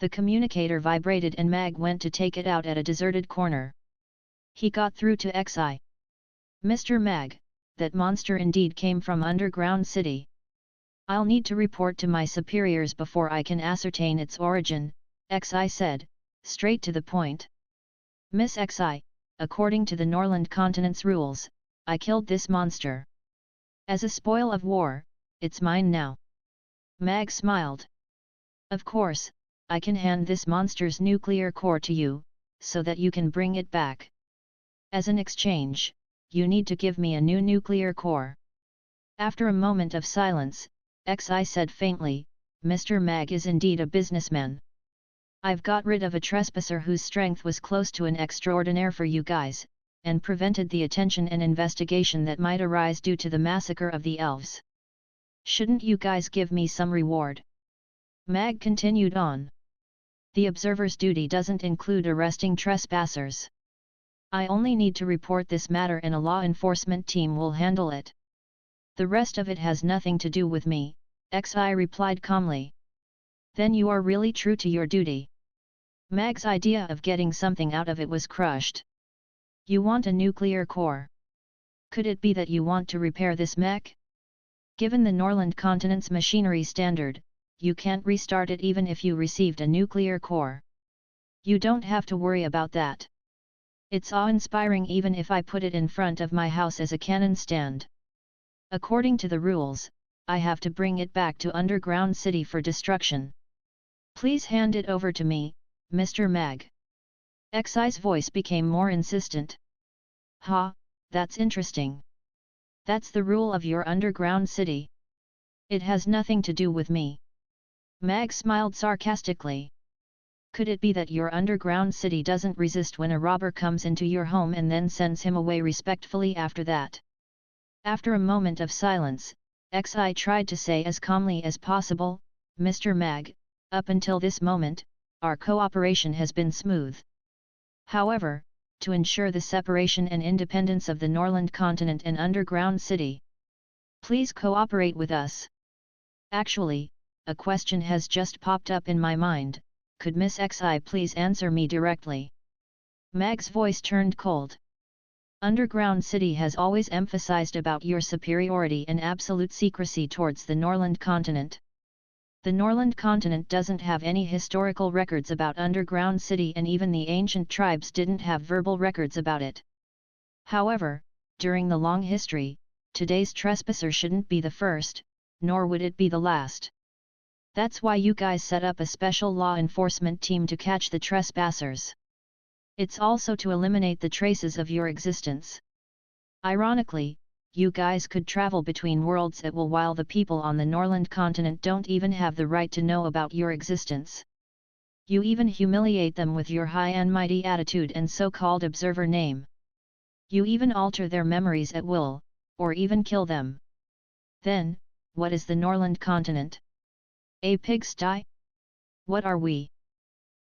The communicator vibrated and Mag went to take it out at a deserted corner. He got through to Xi. Mr. Mag, that monster indeed came from Underground City. I'll need to report to my superiors before I can ascertain its origin, Xi said, straight to the point. Miss Xi, according to the Norland Continent's rules, I killed this monster. As a spoil of war, it's mine now. Mag smiled. Of course, I can hand this monster's nuclear core to you, so that you can bring it back. As an exchange, you need to give me a new nuclear core. After a moment of silence, Xi said faintly, Mr. Mag is indeed a businessman. I've got rid of a trespasser whose strength was close to an extraordinaire for you guys, and prevented the attention and investigation that might arise due to the massacre of the elves. Shouldn't you guys give me some reward? Mag continued on. The observer's duty doesn't include arresting trespassers. I only need to report this matter and a law enforcement team will handle it. The rest of it has nothing to do with me, Xi replied calmly. Then you are really true to your duty. Mag's idea of getting something out of it was crushed. You want a nuclear core. Could it be that you want to repair this mech? Given the Norland Continent's machinery standard, you can't restart it even if you received a nuclear core. You don't have to worry about that. It's awe-inspiring even if I put it in front of my house as a cannon stand. According to the rules, I have to bring it back to Underground City for destruction. Please hand it over to me, Mr. Mag. Xi's voice became more insistent. Ha, that's interesting. That's the rule of your Underground City. It has nothing to do with me. Mag smiled sarcastically. Could it be that your Underground City doesn't resist when a robber comes into your home and then sends him away respectfully after that? After a moment of silence, Xi tried to say as calmly as possible, Mr. Mag, up until this moment, our cooperation has been smooth. However, to ensure the separation and independence of the Norland Continent and Underground City, please cooperate with us. Actually, a question has just popped up in my mind, could Miss Xi please answer me directly? Mag's voice turned cold. Underground City has always emphasized about your superiority and absolute secrecy towards the Norland Continent. The Norland Continent doesn't have any historical records about Underground City and even the ancient tribes didn't have verbal records about it. However, during the long history, today's trespasser shouldn't be the first, nor would it be the last. That's why you guys set up a special law enforcement team to catch the trespassers. It's also to eliminate the traces of your existence. Ironically, you guys could travel between worlds at will while the people on the Norland Continent don't even have the right to know about your existence. You even humiliate them with your high and mighty attitude and so-called observer name. You even alter their memories at will, or even kill them. Then, what is the Norland Continent? A pigsty? What are we?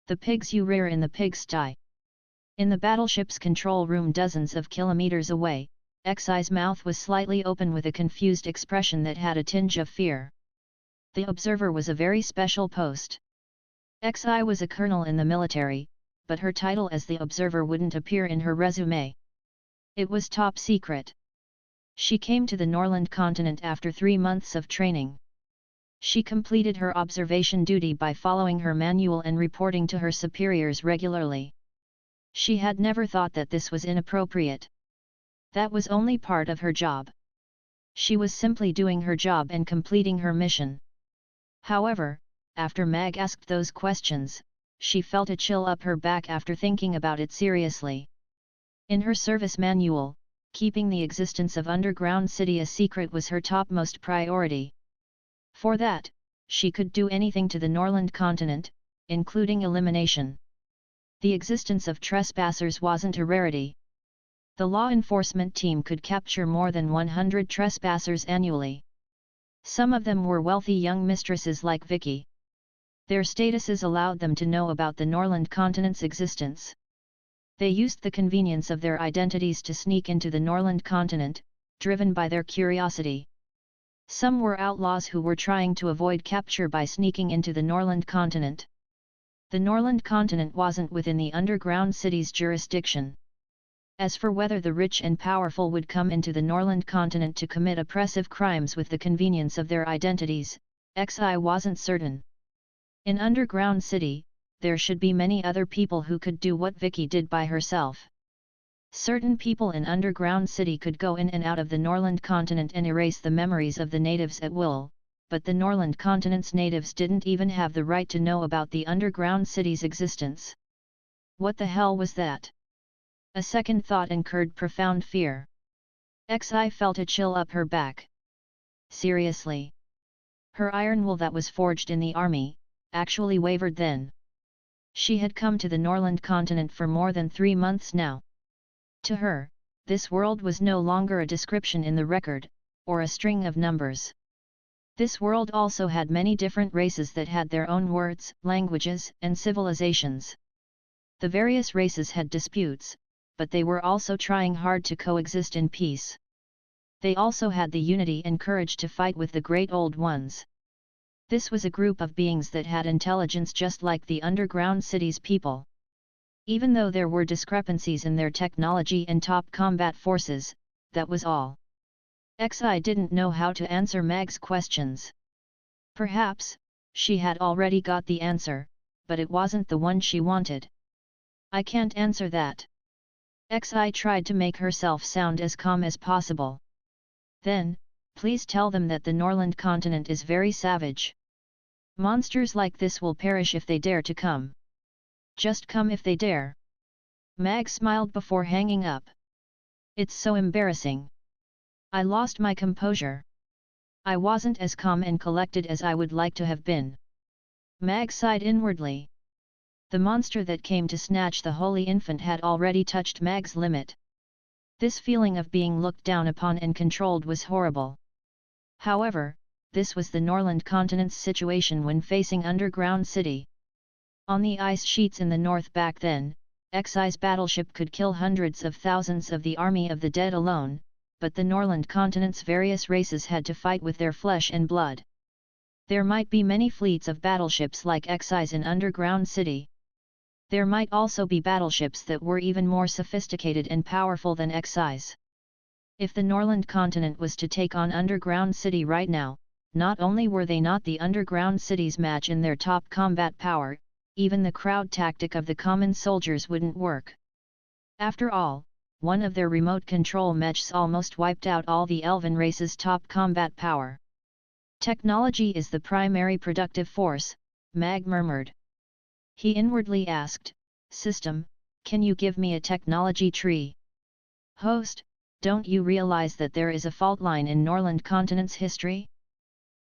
The pigs you rear in the pigsty. In the battleship's control room dozens of kilometers away, Xi's mouth was slightly open with a confused expression that had a tinge of fear. The observer was a very special post. Xi was a colonel in the military, but her title as the observer wouldn't appear in her resume. It was top secret. She came to the Norland Continent after 3 months of training. She completed her observation duty by following her manual and reporting to her superiors regularly. She had never thought that this was inappropriate. That was only part of her job. She was simply doing her job and completing her mission. However, after Mag asked those questions, she felt a chill up her back after thinking about it seriously. In her service manual, keeping the existence of Underground City a secret was her topmost priority. For that, she could do anything to the Norland Continent, including elimination. The existence of trespassers wasn't a rarity. The law enforcement team could capture more than 100 trespassers annually. Some of them were wealthy young mistresses like Vicky. Their statuses allowed them to know about the Norland Continent's existence. They used the convenience of their identities to sneak into the Norland Continent, driven by their curiosity. Some were outlaws who were trying to avoid capture by sneaking into the Norland Continent. The Norland continent wasn't within the underground city's jurisdiction. As for whether the rich and powerful would come into the Norland continent to commit oppressive crimes with the convenience of their identities, XI wasn't certain. In Underground City, there should be many other people who could do what Vicky did by herself. Certain people in Underground City could go in and out of the Norland continent and erase the memories of the natives at will, but the Norland continent's natives didn't even have the right to know about the Underground City's existence. What the hell was that? A second thought incurred profound fear. XI felt a chill up her back. Seriously? Her iron will that was forged in the army, actually wavered then. She had come to the Norland continent for more than 3 months now. To her, this world was no longer a description in the record, or a string of numbers. This world also had many different races that had their own words, languages, and civilizations. The various races had disputes, but they were also trying hard to coexist in peace. They also had the unity and courage to fight with the Great Old Ones. This was a group of beings that had intelligence just like the Underground City's people. Even though there were discrepancies in their technology and top combat forces, that was all. XI didn't know how to answer Mag's questions. Perhaps, she had already got the answer, but it wasn't the one she wanted. I can't answer that. XI tried to make herself sound as calm as possible. Then, please tell them that the Norland continent is very savage. Monsters like this will perish if they dare to come. Just come if they dare. Mag smiled before hanging up. It's so embarrassing. I lost my composure. I wasn't as calm and collected as I would like to have been. Mag sighed inwardly. The monster that came to snatch the holy infant had already touched Mag's limit. This feeling of being looked down upon and controlled was horrible. However, this was the Norland continent's situation when facing Underground City. On the ice sheets in the north back then, XI's battleship could kill hundreds of thousands of the army of the dead alone, but the Norland continent's various races had to fight with their flesh and blood. There might be many fleets of battleships like XI's in Underground City. There might also be battleships that were even more sophisticated and powerful than XI's. If the Norland continent was to take on Underground City right now, not only were they not the Underground City's match in their top combat power, even the crowd tactic of the common soldiers wouldn't work. After all, one of their remote control mechs almost wiped out all the Elven race's top combat power. Technology is the primary productive force, Mag murmured. He inwardly asked, System, can you give me a technology tree? Host, don't you realize that there is a fault line in Norland continent's history?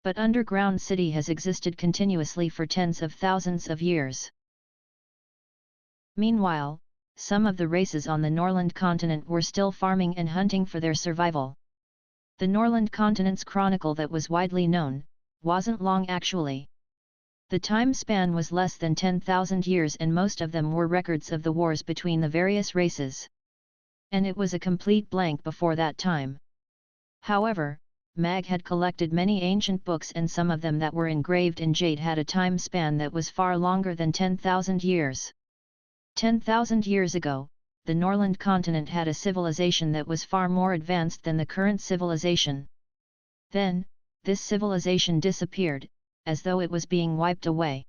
But Underground City has existed continuously for tens of thousands of years. Meanwhile, some of the races on the Norland continent were still farming and hunting for their survival. The Norland continent's chronicle that was widely known, wasn't long actually. The time span was less than 10,000 years and most of them were records of the wars between the various races. And it was a complete blank before that time. However, Mag had collected many ancient books and some of them that were engraved in jade had a time span that was far longer than 10,000 years. 10,000 years ago, the Norland continent had a civilization that was far more advanced than the current civilization. Then, this civilization disappeared, as though it was being wiped away.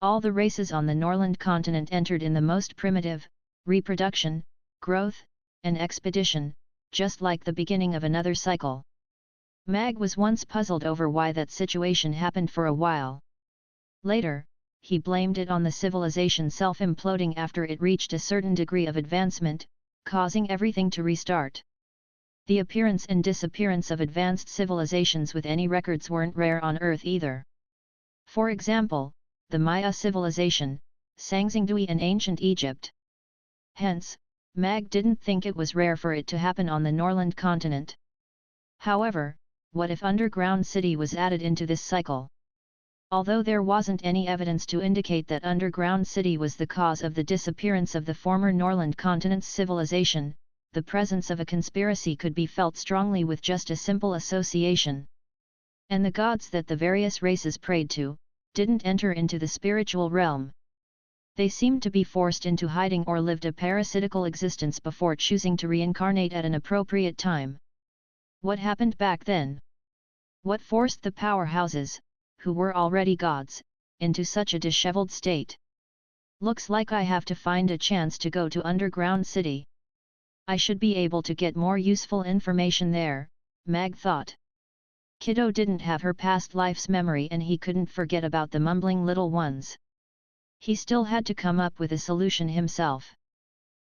All the races on the Norland continent entered in the most primitive, reproduction, growth, and expedition, just like the beginning of another cycle. Mag was once puzzled over why that situation happened for a while. Later, he blamed it on the civilization self-imploding after it reached a certain degree of advancement, causing everything to restart. The appearance and disappearance of advanced civilizations with any records weren't rare on Earth either. For example, the Maya civilization, Sangzingdui and ancient Egypt. Hence, Mag didn't think it was rare for it to happen on the Norland continent. However, what if Underground City was added into this cycle? Although there wasn't any evidence to indicate that Underground City was the cause of the disappearance of the former Norland continent's civilization, the presence of a conspiracy could be felt strongly with just a simple association. And the gods that the various races prayed to, didn't enter into the spiritual realm. They seemed to be forced into hiding or lived a parasitical existence before choosing to reincarnate at an appropriate time. What happened back then? What forced the powerhouses, who were already gods, into such a disheveled state? Looks like I have to find a chance to go to Underground City. I should be able to get more useful information there, Mag thought. Kiddo didn't have her past life's memory and he couldn't forget about the mumbling little ones. He still had to come up with a solution himself.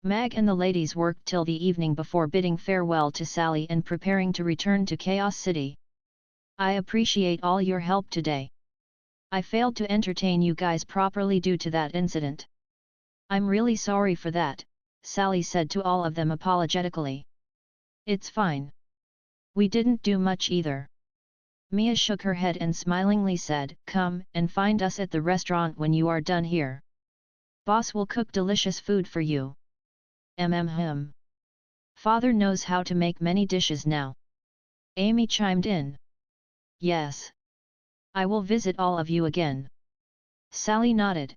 Mag and the ladies worked till the evening before bidding farewell to Sally and preparing to return to Chaos City. I appreciate all your help today. I failed to entertain you guys properly due to that incident. I'm really sorry for that, Sally said to all of them apologetically. It's fine. We didn't do much either. Mia shook her head and smilingly said, "Come and find us at the restaurant when you are done here. Boss will cook delicious food for you." Him. Father knows how to make many dishes now. Amy chimed in. Yes. I will visit all of you again. Sally nodded.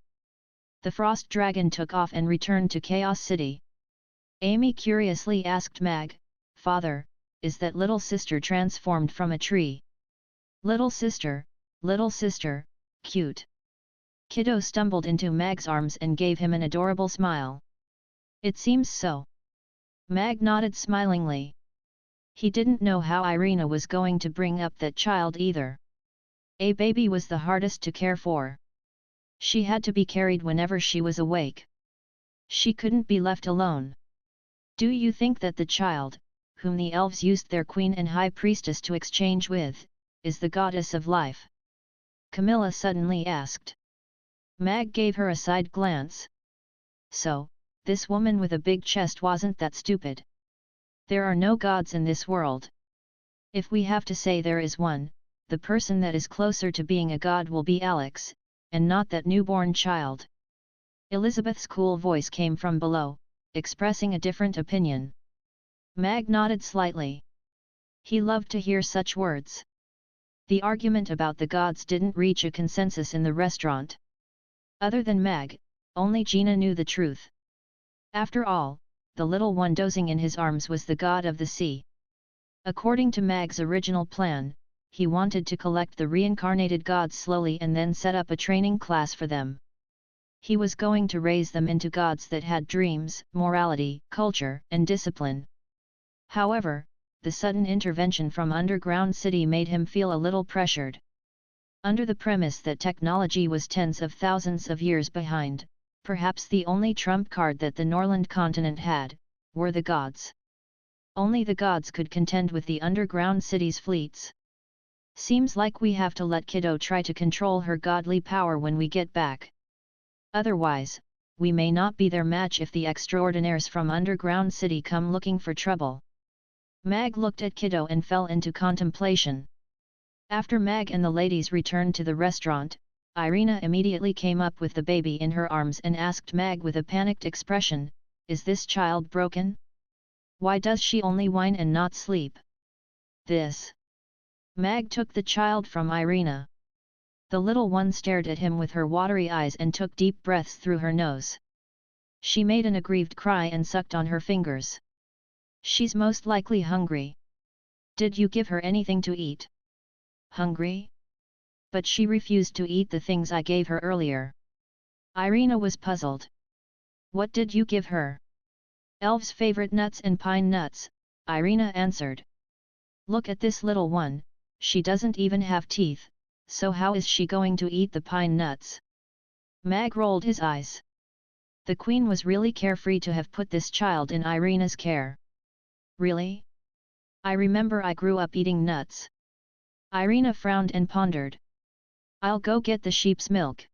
The frost dragon took off and returned to Chaos City. Amy curiously asked Mag, "Father, is that little sister transformed from a tree?" Little sister, cute." Kiddo stumbled into Mag's arms and gave him an adorable smile. "It seems so." Mag nodded smilingly. He didn't know how Irina was going to bring up that child either. A baby was the hardest to care for. She had to be carried whenever she was awake. She couldn't be left alone. Do you think that the child, whom the elves used their queen and high priestess to exchange with, is the goddess of life?" Camilla suddenly asked. Mag gave her a side glance. So, this woman with a big chest wasn't that stupid. There are no gods in this world. If we have to say there is one, the person that is closer to being a god will be Alex, and not that newborn child. Elizabeth's cool voice came from below, expressing a different opinion. Mag nodded slightly. He loved to hear such words. The argument about the gods didn't reach a consensus in the restaurant. Other than Mag, only Gina knew the truth. After all, the little one dozing in his arms was the god of the sea. According to Mag's original plan, he wanted to collect the reincarnated gods slowly and then set up a training class for them. He was going to raise them into gods that had dreams, morality, culture, and discipline. However, the sudden intervention from Underground City made him feel a little pressured. Under the premise that technology was tens of thousands of years behind, perhaps the only trump card that the Norland continent had, were the gods. Only the gods could contend with the Underground City's fleets. Seems like we have to let Kiddo try to control her godly power when we get back. Otherwise, we may not be their match if the extraordinaires from Underground City come looking for trouble. Mag looked at Kiddo and fell into contemplation. After Mag and the ladies returned to the restaurant, Irina immediately came up with the baby in her arms and asked Mag with a panicked expression, "Is this child broken? Why does she only whine and not sleep?" "This." Mag took the child from Irina. The little one stared at him with her watery eyes and took deep breaths through her nose. She made an aggrieved cry and sucked on her fingers. "She's most likely hungry. Did you give her anything to eat?" "Hungry? But she refused to eat the things I gave her earlier." Irina was puzzled. "What did you give her?" "Elves' favorite nuts and pine nuts," Irina answered. "Look at this little one, she doesn't even have teeth, so how is she going to eat the pine nuts?" Mag rolled his eyes. The queen was really carefree to have put this child in Irina's care. "Really? I remember I grew up eating nuts." Irina frowned and pondered. "I'll go get the sheep's milk."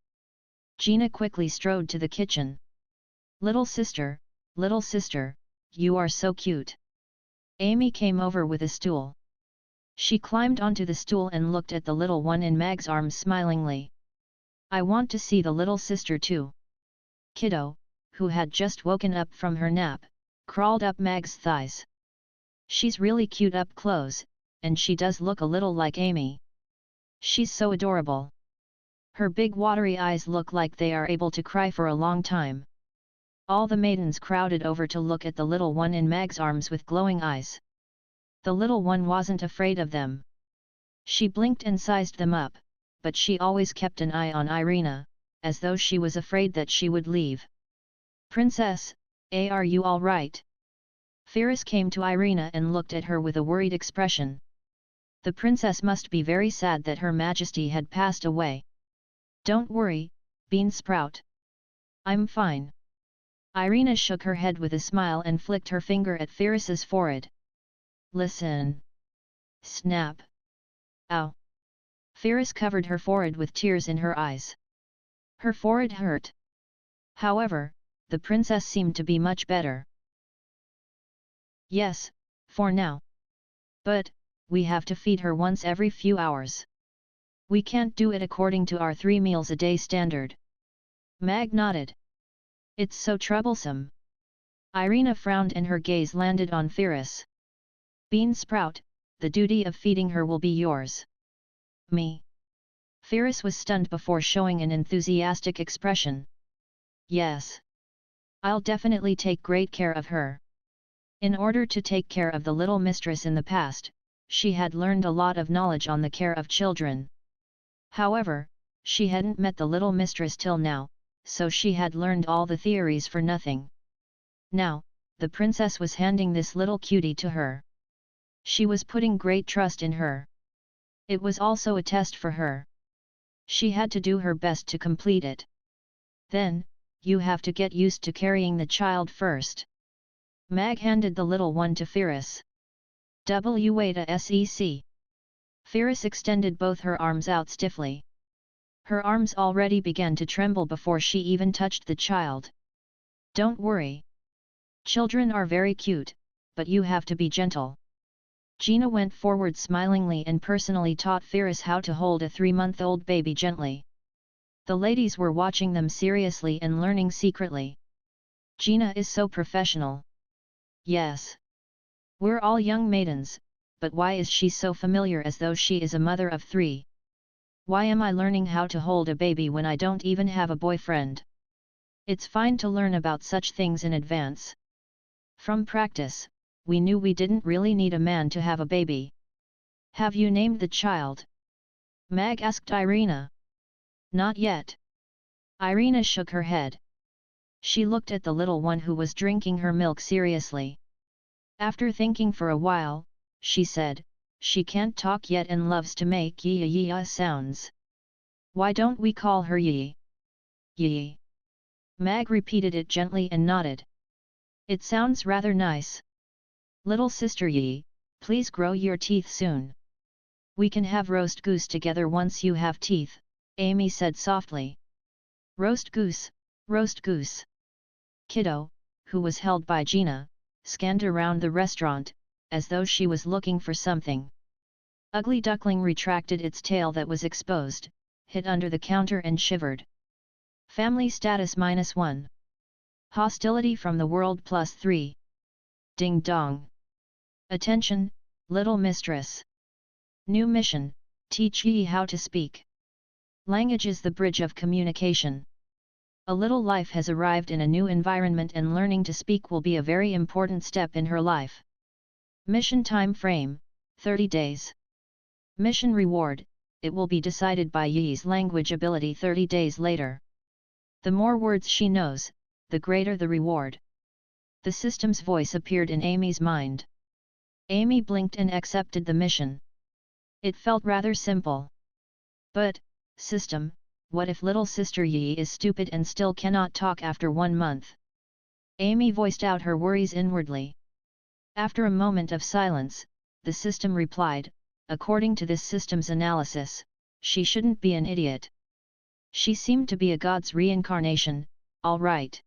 Gina quickly strode to the kitchen. Little sister, you are so cute." Amy came over with a stool. She climbed onto the stool and looked at the little one in Mag's arms smilingly. "I want to see the little sister too." Kiddo, who had just woken up from her nap, crawled up Mag's thighs. "She's really cute up close, and she does look a little like Amy. She's so adorable." Her big watery eyes look like they are able to cry for a long time. All the maidens crowded over to look at the little one in Mag's arms with glowing eyes. The little one wasn't afraid of them. She blinked and sized them up, but she always kept an eye on Irina, as though she was afraid that she would leave. "Princess, are you all right?" Firis came to Irina and looked at her with a worried expression. The princess must be very sad that Her Majesty had passed away. "Don't worry, Bean Sprout. I'm fine." Irina shook her head with a smile and flicked her finger at Firis's forehead. "Listen." Snap. Ow. Firis covered her forehead with tears in her eyes. Her forehead hurt. However, the princess seemed to be much better. "Yes, for now. But, we have to feed her once every few hours. We can't do it according to our 3 meals a day standard." Mag nodded. "It's so troublesome." Irina frowned and her gaze landed on Firis. "Bean Sprout, the duty of feeding her will be yours." "Me?" Firis was stunned before showing an enthusiastic expression. "Yes. I'll definitely take great care of her." In order to take care of the little mistress in the past, she had learned a lot of knowledge on the care of children. However, she hadn't met the little mistress till now, so she had learned all the theories for nothing. Now, the princess was handing this little cutie to her. She was putting great trust in her. It was also a test for her. She had to do her best to complete it. "Then, you have to get used to carrying the child first." Mag handed the little one to Firis. "Wait. Firis extended both her arms out stiffly. Her arms already began to tremble before she even touched the child. "Don't worry. Children are very cute, but you have to be gentle." Gina went forward smilingly and personally taught Firis how to hold a 3-month-old baby gently. The ladies were watching them seriously and learning secretly. "Gina is so professional." "Yes. We're all young maidens, but why is she so familiar as though she is a mother of 3? Why am I learning how to hold a baby when I don't even have a boyfriend? It's fine to learn about such things in advance. From practice, we knew we didn't really need a man to have a baby." "Have you named the child?" Mag asked Irina. "Not yet." Irina shook her head. She looked at the little one who was drinking her milk seriously. After thinking for a while, she said, "She can't talk yet and loves to make yi sounds. Why don't we call her Yi?" "Yi." Mag repeated it gently and nodded. "It sounds rather nice. Little sister Yi, please grow your teeth soon. We can have roast goose together once you have teeth," Amy said softly. "Roast goose, roast goose." Kiddo, who was held by Gina, scanned around the restaurant, as though she was looking for something. Ugly Duckling retracted its tail that was exposed, hid under the counter and shivered. Family status -1. Hostility from the world +3. Ding dong. Attention, little mistress. New mission, teach Yi how to speak. Language is the bridge of communication. A little life has arrived in a new environment and learning to speak will be a very important step in her life. Mission time frame, 30 days. Mission reward, it will be decided by Yi's language ability 30 days later. The more words she knows, the greater the reward. The system's voice appeared in Amy's mind. Amy blinked and accepted the mission. It felt rather simple. But, system, what if little sister Yi is stupid and still cannot talk after 1 month? Amy voiced out her worries inwardly. After a moment of silence, the system replied, according to this system's analysis, she shouldn't be an idiot. She seemed to be a god's reincarnation, all right.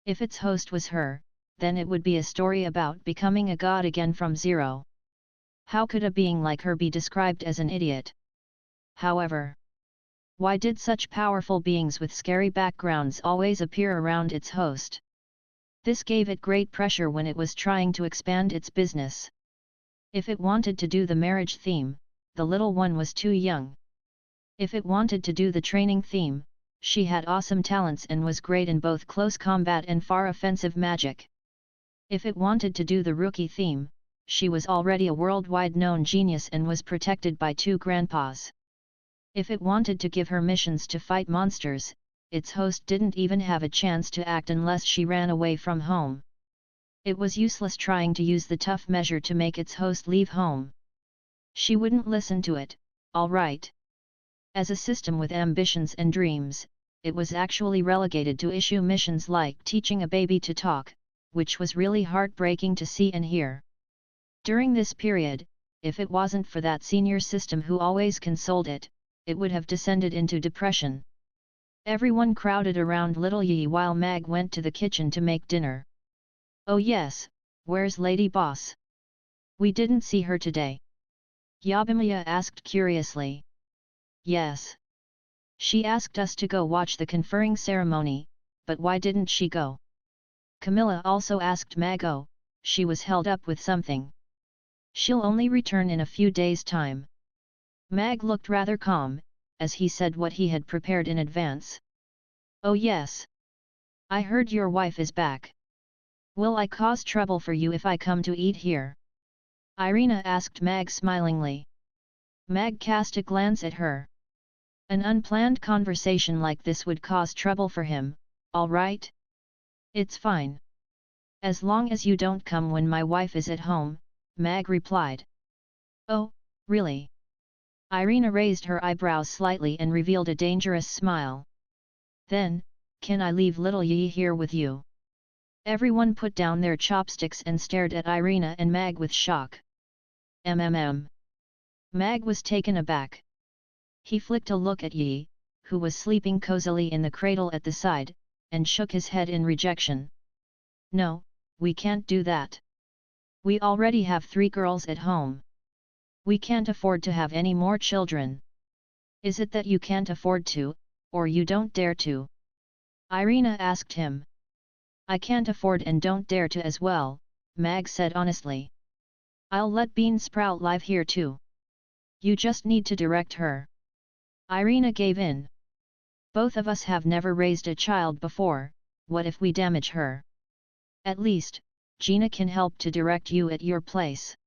If its host was her, then it would be a story about becoming a god again from zero. How could a being like her be described as an idiot? However, why did such powerful beings with scary backgrounds always appear around its host? This gave it great pressure when it was trying to expand its business. If it wanted to do the marriage theme, the little one was too young. If it wanted to do the training theme, she had awesome talents and was great in both close combat and far offensive magic. If it wanted to do the rookie theme, she was already a worldwide known genius and was protected by 2 grandpas. If it wanted to give her missions to fight monsters, its host didn't even have a chance to act unless she ran away from home. It was useless trying to use the tough measure to make its host leave home. She wouldn't listen to it, all right. As a system with ambitions and dreams, it was actually relegated to issue missions like teaching a baby to talk, which was really heartbreaking to see and hear. During this period, if it wasn't for that senior system who always consoled it, it would have descended into depression. Everyone crowded around little Yi while Mag went to the kitchen to make dinner. "Oh yes, where's Lady Boss? We didn't see her today." Yabimiya asked curiously. "Yes. She asked us to go watch the conferring ceremony, but why didn't she go?" Camilla also asked Mag. "Oh, she was held up with something. She'll only return in a few days' time." Mag looked rather calm, as he said what he had prepared in advance. "Oh yes. I heard your wife is back. Will I cause trouble for you if I come to eat here?" Irina asked Mag smilingly. Mag cast a glance at her. An unplanned conversation like this would cause trouble for him, all right? "It's fine. As long as you don't come when my wife is at home," Mag replied. "Oh, really?" Irina raised her eyebrows slightly and revealed a dangerous smile. "Then, can I leave little Yi here with you?" Everyone put down their chopsticks and stared at Irina and Mag with shock. Mag was taken aback. He flicked a look at Yi, who was sleeping cozily in the cradle at the side, and shook his head in rejection. "No, we can't do that. We already have 3 girls at home. We can't afford to have any more children." "Is it that you can't afford to, or you don't dare to?" Irina asked him. "I can't afford and don't dare to as well," Mag said honestly. "I'll let Bean Sprout live here too. You just need to direct her." Irina gave in. "Both of us have never raised a child before, what if we damage her? At least, Gina can help to direct you at your place."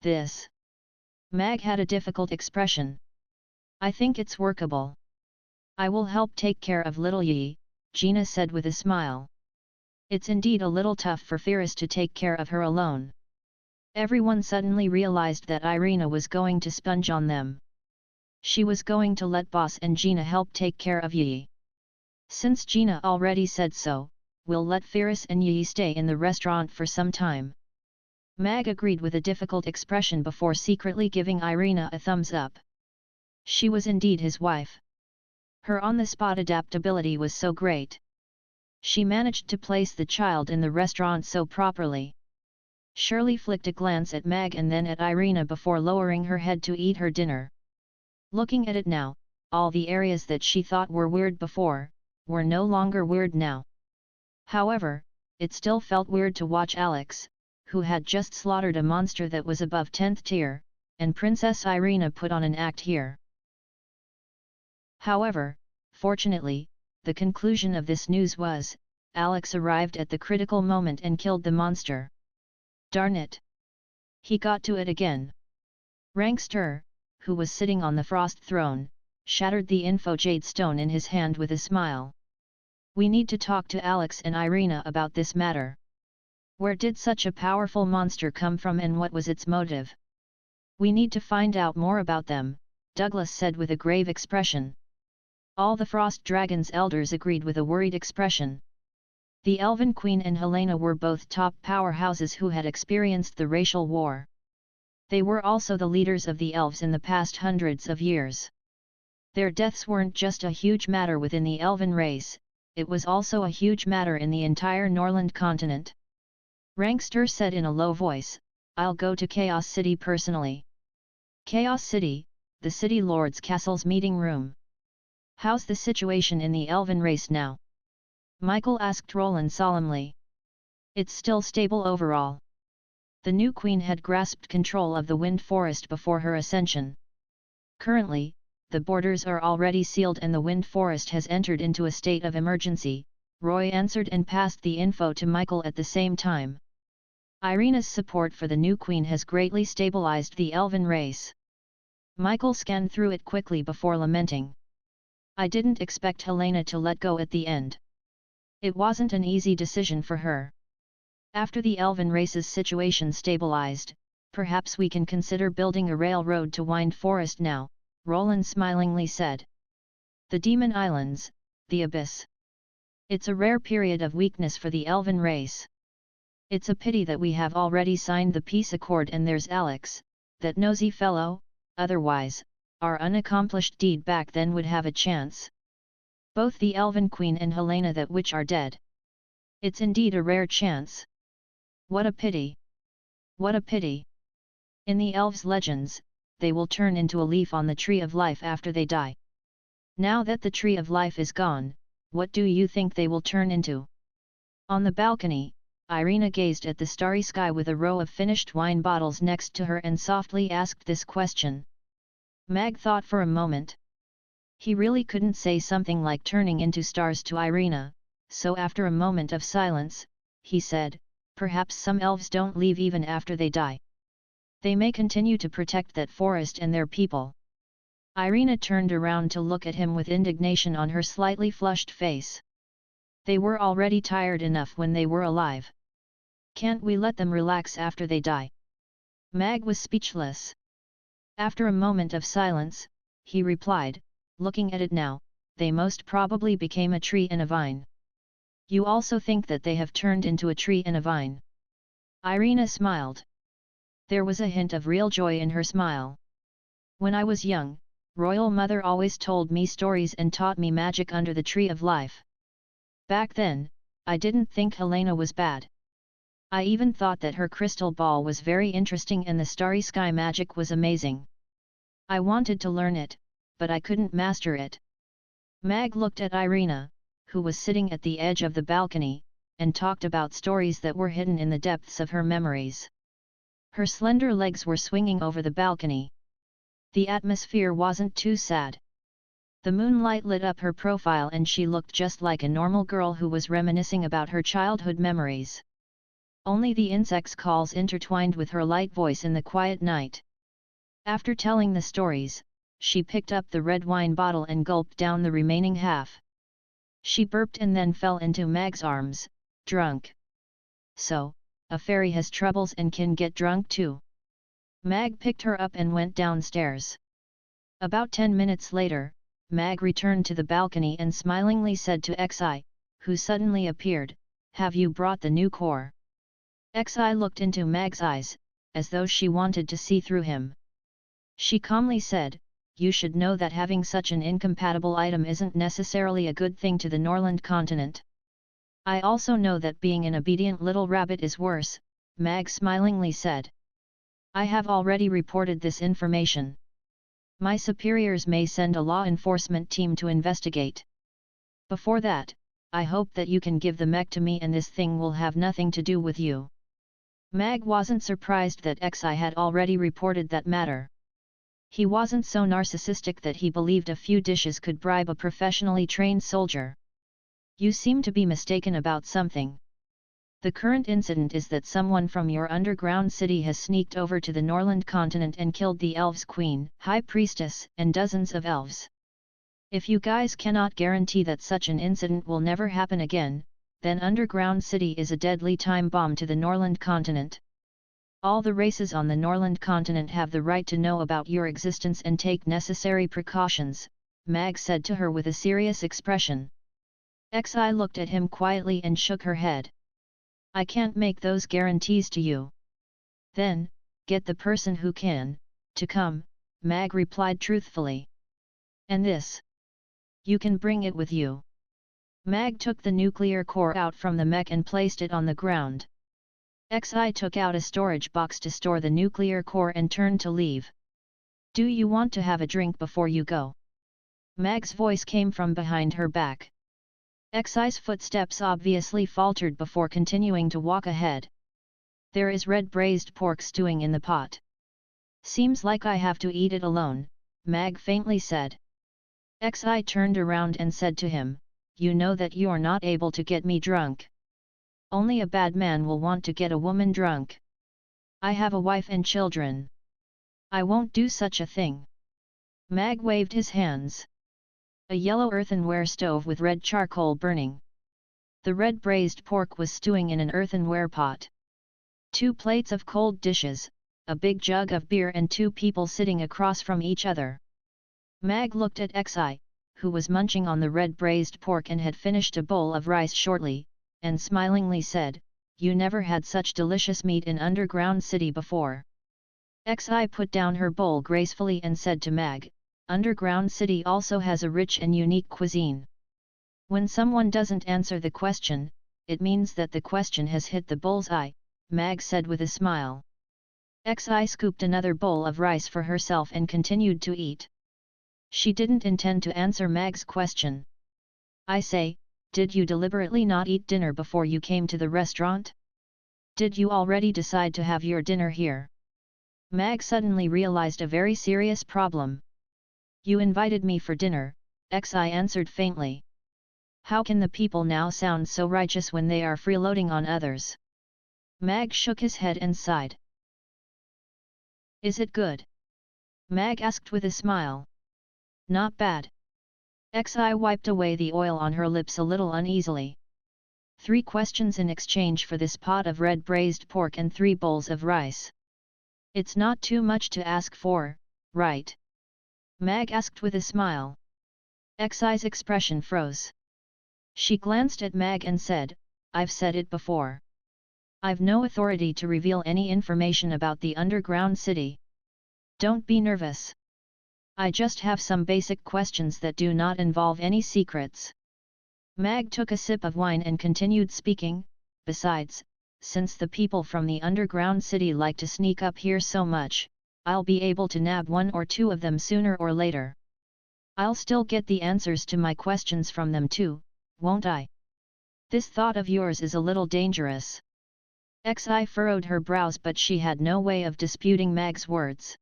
This. Mag had a difficult expression. "I think it's workable. I will help take care of little Yi," Gina said with a smile. It's indeed a little tough for Firas to take care of her alone. Everyone suddenly realized that Irina was going to sponge on them. She was going to let Boss and Gina help take care of Yi. Since Gina already said so, we'll let Firas and Yi stay in the restaurant for some time. Mag agreed with a difficult expression before secretly giving Irina a thumbs up. She was indeed his wife. Her on-the-spot adaptability was so great. She managed to place the child in the restaurant so properly. Shirley flicked a glance at Mag and then at Irina before lowering her head to eat her dinner. Looking at it now, all the areas that she thought were weird before, were no longer weird now. However, it still felt weird to watch Alex, who had just slaughtered a monster that was above 10th tier, and Princess Irina put on an act here. However, fortunately, the conclusion of this news was, Alex arrived at the critical moment and killed the monster. Darn it! He got to it again. Rankster, who was sitting on the frost throne, shattered the info jade stone in his hand with a smile. "We need to talk to Alex and Irina about this matter. Where did such a powerful monster come from and what was its motive? We need to find out more about them," Douglas said with a grave expression. All the Frost Dragon's elders agreed with a worried expression. The Elven Queen and Helena were both top powerhouses who had experienced the racial war. They were also the leaders of the Elves in the past hundreds of years. Their deaths weren't just a huge matter within the Elven race, it was also a huge matter in the entire Norland continent. Rankster said in a low voice, "I'll go to Chaos City personally." Chaos City, the City Lord's castle's meeting room. "How's the situation in the Elven race now?" Michael asked Roland solemnly. "It's still stable overall. The new queen had grasped control of the Wind Forest before her ascension. Currently, the borders are already sealed and the Wind Forest has entered into a state of emergency, Roy answered and passed the info to Michael at the same time. Irina's support for the new queen has greatly stabilized the elven race. Michael scanned through it quickly before lamenting. I didn't expect Helena to let go at the end. It wasn't an easy decision for her. After the elven race's situation stabilized, perhaps we can consider building a railroad to Wind Forest now, Roland smilingly said. The Demon Islands, the Abyss. It's a rare period of weakness for the elven race. It's a pity that we have already signed the peace accord and there's Alex, that nosy fellow, otherwise, our unaccomplished deed back then would have a chance. Both the Elven Queen and Helena that witch are dead. It's indeed a rare chance. What a pity! What a pity! In the Elves' legends, they will turn into a leaf on the Tree of Life after they die. Now that the Tree of Life is gone, what do you think they will turn into? On the balcony, Irina gazed at the starry sky with a row of finished wine bottles next to her and softly asked this question. Mag thought for a moment. He really couldn't say something like turning into stars to Irina, so after a moment of silence, he said, perhaps some elves don't leave even after they die. They may continue to protect that forest and their people. Irina turned around to look at him with indignation on her slightly flushed face. They were already tired enough when they were alive. Can't we let them relax after they die? Mag was speechless. After a moment of silence, he replied, looking at it now, they most probably became a tree and a vine. You also think that they have turned into a tree and a vine? Irina smiled. There was a hint of real joy in her smile. When I was young, Royal Mother always told me stories and taught me magic under the Tree of Life. Back then, I didn't think Helena was bad. I even thought that her crystal ball was very interesting and the starry sky magic was amazing. I wanted to learn it, but I couldn't master it. Mag looked at Irina, who was sitting at the edge of the balcony, and talked about stories that were hidden in the depths of her memories. Her slender legs were swinging over the balcony. The atmosphere wasn't too sad. The moonlight lit up her profile and she looked just like a normal girl who was reminiscing about her childhood memories. Only the insects' calls intertwined with her light voice in the quiet night. After telling the stories, she picked up the red wine bottle and gulped down the remaining half. She burped and then fell into Mag's arms, drunk. So, a fairy has troubles and can get drunk too. Mag picked her up and went downstairs. About 10 minutes later, Mag returned to the balcony and smilingly said to Xi, who suddenly appeared, "Have you brought the new core?" Xi looked into Mag's eyes, as though she wanted to see through him. She calmly said, "You should know that having such an incompatible item isn't necessarily a good thing to the Norland continent." "I also know that being an obedient little rabbit is worse," Mag smilingly said. "I have already reported this information. My superiors may send a law enforcement team to investigate. Before that, I hope that you can give the mech to me and this thing will have nothing to do with you." Mag wasn't surprised that Xi had already reported that matter. He wasn't so narcissistic that he believed a few dishes could bribe a professionally trained soldier. "You seem to be mistaken about something. The current incident is that someone from your underground city has sneaked over to the Norland continent and killed the Elves' Queen, High Priestess, and dozens of elves. If you guys cannot guarantee that such an incident will never happen again, then Underground City is a deadly time bomb to the Norland continent. All the races on the Norland continent have the right to know about your existence and take necessary precautions," Mag said to her with a serious expression. Xi looked at him quietly and shook her head. "I can't make those guarantees to you." "Then, get the person who can, to come," Mag replied truthfully. "And this? You can bring it with you." Mag took the nuclear core out from the mech and placed it on the ground. Xi took out a storage box to store the nuclear core and turned to leave. "Do you want to have a drink before you go?" Mag's voice came from behind her back. Xi's footsteps obviously faltered before continuing to walk ahead. "There is red braised pork stewing in the pot. Seems like I have to eat it alone," Mag faintly said. Xi turned around and said to him, "You know that you're not able to get me drunk. Only a bad man will want to get a woman drunk. I have a wife and children. I won't do such a thing." Mag waved his hands. A yellow earthenware stove with red charcoal burning. The red braised pork was stewing in an earthenware pot. 2 plates of cold dishes, a big jug of beer and 2 people sitting across from each other. Mag looked at Xi, who was munching on the red braised pork and had finished a bowl of rice shortly, and smilingly said, "You never had such delicious meat in Underground City before." Xi put down her bowl gracefully and said to Mag, "Underground City also has a rich and unique cuisine." When someone doesn't answer the question, it means that the question has hit the bullseye, Mag said with a smile. Xi scooped another bowl of rice for herself and continued to eat. She didn't intend to answer Mag's question. "I say, did you deliberately not eat dinner before you came to the restaurant? Did you already decide to have your dinner here?" Mag suddenly realized a very serious problem. "You invited me for dinner," Xi answered faintly. "How can the people now sound so righteous when they are freeloading on others?" Mag shook his head and sighed. "Is it good?" Mag asked with a smile. "Not bad." Xi wiped away the oil on her lips a little uneasily. 3 questions in exchange for this pot of red braised pork and 3 bowls of rice. "It's not too much to ask for, right?" Mag asked with a smile. Xi's expression froze. She glanced at Mag and said, "I've said it before. I've no authority to reveal any information about the underground city. Don't be nervous. I just have some basic questions that do not involve any secrets." Mag took a sip of wine and continued speaking, "Besides, since the people from the underground city like to sneak up here so much, I'll be able to nab 1 or 2 of them sooner or later. I'll still get the answers to my questions from them too, won't I? This thought of yours is a little dangerous." Xi furrowed her brows, but she had no way of disputing Mag's words.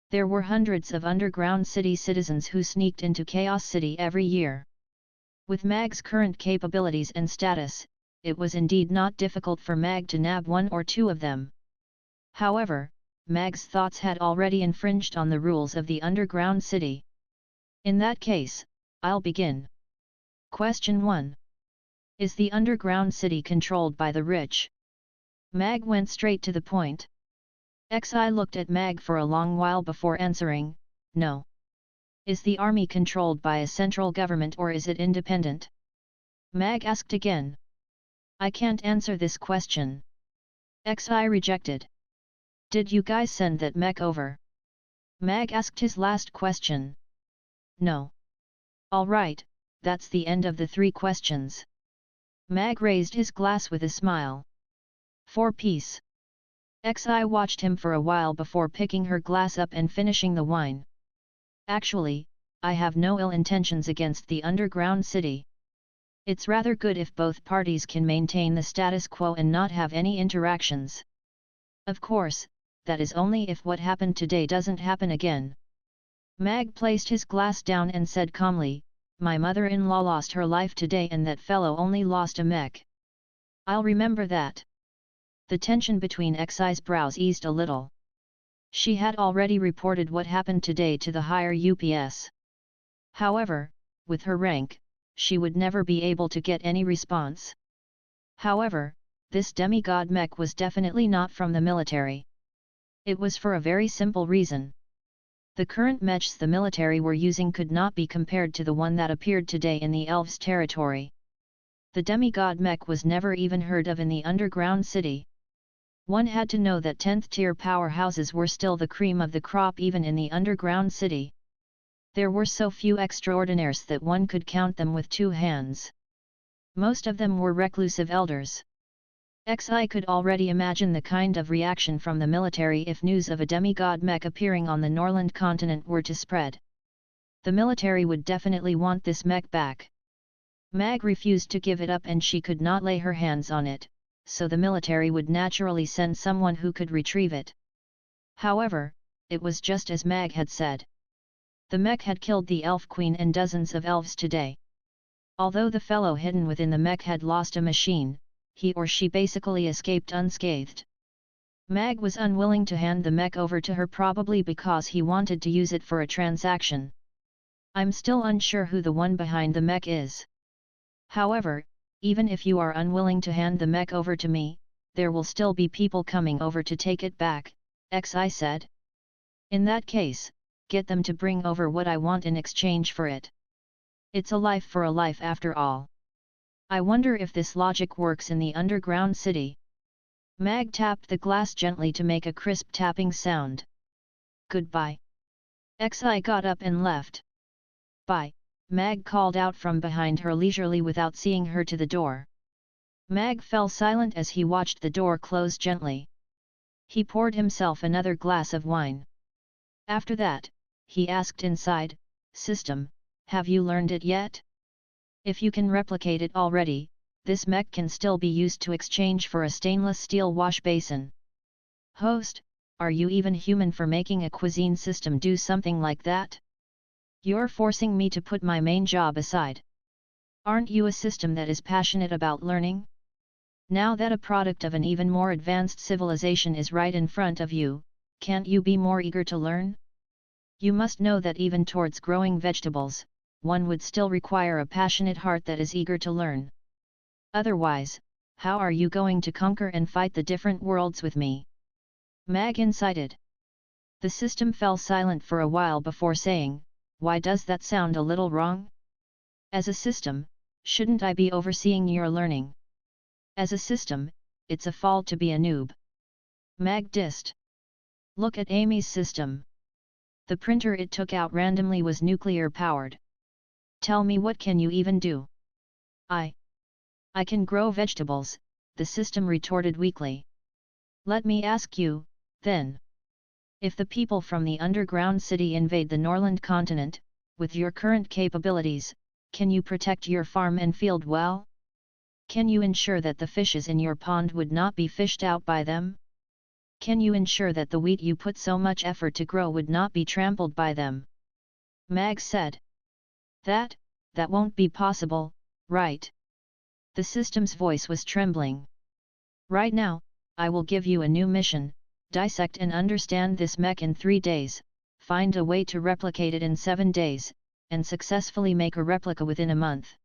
There were hundreds of underground city citizens who sneaked into Chaos City every year. With Mag's current capabilities and status, it was indeed not difficult for Mag to nab 1 or 2 of them. However, Mag's thoughts had already infringed on the rules of the underground city. "In that case, I'll begin. Question 1. Is the underground city controlled by the rich?" Mag went straight to the point. Xi looked at Mag for a long while before answering, "No." "Is the army controlled by a central government or is it independent?" Mag asked again. "I can't answer this question." Xi rejected. "Did you guys send that mech over?" Mag asked his last question. "No." "Alright, that's the end of the 3 questions." Mag raised his glass with a smile. "For peace." Xi watched him for a while before picking her glass up and finishing the wine. "Actually, I have no ill intentions against the underground city. It's rather good if both parties can maintain the status quo and not have any interactions. Of course, that is only if what happened today doesn't happen again." Mag placed his glass down and said calmly, "My mother-in-law lost her life today and that fellow only lost a mech. I'll remember that." The tension between Xi's brows eased a little. She had already reported what happened today to the higher UPS. However, with her rank, she would never be able to get any response. However, this demigod mech was definitely not from the military. It was for a very simple reason. The current mechs the military were using could not be compared to the one that appeared today in the Elves' territory. The demigod mech was never even heard of in the underground city. One had to know that 10th-tier powerhouses were still the cream of the crop even in the underground city. There were so few extraordinaires that one could count them with 2 hands. Most of them were reclusive elders. Xi could already imagine the kind of reaction from the military if news of a demigod mech appearing on the Norland continent were to spread. The military would definitely want this mech back. Mag refused to give it up and she could not lay her hands on it, so the military would naturally send someone who could retrieve it. However, it was just as Mag had said. The mech had killed the elf queen and dozens of elves today. Although the fellow hidden within the mech had lost a machine, he or she basically escaped unscathed. Mag was unwilling to hand the mech over to her, probably because he wanted to use it for a transaction. I'm still unsure who the one behind the mech is. However, even if you are unwilling to hand the mech over to me, there will still be people coming over to take it back, XI said. In that case, get them to bring over what I want in exchange for it. It's a life for a life after all. I wonder if this logic works in the underground city. Mag tapped the glass gently to make a crisp tapping sound. Goodbye. XI got up and left. Bye, Mag called out from behind her leisurely without seeing her to the door. Mag fell silent as he watched the door close gently. He poured himself another glass of wine. After that, he asked inside, System, have you learned it yet? If you can replicate it already, this mech can still be used to exchange for a stainless steel wash basin. Host, are you even human for making a cuisine system do something like that? You're forcing me to put my main job aside. Aren't you a system that is passionate about learning? Now that a product of an even more advanced civilization is right in front of you, can't you be more eager to learn? You must know that even towards growing vegetables, one would still require a passionate heart that is eager to learn. Otherwise, how are you going to conquer and fight the different worlds with me? Mag incited. The system fell silent for a while before saying, why does that sound a little wrong? As a system, shouldn't I be overseeing your learning? As a system, it's a fault to be a noob. Mag dissed. Look at Amy's system. The printer it took out randomly was nuclear powered. Tell me, what can you even do? I can grow vegetables, the system retorted weakly. Let me ask you, then. If the people from the underground city invade the Norland continent, with your current capabilities, can you protect your farm and field well? Can you ensure that the fishes in your pond would not be fished out by them? Can you ensure that the wheat you put so much effort to grow would not be trampled by them? Mag said. That won't be possible, right? The system's voice was trembling. Right now, I will give you a new mission, dissect and understand this mech in 3 days, find a way to replicate it in 7 days, and successfully make a replica within a month.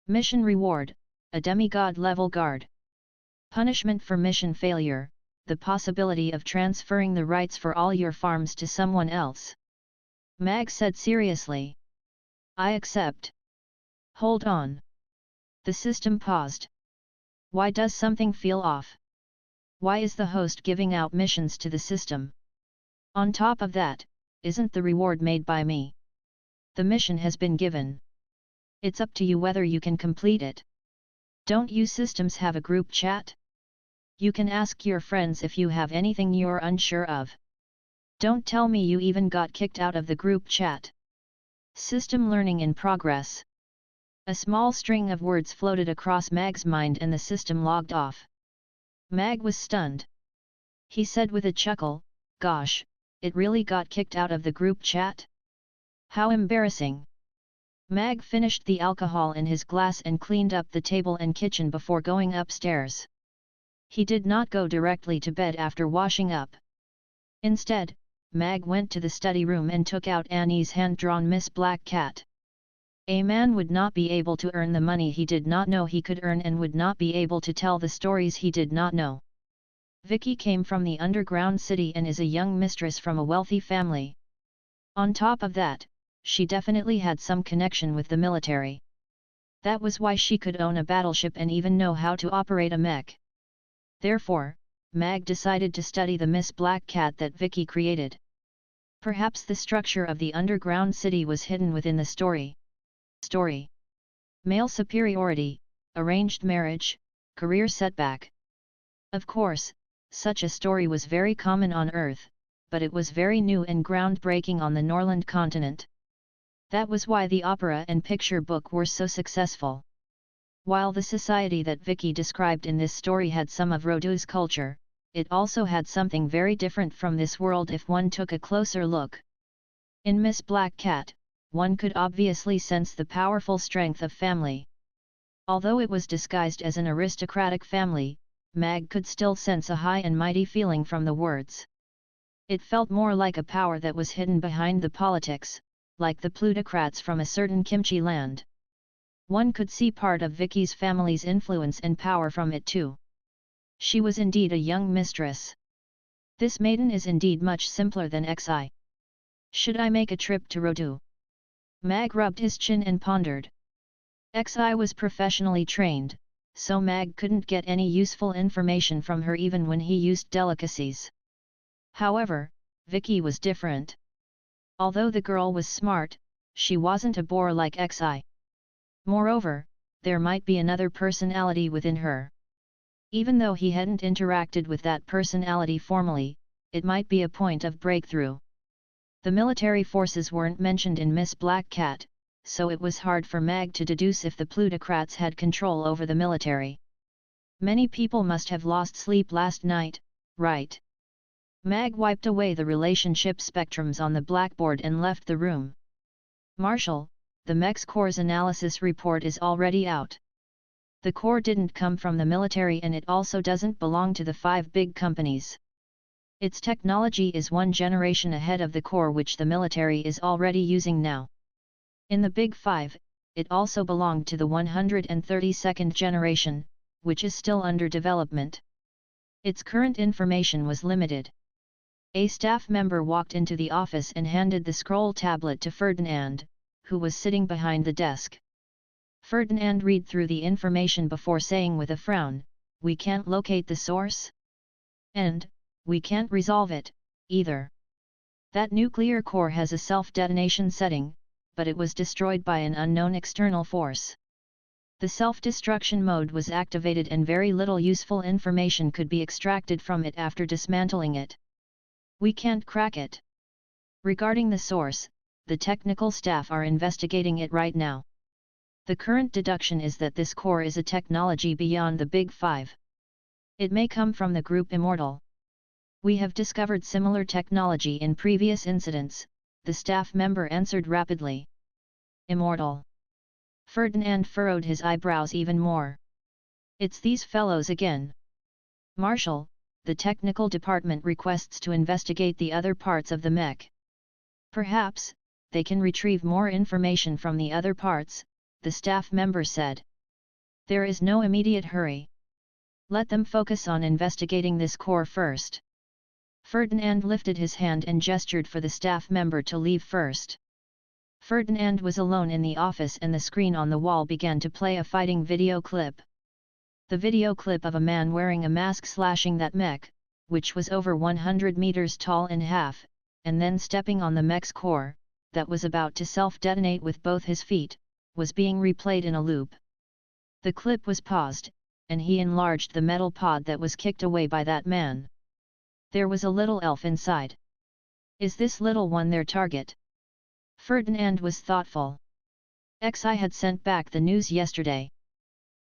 Mission reward, a demigod level guard. Punishment for mission failure, the possibility of transferring the rights for all your farms to someone else. Mag said seriously. I accept. Hold on. The system paused. Why does something feel off? Why is the host giving out missions to the system? On top of that, isn't the reward made by me? The mission has been given. It's up to you whether you can complete it. Don't you systems have a group chat? You can ask your friends if you have anything you're unsure of. Don't tell me you even got kicked out of the group chat. System learning in progress. A small string of words floated across Mag's mind and the system logged off. Mag was stunned. He said with a chuckle, gosh, it really got kicked out of the group chat? How embarrassing. Mag finished the alcohol in his glass and cleaned up the table and kitchen before going upstairs. He did not go directly to bed after washing up. Instead, Mag went to the study room and took out Annie's hand-drawn Miss Black Cat. A man would not be able to earn the money he did not know he could earn and would not be able to tell the stories he did not know. Vicky came from the underground city and is a young mistress from a wealthy family. On top of that, she definitely had some connection with the military. That was why she could own a battleship and even know how to operate a mech. Therefore, Mag decided to study the Miss Black Cat that Vicky created. Perhaps the structure of the underground city was hidden within the story. Male superiority, arranged marriage, career setback. Of course, such a story was very common on Earth, but it was very new and groundbreaking on the Norland continent. That was why the opera and picture book were so successful. While the society that Vicky described in this story had some of Rodu's culture, it also had something very different from this world if one took a closer look. In Miss Black Cat, one could obviously sense the powerful strength of family. Although it was disguised as an aristocratic family, Mag could still sense a high and mighty feeling from the words. It felt more like a power that was hidden behind the politics, like the plutocrats from a certain kimchi land. One could see part of Vicky's family's influence and power from it too. She was indeed a young mistress. This maiden is indeed much simpler than Xi. Should I make a trip to Rodu? Mag rubbed his chin and pondered. Xi was professionally trained, so Mag couldn't get any useful information from her even when he used delicacies. However, Vicky was different. Although the girl was smart, she wasn't a bore like Xi. Moreover, there might be another personality within her. Even though he hadn't interacted with that personality formally, it might be a point of breakthrough. The military forces weren't mentioned in Miss Black Cat, so it was hard for Mag to deduce if the plutocrats had control over the military. Many people must have lost sleep last night, right? Mag wiped away the relationship spectrums on the blackboard and left the room. Marshal, the Mex Corps' analysis report is already out. The Corps didn't come from the military and it also doesn't belong to the 5 big companies. Its technology is 1 generation ahead of the Corps, which the military is already using now. In the Big 5, it also belonged to the 132nd generation, which is still under development. Its current information was limited. A staff member walked into the office and handed the scroll tablet to Ferdinand, who was sitting behind the desk. Ferdinand read through the information before saying with a frown, "We can't locate the source? And, we can't resolve it, either. That nuclear core has a self-detonation setting, but it was destroyed by an unknown external force. The self-destruction mode was activated and very little useful information could be extracted from it after dismantling it. We can't crack it. Regarding the source, the technical staff are investigating it right now. The current deduction is that this core is a technology beyond the Big 5. It may come from the group Immortal. We have discovered similar technology in previous incidents," the staff member answered rapidly. Immortal. Ferdinand furrowed his eyebrows even more. It's these fellows again. Marshal, the technical department requests to investigate the other parts of the mech. Perhaps, they can retrieve more information from the other parts, the staff member said. There is no immediate hurry. Let them focus on investigating this core first. Ferdinand lifted his hand and gestured for the staff member to leave first. Ferdinand was alone in the office and the screen on the wall began to play a fighting video clip. The video clip of a man wearing a mask slashing that mech, which was over 100 meters tall, in half, and then stepping on the mech's core, that was about to self-detonate with both his feet, was being replayed in a loop. The clip was paused, and he enlarged the metal pod that was kicked away by that man. There was a little elf inside. Is this little one their target? Ferdinand was thoughtful. Xi had sent back the news yesterday.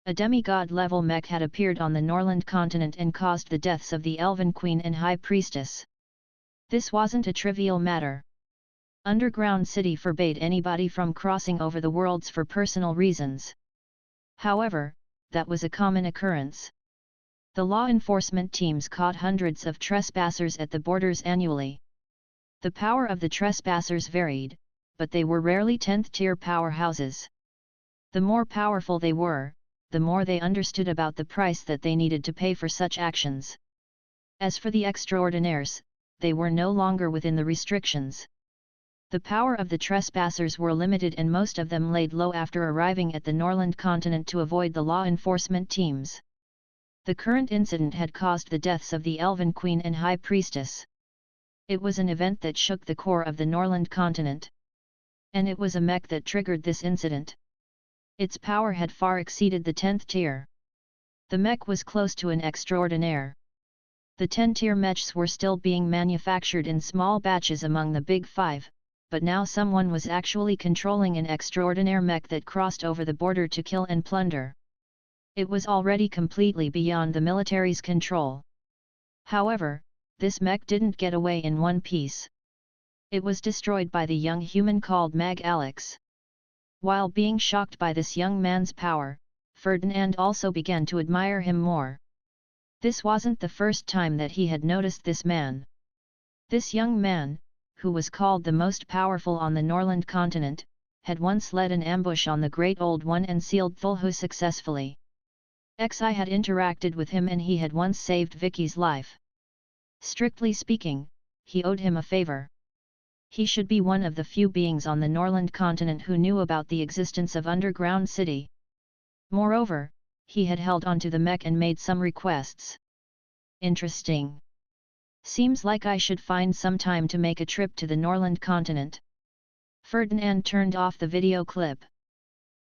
A demigod-level mech had appeared on the Norland continent and caused the deaths of the Elven Queen and High Priestess. This wasn't a trivial matter. Underground City forbade anybody from crossing over the worlds for personal reasons. However, that was a common occurrence. The law enforcement teams caught hundreds of trespassers at the borders annually. The power of the trespassers varied, but they were rarely 10th-tier powerhouses. The more powerful they were, the more they understood about the price that they needed to pay for such actions. As for the extraordinaires, they were no longer within the restrictions. The power of the trespassers were limited and most of them laid low after arriving at the Norland continent to avoid the law enforcement teams. The current incident had caused the deaths of the Elven Queen and High Priestess. It was an event that shook the core of the Norland continent. And it was a mech that triggered this incident. Its power had far exceeded the 10th tier. The mech was close to an extraordinaire. The 10-tier mechs were still being manufactured in small batches among the Big 5, but now someone was actually controlling an extraordinaire mech that crossed over the border to kill and plunder. It was already completely beyond the military's control. However, this mech didn't get away in one piece. It was destroyed by the young human called Mag Alex. While being shocked by this young man's power, Ferdinand also began to admire him more. This wasn't the first time that he had noticed this man. This young man, who was called the most powerful on the Norland continent, had once led an ambush on the Great Old One and sealed Thulhu successfully. Xi had interacted with him and he had once saved Vicky's life. Strictly speaking, he owed him a favor. He should be one of the few beings on the Norland continent who knew about the existence of Underground City. Moreover, he had held onto the mech and made some requests. Interesting. Seems like I should find some time to make a trip to the Norland continent. Ferdinand turned off the video clip.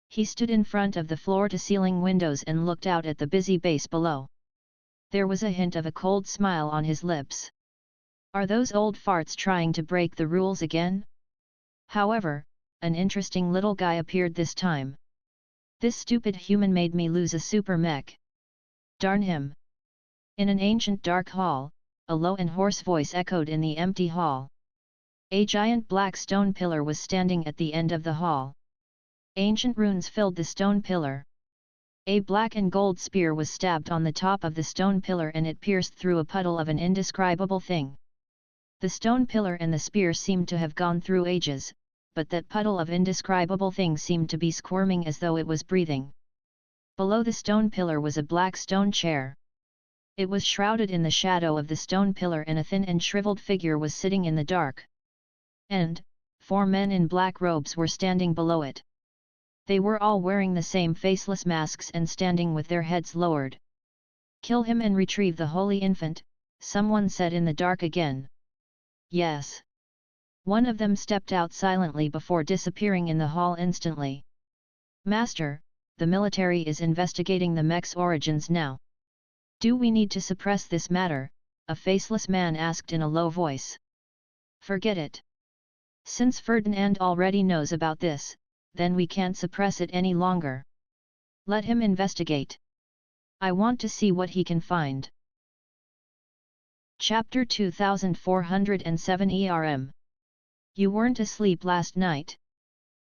He stood in front of the floor-to-ceiling windows and looked out at the busy base below. There was a hint of a cold smile on his lips. Are those old farts trying to break the rules again? However, an interesting little guy appeared this time. This stupid human made me lose a super mech. Darn him! In an ancient dark hall, a low and hoarse voice echoed in the empty hall. A giant black stone pillar was standing at the end of the hall. Ancient runes filled the stone pillar. A black and gold spear was stabbed on the top of the stone pillar and it pierced through a puddle of an indescribable thing. The stone pillar and the spear seemed to have gone through ages, but that puddle of indescribable thing seemed to be squirming as though it was breathing. Below the stone pillar was a black stone chair. It was shrouded in the shadow of the stone pillar and a thin and shriveled figure was sitting in the dark. And 4 men in black robes were standing below it. They were all wearing the same faceless masks and standing with their heads lowered. "Kill him and retrieve the holy infant," someone said in the dark again. "Yes." One of them stepped out silently before disappearing in the hall instantly. "Master, the military is investigating the mech's origins now. Do we need to suppress this matter?" a faceless man asked in a low voice. "Forget it. Since Ferdinand already knows about this, then we can't suppress it any longer. Let him investigate. I want to see what he can find." Chapter 2407 ERM. You weren't asleep last night?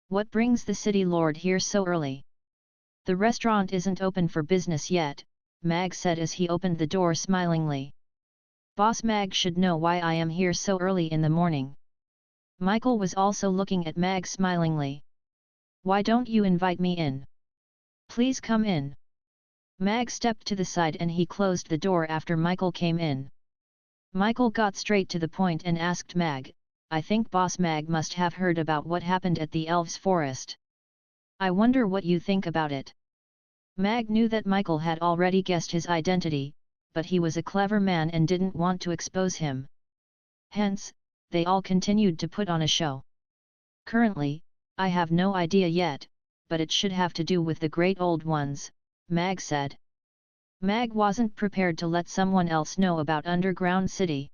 What brings the city lord here so early? The restaurant isn't open for business yet, Mag said as he opened the door smilingly. Boss Mag should know why I am here so early in the morning. Michael was also looking at Mag smilingly. Why don't you invite me in? Please come in. Mag stepped to the side and he closed the door after Michael came in. Michael got straight to the point and asked Mag, I think Boss Mag must have heard about what happened at the Elves forest. I wonder what you think about it. Mag knew that Michael had already guessed his identity, but he was a clever man and didn't want to expose him. Hence, they all continued to put on a show. Currently, I have no idea yet, but it should have to do with the Great Old Ones, Mag said. Mag wasn't prepared to let someone else know about Underground City.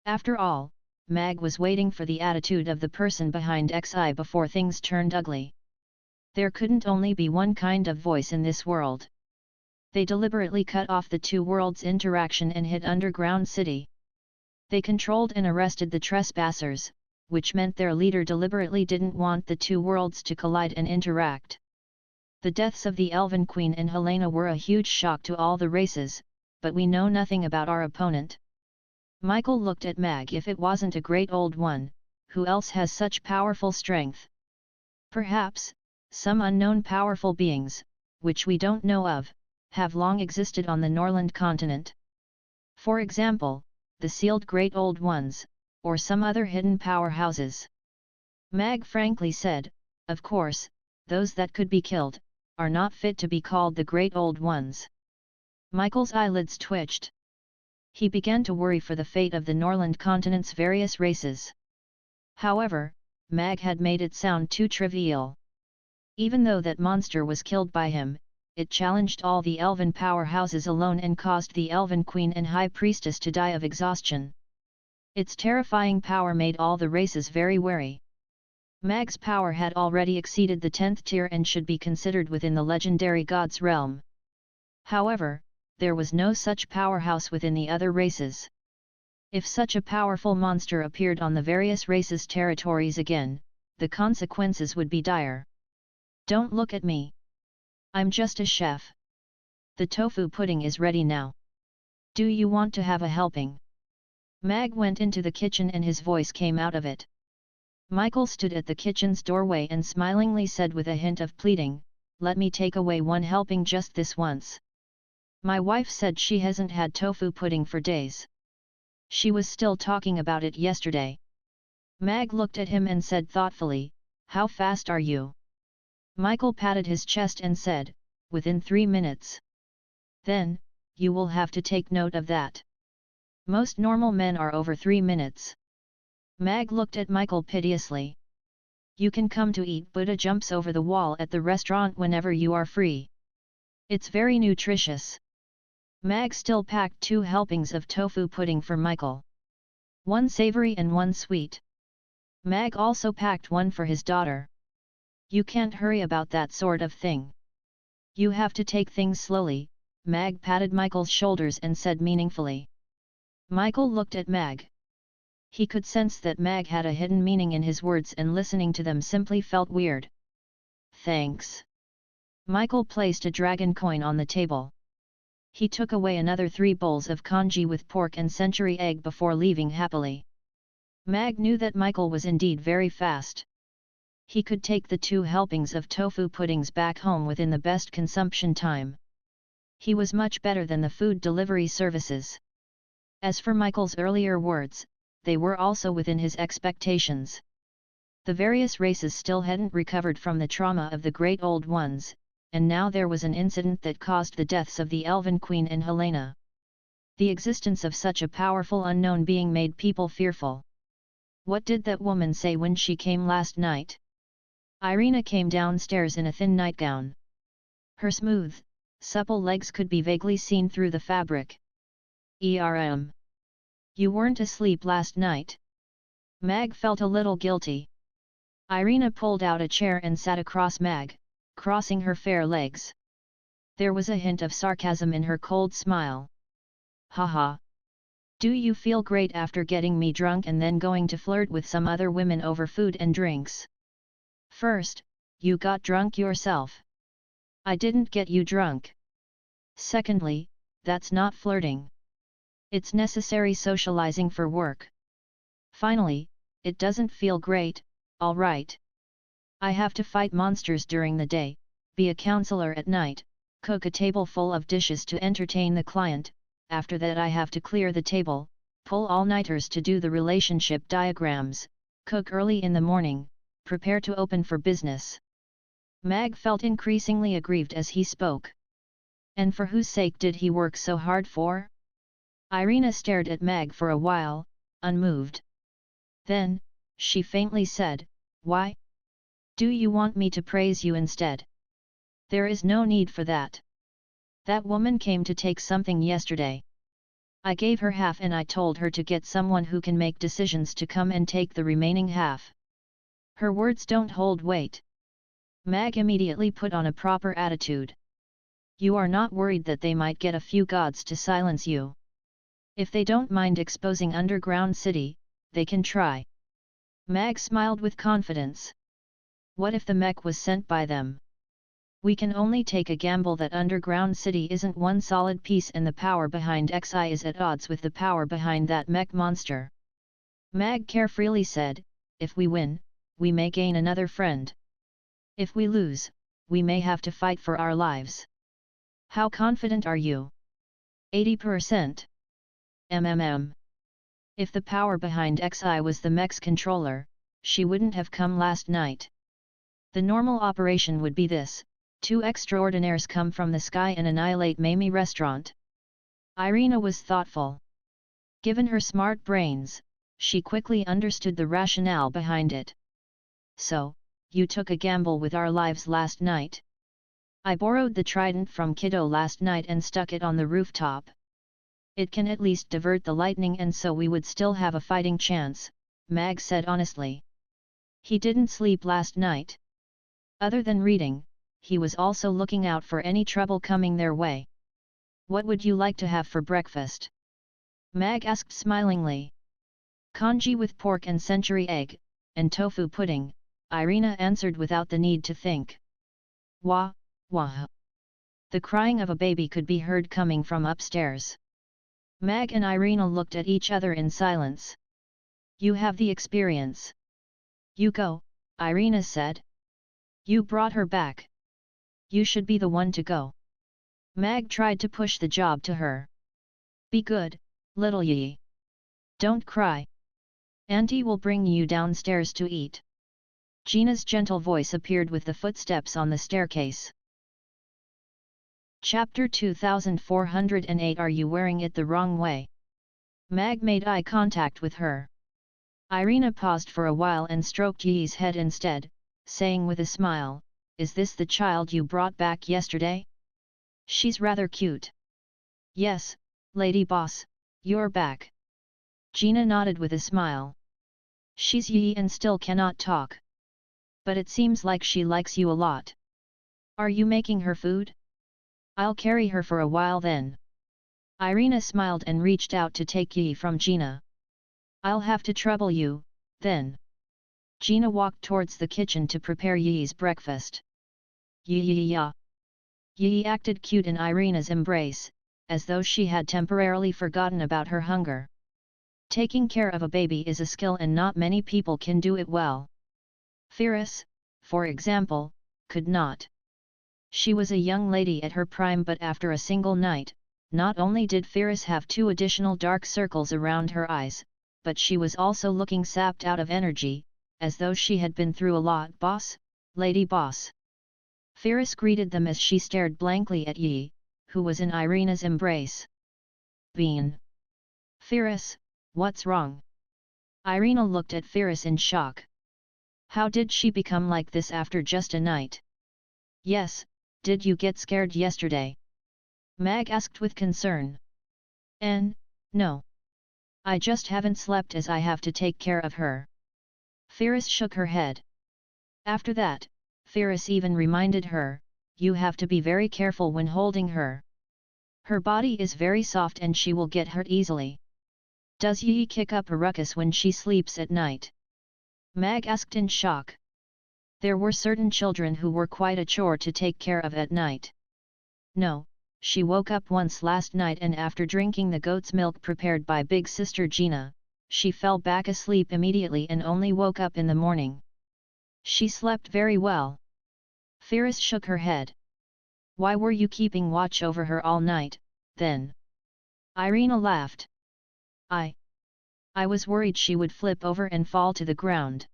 After all, Mag was waiting for the attitude of the person behind XI before things turned ugly. There couldn't only be one kind of voice in this world. They deliberately cut off the two worlds' interaction and hid Underground City. They controlled and arrested the trespassers, which meant their leader deliberately didn't want the two worlds to collide and interact. The deaths of the Elven Queen and Helena were a huge shock to all the races, but we know nothing about our opponent. Michael looked at Mag. If it wasn't a Great Old One, who else has such powerful strength? Perhaps, some unknown powerful beings, which we don't know of, have long existed on the Norland continent. For example, the sealed Great Old Ones, or some other hidden powerhouses. Mag frankly said, of course, those that could be killed, are not fit to be called the Great Old Ones. Michael's eyelids twitched. He began to worry for the fate of the Norland continent's various races. However, Mag had made it sound too trivial. Even though that monster was killed by him, it challenged all the elven powerhouses alone and caused the Elven Queen and High Priestess to die of exhaustion. Its terrifying power made all the races very wary. Mag's power had already exceeded the 10th tier and should be considered within the legendary god's realm. However, there was no such powerhouse within the other races. If such a powerful monster appeared on the various races' territories again, the consequences would be dire. Don't look at me. I'm just a chef. The tofu pudding is ready now. Do you want to have a helping? Mag went into the kitchen and his voice came out of it. Michael stood at the kitchen's doorway and smilingly said with a hint of pleading, "Let me take away one helping just this once. My wife said she hasn't had tofu pudding for days. She was still talking about it yesterday." Mag looked at him and said thoughtfully, "How fast are you?" Michael patted his chest and said, "Within 3 minutes." "Then, you will have to take note of that. Most normal men are over 3 minutes. Mag looked at Michael piteously. "You can come to eat Buddha jumps over the wall at the restaurant whenever you are free. It's very nutritious." Mag still packed 2 helpings of tofu pudding for Michael. One savory and one sweet. Mag also packed one for his daughter. "You can't hurry about that sort of thing. You have to take things slowly," Mag patted Michael's shoulders and said meaningfully. Michael looked at Mag. He could sense that Mag had a hidden meaning in his words and listening to them simply felt weird. "Thanks." Michael placed a dragon coin on the table. He took away another 3 bowls of congee with pork and century egg before leaving happily. Mag knew that Michael was indeed very fast. He could take the 2 helpings of tofu puddings back home within the best consumption time. He was much better than the food delivery services. As for Michael's earlier words, they were also within his expectations. The various races still hadn't recovered from the trauma of the Great Old Ones, and now there was an incident that caused the deaths of the Elven Queen and Helena. The existence of such a powerful unknown being made people fearful. What did that woman say when she came last night? Irina came downstairs in a thin nightgown. Her smooth, supple legs could be vaguely seen through the fabric. You weren't asleep last night?" Mag felt a little guilty. Irina pulled out a chair and sat across Mag, crossing her fair legs. There was a hint of sarcasm in her cold smile. "Haha. Do you feel great after getting me drunk and then going to flirt with some other women over food and drinks? First, you got drunk yourself. I didn't get you drunk. Secondly, that's not flirting. It's necessary socializing for work. Finally, it doesn't feel great, all right. I have to fight monsters during the day, be a counselor at night, cook a table full of dishes to entertain the client, after that I have to clear the table, pull all-nighters to do the relationship diagrams, cook early in the morning, prepare to open for business." Mag felt increasingly aggrieved as he spoke. And for whose sake did he work so hard for? Irina stared at Mag for a while, unmoved. Then, she faintly said, "Why? Do you want me to praise you instead? There is no need for that. That woman came to take something yesterday. I gave her half and I told her to get someone who can make decisions to come and take the remaining half. Her words don't hold weight." Mag immediately put on a proper attitude. "You are not worried that they might get a few gods to silence you? If they don't mind exposing Underground City, they can try." Mag smiled with confidence. "What if the mech was sent by them? We can only take a gamble that Underground City isn't one solid piece and the power behind Xi is at odds with the power behind that mech monster." Mag carefreely said, "If we win, we may gain another friend. If we lose, we may have to fight for our lives. How confident are you?" 80%. If the power behind Xi was the mech's controller, she wouldn't have come last night. The normal operation would be this: 2 extraordinaires come from the sky and annihilate Mamie restaurant. Irina was thoughtful. Given her smart brains, she quickly understood the rationale behind it. "So, you took a gamble with our lives last night?" "I borrowed the trident from Kiddo last night and stuck it on the rooftop. It can at least divert the lightning and so we would still have a fighting chance," Mag said honestly. He didn't sleep last night. Other than reading, he was also looking out for any trouble coming their way. "What would you like to have for breakfast?" Mag asked smilingly. Congee with pork and century egg, and tofu pudding, Irina answered without the need to think. Wah, wah. The crying of a baby could be heard coming from upstairs. Mag and Irina looked at each other in silence. You have the experience. You go, Irina said. You brought her back. You should be the one to go. Mag tried to push the job to her. Be good, little Yi. Don't cry. Auntie will bring you downstairs to eat. Gina's gentle voice appeared with the footsteps on the staircase. Chapter 2408 Are you wearing it the wrong way? Mag made eye contact with her. Irina paused for a while and stroked Yi's head instead, saying with a smile, Is this the child you brought back yesterday? She's rather cute. Yes, lady boss, you're back. Gina nodded with a smile. She's Yi and still cannot talk. But it seems like she likes you a lot. Are you making her food? I'll carry her for a while then. Irina smiled and reached out to take Yi from Gina. I'll have to trouble you, then. Gina walked towards the kitchen to prepare Yi's breakfast. Yi. Yi acted cute in Irina's embrace, as though she had temporarily forgotten about her hunger. Taking care of a baby is a skill and not many people can do it well. Firas, for example, could not. She was a young lady at her prime, but after a single night, not only did Firas have 2 additional dark circles around her eyes, but she was also looking sapped out of energy, as though she had been through a lot. Boss, lady boss. Firas greeted them as she stared blankly at Yi, who was in Irina's embrace. Bean. Firas, what's wrong? Irina looked at Firas in shock. How did she become like this after just a night? Yes, did you get scared yesterday? Mag asked with concern. No. I just haven't slept as I have to take care of her. Firas shook her head. After that, Firas even reminded her, you have to be very careful when holding her. Her body is very soft and she will get hurt easily. Does Yi kick up a ruckus when she sleeps at night? Mag asked in shock. There were certain children who were quite a chore to take care of at night. No, she woke up once last night and after drinking the goat's milk prepared by big sister Gina, she fell back asleep immediately and only woke up in the morning. She slept very well. Firas shook her head. Why were you keeping watch over her all night, then? Irina laughed. I was worried she would flip over and fall to the ground.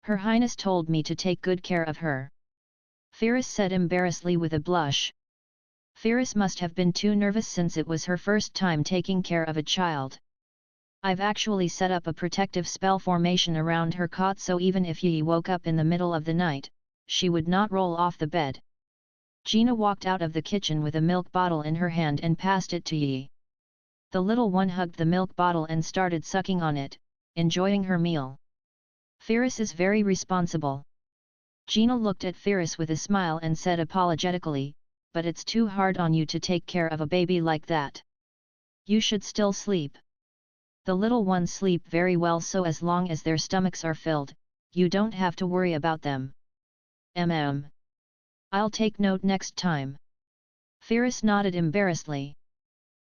Her Highness told me to take good care of her. Firas said embarrassedly with a blush. Firas must have been too nervous since it was her first time taking care of a child. I've actually set up a protective spell formation around her cot so even if Yi woke up in the middle of the night, she would not roll off the bed. Gina walked out of the kitchen with a milk bottle in her hand and passed it to Yi. The little one hugged the milk bottle and started sucking on it, enjoying her meal. Firas is very responsible. Gina looked at Firas with a smile and said apologetically, but it's too hard on you to take care of a baby like that. You should still sleep. The little ones sleep very well so as long as their stomachs are filled, you don't have to worry about them. I'll take note next time. Firas nodded embarrassedly.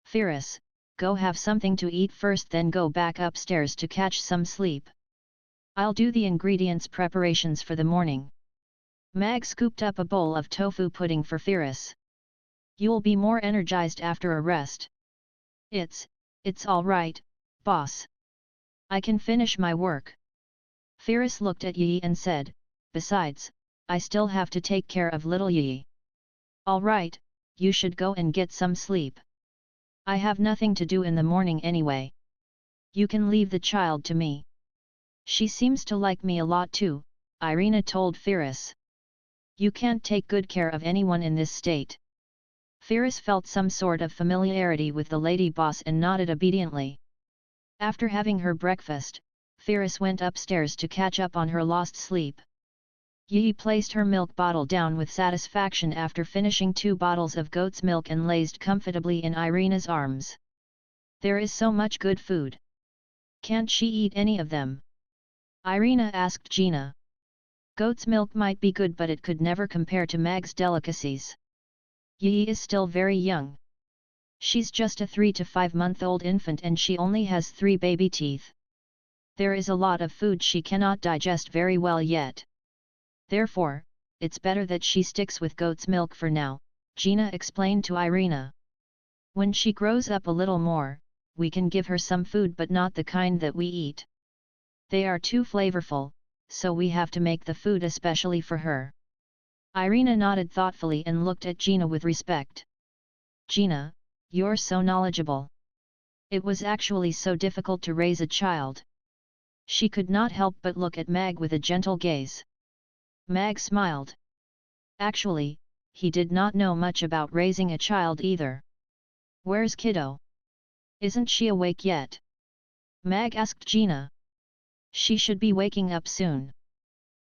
Firas, go have something to eat first then go back upstairs to catch some sleep. I'll do the ingredients preparations for the morning. Mag scooped up a bowl of tofu pudding for Firas. You'll be more energized after a rest. It's all right, boss. I can finish my work. Firas looked at Yi and said, besides, I still have to take care of little Yi. All right, you should go and get some sleep. I have nothing to do in the morning anyway. You can leave the child to me. She seems to like me a lot too, Irina told Firas. You can't take good care of anyone in this state. Firas felt some sort of familiarity with the lady boss and nodded obediently. After having her breakfast, Firas went upstairs to catch up on her lost sleep. Yi placed her milk bottle down with satisfaction after finishing 2 bottles of goat's milk and lazed comfortably in Irina's arms. There is so much good food. Can't she eat any of them? Irina asked Gina. Goat's milk might be good, but it could never compare to Mag's delicacies. Yi is still very young. She's just a 3 to 5 month old infant and she only has 3 baby teeth. There is a lot of food she cannot digest very well yet. Therefore, it's better that she sticks with goat's milk for now, Gina explained to Irina. When she grows up a little more, we can give her some food, but not the kind that we eat. They are too flavorful, so we have to make the food especially for her. Irina nodded thoughtfully and looked at Gina with respect. Gina, you're so knowledgeable. It was actually so difficult to raise a child. She could not help but look at Mag with a gentle gaze. Mag smiled. Actually, he did not know much about raising a child either. Where's Kiddo? Isn't she awake yet? Mag asked Gina. She should be waking up soon.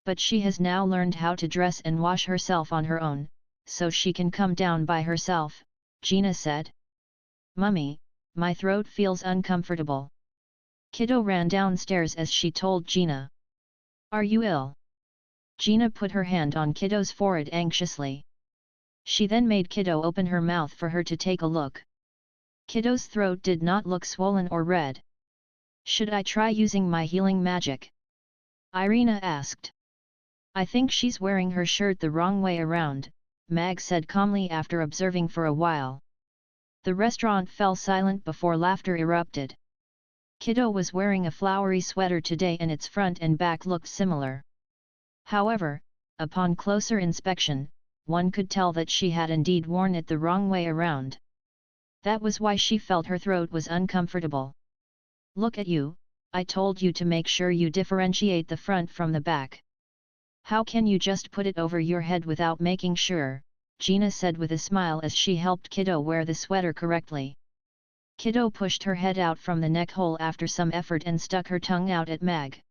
But she has now learned how to dress and wash herself on her own, so she can come down by herself, Gina said. Mummy, my throat feels uncomfortable. Kiddo ran downstairs as she told Gina. Are you ill? Gina put her hand on Kiddo's forehead anxiously. She then made Kiddo open her mouth for her to take a look. Kiddo's throat did not look swollen or red. Should I try using my healing magic? Irina asked. I think she's wearing her shirt the wrong way around, Mag said calmly after observing for a while. The restaurant fell silent before laughter erupted. Kiddo was wearing a flowery sweater today and its front and back looked similar. However, upon closer inspection, one could tell that she had indeed worn it the wrong way around. That was why she felt her throat was uncomfortable. Look at you, I told you to make sure you differentiate the front from the back. How can you just put it over your head without making sure, Gina said with a smile as she helped Kiddo wear the sweater correctly. Kiddo pushed her head out from the neck hole after some effort and stuck her tongue out at Mag.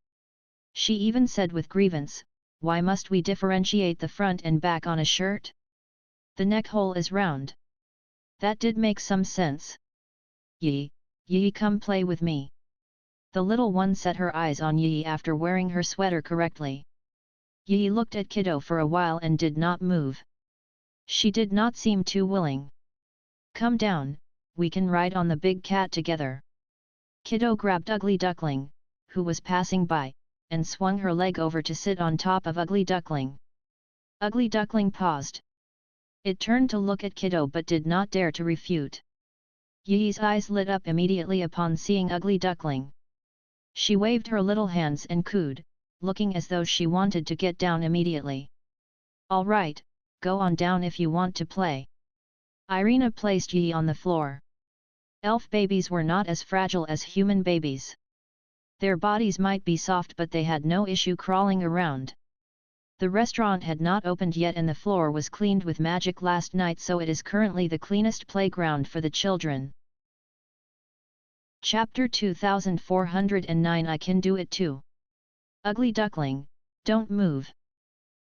She even said with grievance, why must we differentiate the front and back on a shirt? The neck hole is round. That did make some sense. Yi, come play with me. The little one set her eyes on Yi after wearing her sweater correctly. Yi looked at Kiddo for a while and did not move. She did not seem too willing. Come down, we can ride on the big cat together. Kiddo grabbed Ugly Duckling, who was passing by, and swung her leg over to sit on top of Ugly Duckling. Ugly Duckling paused. It turned to look at Kiddo but did not dare to refute. Yi's eyes lit up immediately upon seeing Ugly Duckling. She waved her little hands and cooed, looking as though she wanted to get down immediately. All right, go on down if you want to play. Irina placed Yi on the floor. Elf babies were not as fragile as human babies. Their bodies might be soft but they had no issue crawling around. The restaurant had not opened yet and the floor was cleaned with magic last night, so it is currently the cleanest playground for the children. Chapter 2409 I Can Do It Too. Ugly Duckling, don't move.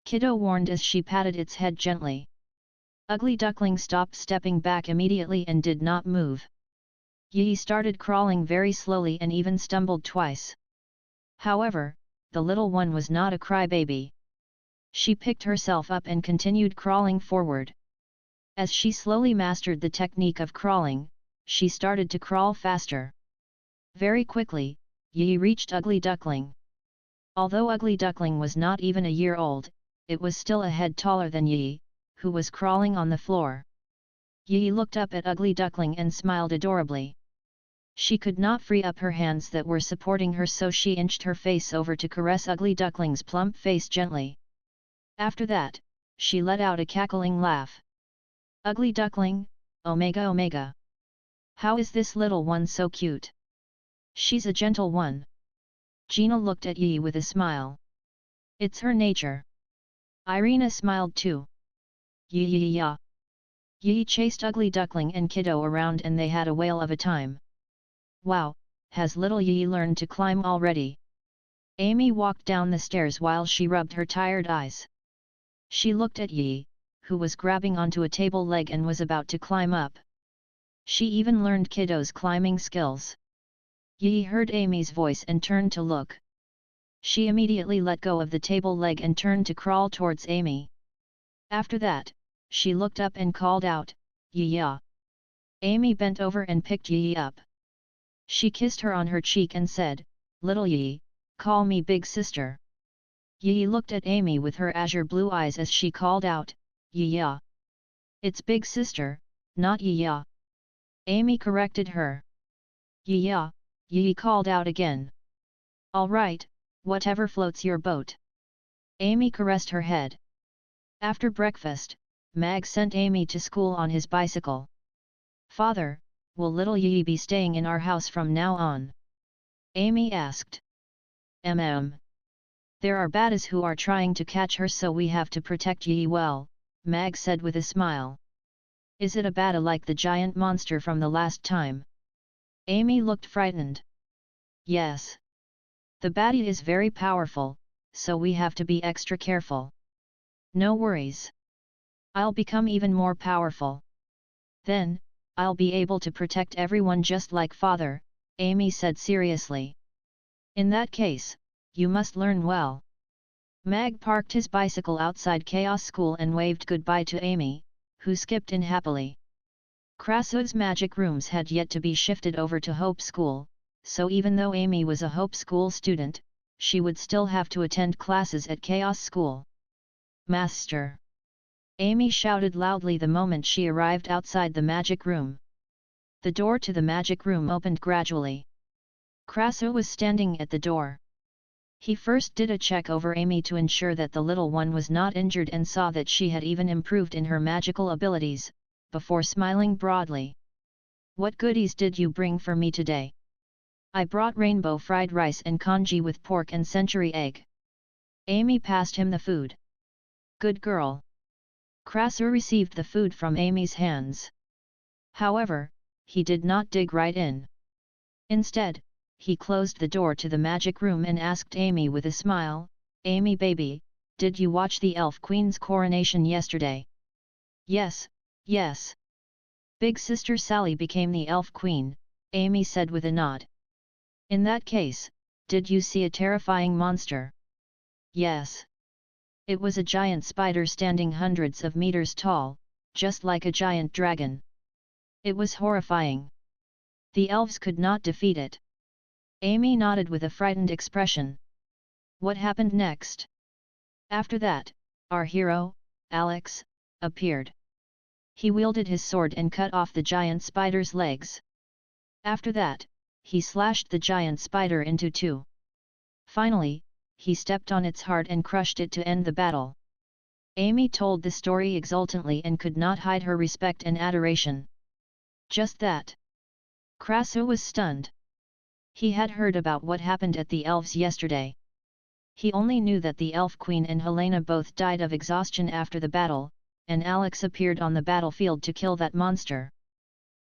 Kiddo warned as she patted its head gently. Ugly Duckling stopped stepping back immediately and did not move. Yi started crawling very slowly and even stumbled twice. However, the little one was not a crybaby. She picked herself up and continued crawling forward. As she slowly mastered the technique of crawling, she started to crawl faster. Very quickly, Yi reached Ugly Duckling. Although Ugly Duckling was not even a year old, it was still a head taller than Yi, who was crawling on the floor. Yi looked up at Ugly Duckling and smiled adorably. She could not free up her hands that were supporting her, so she inched her face over to caress Ugly Duckling's plump face gently. After that, she let out a cackling laugh. Ugly Duckling, Omega Omega. How is this little one so cute? She's a gentle one. Gina looked at Yi with a smile. It's her nature. Irina smiled too. Yi. Yi chased Ugly Duckling and Kiddo around and they had a whale of a time. Wow, has little Yi learned to climb already? Amy walked down the stairs while she rubbed her tired eyes. She looked at Yi, who was grabbing onto a table leg and was about to climb up. She even learned kiddos' climbing skills. Yi heard Amy's voice and turned to look. She immediately let go of the table leg and turned to crawl towards Amy. After that, she looked up and called out, "Yi-ya." Amy bent over and picked Yi up. She kissed her on her cheek and said, "Little Yi, call me big sister." Yi looked at Amy with her azure blue eyes as she called out, "Yi-ya." "It's big sister, not Yi-ya." Amy corrected her. "Yi-ya," Yi called out again. "All right, whatever floats your boat." Amy caressed her head. After breakfast, Mag sent Amy to school on his bicycle. "Father, will little Yi be staying in our house from now on?" Amy asked. There are baddies who are trying to catch her, so we have to protect Yi well," Mag said with a smile. "Is it a badda like the giant monster from the last time?" Amy looked frightened. "Yes. The baddie is very powerful, so we have to be extra careful." "No worries. I'll become even more powerful. Then, I'll be able to protect everyone just like father," Amy said seriously. "In that case, you must learn well." Mag parked his bicycle outside Chaos School and waved goodbye to Amy, who skipped in happily. Krasu's magic rooms had yet to be shifted over to Hope School, so even though Amy was a Hope School student, she would still have to attend classes at Chaos School. "Master!" Amy shouted loudly the moment she arrived outside the magic room. The door to the magic room opened gradually. Krasu was standing at the door. He first did a check over Amy to ensure that the little one was not injured and saw that she had even improved in her magical abilities, before smiling broadly. "What goodies did you bring for me today?" "I brought rainbow fried rice and congee with pork and century egg." Amy passed him the food. "Good girl." Krasu received the food from Amy's hands. However, he did not dig right in. Instead, he closed the door to the magic room and asked Amy with a smile, "Amy baby, did you watch the Elf Queen's coronation yesterday?" "Yes, yes. Big sister Sally became the Elf Queen," Amy said with a nod. "In that case, did you see a terrifying monster?" "Yes. It was a giant spider standing hundreds of meters tall, just like a giant dragon. It was horrifying. The elves could not defeat it." Amy nodded with a frightened expression. "What happened next?" "After that, our hero, Alex, appeared. He wielded his sword and cut off the giant spider's legs. After that, he slashed the giant spider into two. Finally, he stepped on its heart and crushed it to end the battle." Amy told the story exultantly and could not hide her respect and adoration. "Just that." Krasu was stunned. He had heard about what happened at the Elves yesterday. He only knew that the Elf Queen and Helena both died of exhaustion after the battle, and Alex appeared on the battlefield to kill that monster.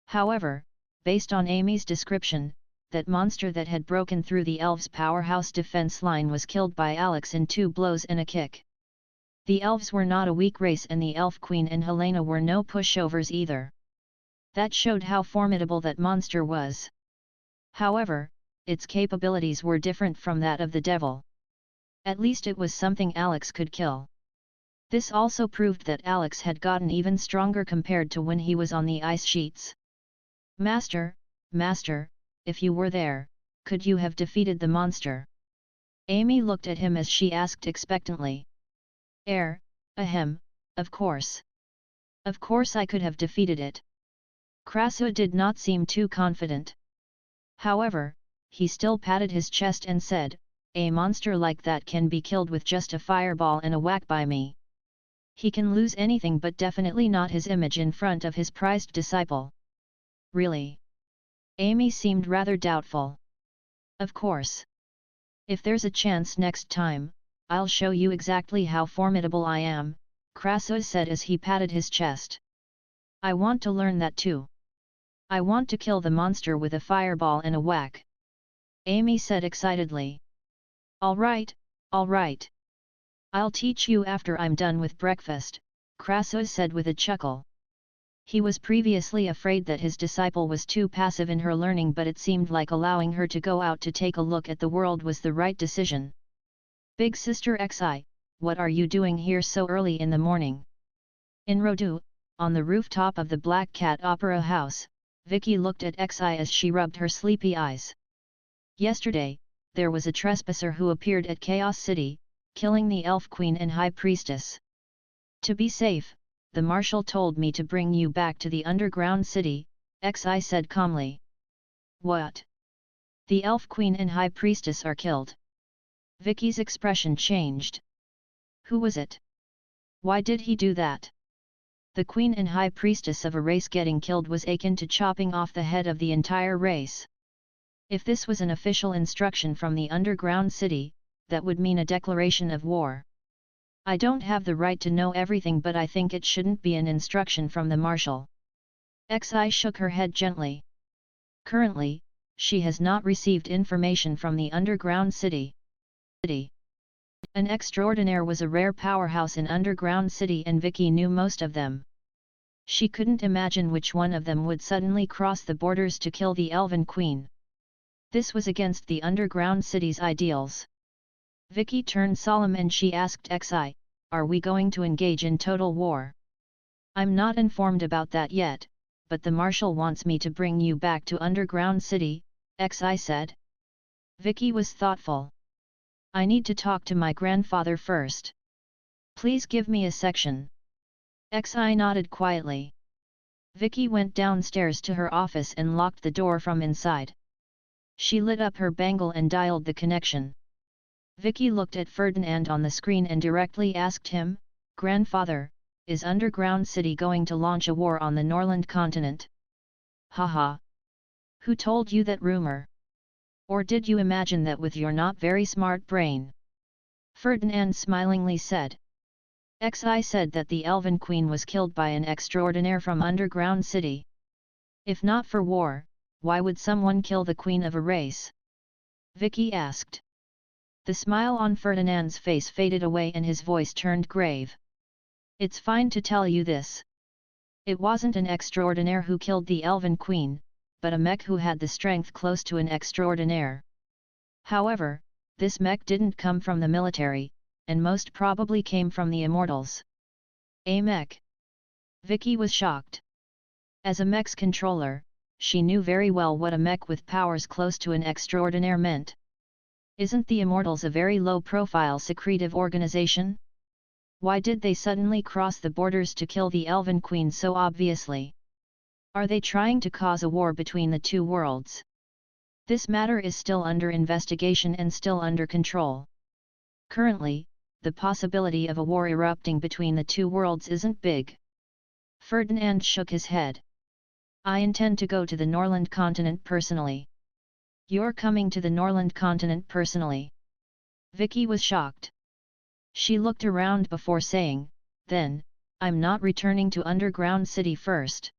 However, based on Amy's description, that monster that had broken through the Elves' powerhouse defense line was killed by Alex in 2 blows and a kick. The Elves were not a weak race and the Elf Queen and Helena were no pushovers either. That showed how formidable that monster was. However, its capabilities were different from that of the devil. At least it was something Alex could kill. This also proved that Alex had gotten even stronger compared to when he was on the ice sheets. Master, if you were there, could you have defeated the monster?" Amy looked at him as she asked expectantly. Of course. Of course I could have defeated it." Krasu did not seem too confident. However, he still patted his chest and said, "A monster like that can be killed with just a fireball and a whack by me. He can lose anything but definitely not his image in front of his prized disciple." "Really?" Amy seemed rather doubtful. "Of course. If there's a chance next time, I'll show you exactly how formidable I am," Krasu said as he patted his chest. "I want to learn that too. I want to kill the monster with a fireball and a whack," Amy said excitedly. All right. I'll teach you after I'm done with breakfast," Krasu said with a chuckle. He was previously afraid that his disciple was too passive in her learning, but it seemed like allowing her to go out to take a look at the world was the right decision. Big Sister Xi, what are you doing here so early in the morning? In Rodu, on the rooftop of the Black Cat Opera House, Vicky looked at Xi as she rubbed her sleepy eyes. Yesterday, there was a trespasser who appeared at Chaos City, killing the Elf Queen and High Priestess. To be safe, the Marshal told me to bring you back to the underground city, Xi said calmly. What? The Elf Queen and High Priestess are killed. Vicky's expression changed. Who was it? Why did he do that? The Queen and High Priestess of a race getting killed was akin to chopping off the head of the entire race. If this was an official instruction from the underground city, that would mean a declaration of war. I don't have the right to know everything, but I think it shouldn't be an instruction from the Marshal. Xi shook her head gently. Currently, she has not received information from the underground city. An extraordinaire was a rare powerhouse in underground city, and Vicky knew most of them. She couldn't imagine which one of them would suddenly cross the borders to kill the Elven Queen. This was against the underground city's ideals. Vicky turned solemn and she asked Xi, are we going to engage in total war? I'm not informed about that yet, but the Marshal wants me to bring you back to underground city, Xi said. Vicky was thoughtful. I need to talk to my grandfather first. Please give me a section. Xi nodded quietly. Vicky went downstairs to her office and locked the door from inside. She lit up her bangle and dialed the connection. Vicky looked at Ferdinand on the screen and directly asked him, Grandfather, is Underground City going to launch a war on the Norland continent? Haha. Who told you that rumor? Or did you imagine that with your not very smart brain? Ferdinand smilingly said. Xi said that the Elven Queen was killed by an extraordinaire from Underground City. If not for war, why would someone kill the queen of a race? Vicky asked. The smile on Ferdinand's face faded away and his voice turned grave. It's fine to tell you this. It wasn't an extraordinaire who killed the Elven Queen, but a mech who had the strength close to an extraordinaire. However, this mech didn't come from the military, and most probably came from the Immortals. A mech? Vicky was shocked. As a mech's controller, she knew very well what a mech with powers close to an extraordinaire meant. Isn't the Immortals a very low-profile secretive organization? Why did they suddenly cross the borders to kill the Elven Queen so obviously? Are they trying to cause a war between the two worlds? This matter is still under investigation and still under control. Currently, the possibility of a war erupting between the two worlds isn't big. Ferdinand shook his head. I intend to go to the Norland continent personally. You're coming to the Norland continent personally? Vicky was shocked. She looked around before saying, then, I'm not returning to Underground City first.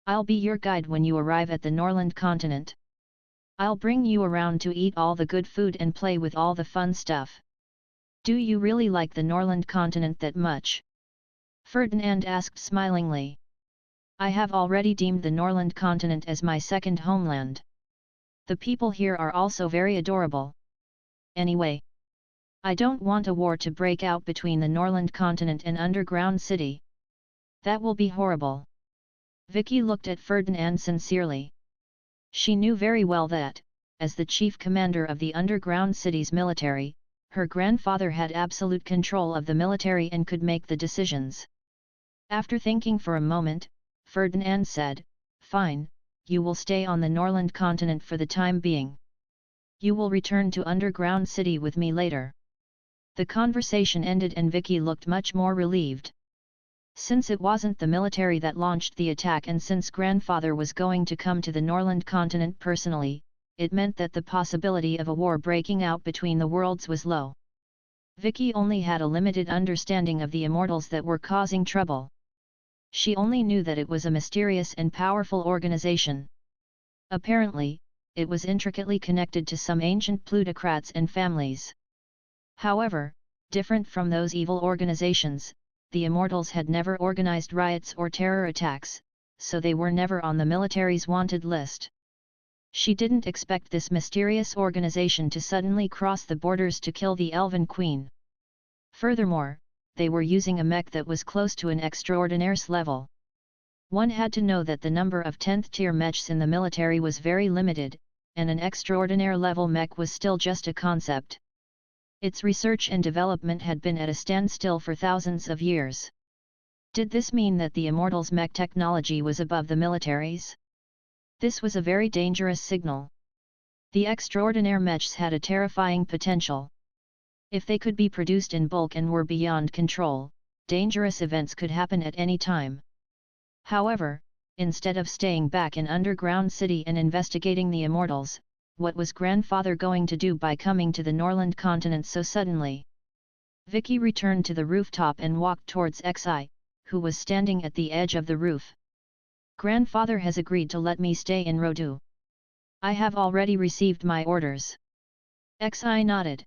I'll be your guide when you arrive at the Norland continent. I'll bring you around to eat all the good food and play with all the fun stuff. Do you really like the Norland continent that much? Ferdinand asked smilingly. I have already deemed the Norland continent as my second homeland. The people here are also very adorable. Anyway, I don't want a war to break out between the Norland continent and Underground City. That will be horrible. Vicky looked at Ferdinand sincerely. She knew very well that, as the chief commander of the Underground City's military, her grandfather had absolute control of the military and could make the decisions. After thinking for a moment, Ferdinand said, fine, you will stay on the Norland continent for the time being. You will return to Underground City with me later. The conversation ended and Vicky looked much more relieved. Since it wasn't the military that launched the attack and since grandfather was going to come to the Norland continent personally, it meant that the possibility of a war breaking out between the worlds was low. Vicky only had a limited understanding of the Immortals that were causing trouble. She only knew that it was a mysterious and powerful organization. Apparently, it was intricately connected to some ancient plutocrats and families. However, different from those evil organizations, the Immortals had never organized riots or terror attacks, so they were never on the military's wanted list. She didn't expect this mysterious organization to suddenly cross the borders to kill the Elven Queen. Furthermore, they were using a mech that was close to an extraordinaire's level. One had to know that the number of 10th tier mechs in the military was very limited, and an extraordinaire level mech was still just a concept. Its research and development had been at a standstill for thousands of years. Did this mean that the Immortals' mech technology was above the military's? This was a very dangerous signal. The extraordinaire mechs had a terrifying potential. If they could be produced in bulk and were beyond control, dangerous events could happen at any time. However, instead of staying back in Underground City and investigating the Immortals, what was Grandfather going to do by coming to the Norland continent so suddenly? Vicky returned to the rooftop and walked towards Xi, who was standing at the edge of the roof. Grandfather has agreed to let me stay in Rodu. I have already received my orders. Xi nodded.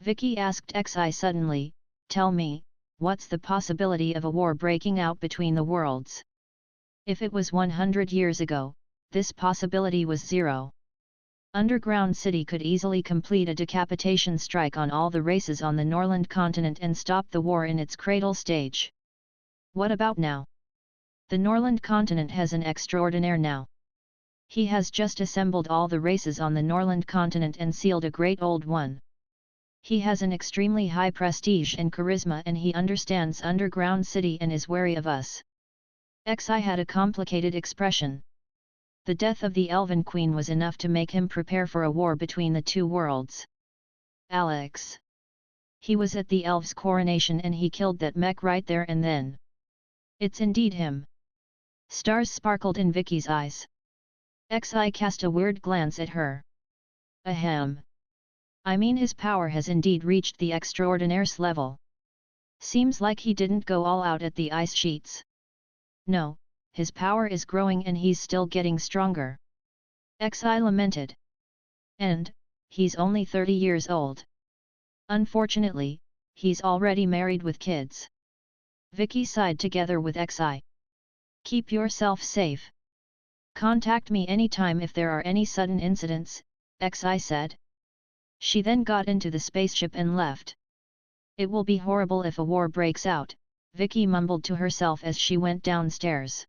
Vicky asked Xi suddenly, tell me, what's the possibility of a war breaking out between the worlds? If it was 100 years ago, this possibility was zero. Underground City could easily complete a decapitation strike on all the races on the Norland continent and stop the war in its cradle stage. What about now? The Norland continent has an extraordinaire now. He has just assembled all the races on the Norland continent and sealed a great old one. He has an extremely high prestige and charisma, and he understands Underground City and is wary of us. Xi had a complicated expression. The death of the Elven Queen was enough to make him prepare for a war between the two worlds. Alex. He was at the Elves' coronation and he killed that mech right there and then. It's indeed him. Stars sparkled in Vicky's eyes. Xi cast a weird glance at her. Ahem. I mean, his power has indeed reached the extraordinaire's level. Seems like he didn't go all out at the ice sheets. No, his power is growing and he's still getting stronger. Xi lamented. And, he's only 30 years old. Unfortunately, he's already married with kids. Vicky sighed together with Xi. Keep yourself safe. Contact me anytime if there are any sudden incidents, Xi said. She then got into the spaceship and left. It will be horrible if a war breaks out, Vicky mumbled to herself as she went downstairs.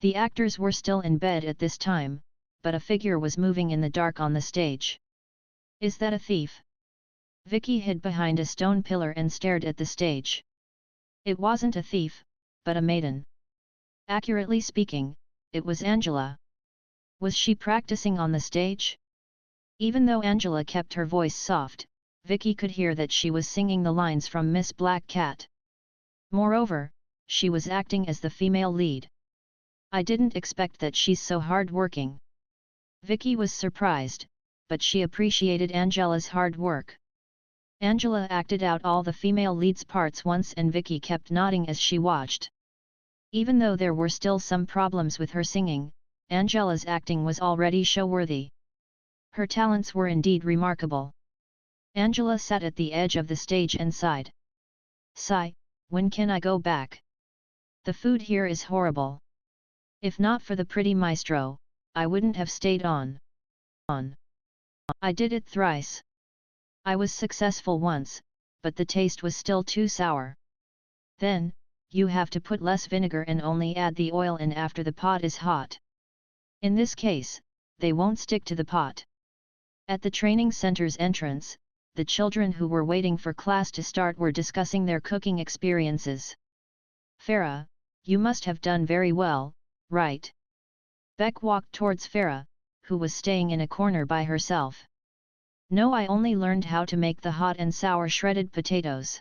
The actors were still in bed at this time, but a figure was moving in the dark on the stage. Is that a thief? Vicky hid behind a stone pillar and stared at the stage. It wasn't a thief, but a maiden. Accurately speaking, it was Angela. Was she practicing on the stage? Even though Angela kept her voice soft, Vicky could hear that she was singing the lines from Miss Black Cat. Moreover, she was acting as the female lead. I didn't expect that she's so hard-working. Vicky was surprised, but she appreciated Angela's hard work. Angela acted out all the female lead's parts once and Vicky kept nodding as she watched. Even though there were still some problems with her singing, Angela's acting was already show-worthy. Her talents were indeed remarkable. Angela sat at the edge of the stage and sighed. Sigh, when can I go back? The food here is horrible. If not for the pretty maestro, I wouldn't have stayed on. I did it thrice. I was successful once, but the taste was still too sour. Then, you have to put less vinegar and only add the oil in after the pot is hot. In this case, they won't stick to the pot. At the training center's entrance, the children who were waiting for class to start were discussing their cooking experiences. Farah, you must have done very well, right? Beck walked towards Farah, who was staying in a corner by herself. No, I only learned how to make the hot and sour shredded potatoes.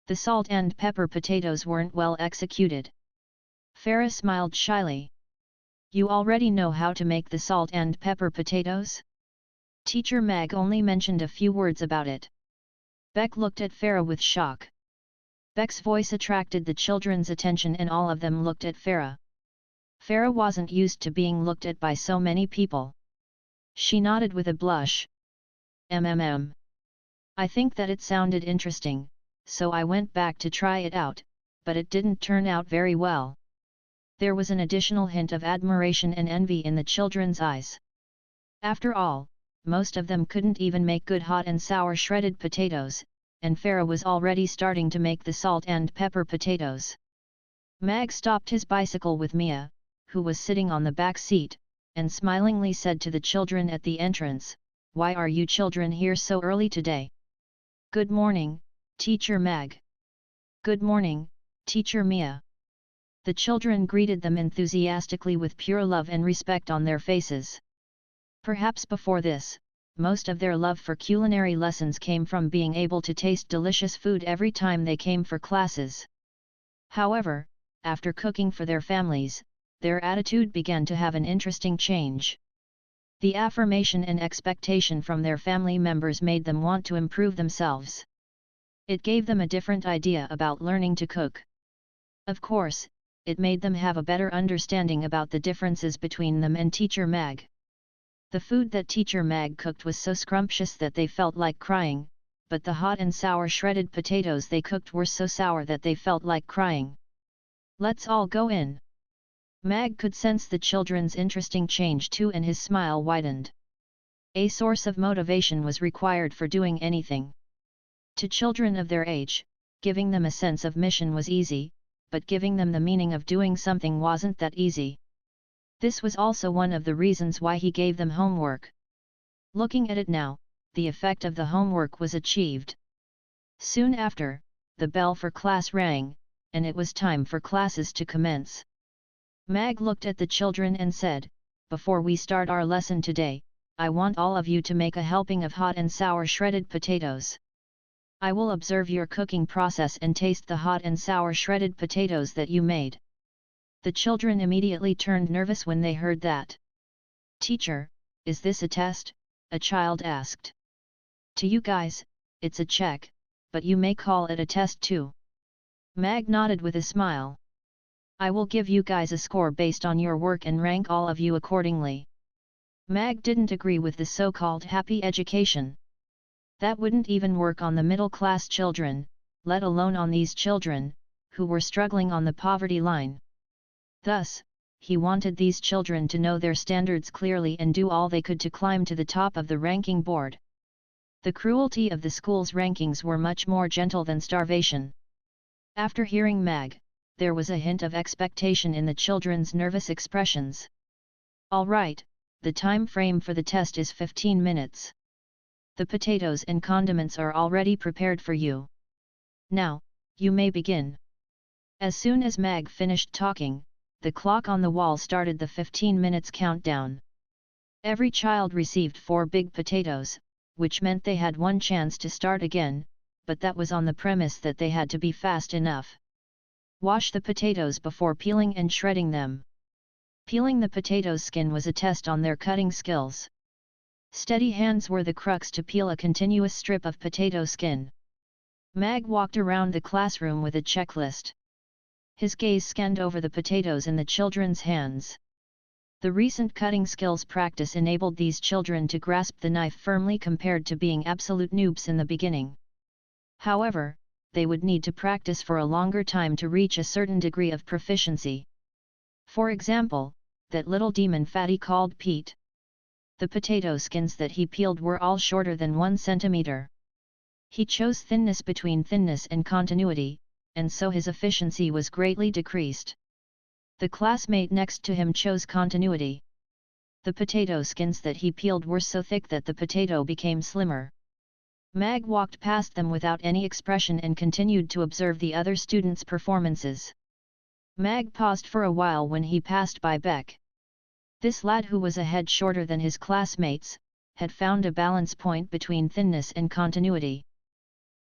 The salt and pepper potatoes weren't well executed. Farah smiled shyly. You already know how to make the salt and pepper potatoes? Teacher Mag only mentioned a few words about it. Beck looked at Farah with shock. Beck's voice attracted the children's attention and all of them looked at Farah. Farah wasn't used to being looked at by so many people. She nodded with a blush. I think that it sounded interesting, so I went back to try it out, but it didn't turn out very well. There was an additional hint of admiration and envy in the children's eyes. After all, most of them couldn't even make good hot and sour shredded potatoes, and Farah was already starting to make the salt and pepper potatoes. Mag stopped his bicycle with Mia, who was sitting on the back seat, and smilingly said to the children at the entrance, "Why are you children here so early today?" "Good morning, Teacher Mag." "Good morning, Teacher Mia." The children greeted them enthusiastically with pure love and respect on their faces. Perhaps before this, most of their love for culinary lessons came from being able to taste delicious food every time they came for classes. However, after cooking for their families, their attitude began to have an interesting change. The affirmation and expectation from their family members made them want to improve themselves. It gave them a different idea about learning to cook. Of course, it made them have a better understanding about the differences between them and Teacher Mag. The food that Teacher Mag cooked was so scrumptious that they felt like crying, but the hot and sour shredded potatoes they cooked were so sour that they felt like crying. "Let's all go in." Mag could sense the children's interesting change too, and his smile widened. A source of motivation was required for doing anything. To children of their age, giving them a sense of mission was easy, but giving them the meaning of doing something wasn't that easy. This was also one of the reasons why he gave them homework. Looking at it now, the effect of the homework was achieved. Soon after, the bell for class rang, and it was time for classes to commence. Mag looked at the children and said, "Before we start our lesson today, I want all of you to make a helping of hot and sour shredded potatoes. I will observe your cooking process and taste the hot and sour shredded potatoes that you made." The children immediately turned nervous when they heard that. "Teacher, is this a test?" a child asked. "To you guys, it's a check, but you may call it a test too." Mag nodded with a smile. "I will give you guys a score based on your work and rank all of you accordingly." Mag didn't agree with the so-called happy education. That wouldn't even work on the middle-class children, let alone on these children, who were struggling on the poverty line. Thus, he wanted these children to know their standards clearly and do all they could to climb to the top of the ranking board. The cruelty of the school's rankings were much more gentle than starvation. After hearing Mag, there was a hint of expectation in the children's nervous expressions. "All right, the time frame for the test is 15 minutes. The potatoes and condiments are already prepared for you. Now, you may begin." As soon as Mag finished talking, the clock on the wall started the 15 minutes countdown. Every child received 4 big potatoes, which meant they had one chance to start again, but that was on the premise that they had to be fast enough. Wash the potatoes before peeling and shredding them. Peeling the potatoes' skin was a test on their cutting skills. Steady hands were the crux to peel a continuous strip of potato skin. Mag walked around the classroom with a checklist. His gaze scanned over the potatoes in the children's hands. The recent cutting skills practice enabled these children to grasp the knife firmly compared to being absolute noobs in the beginning. However, they would need to practice for a longer time to reach a certain degree of proficiency. For example, that little demon Fatty called Pete. The potato skins that he peeled were all shorter than 1 centimeter. He chose thinness between thinness and continuity, and so his efficiency was greatly decreased. The classmate next to him chose continuity. The potato skins that he peeled were so thick that the potato became slimmer. Mag walked past them without any expression and continued to observe the other students' performances. Mag paused for a while when he passed by Beck. This lad, who was a head shorter than his classmates, had found a balance point between thinness and continuity.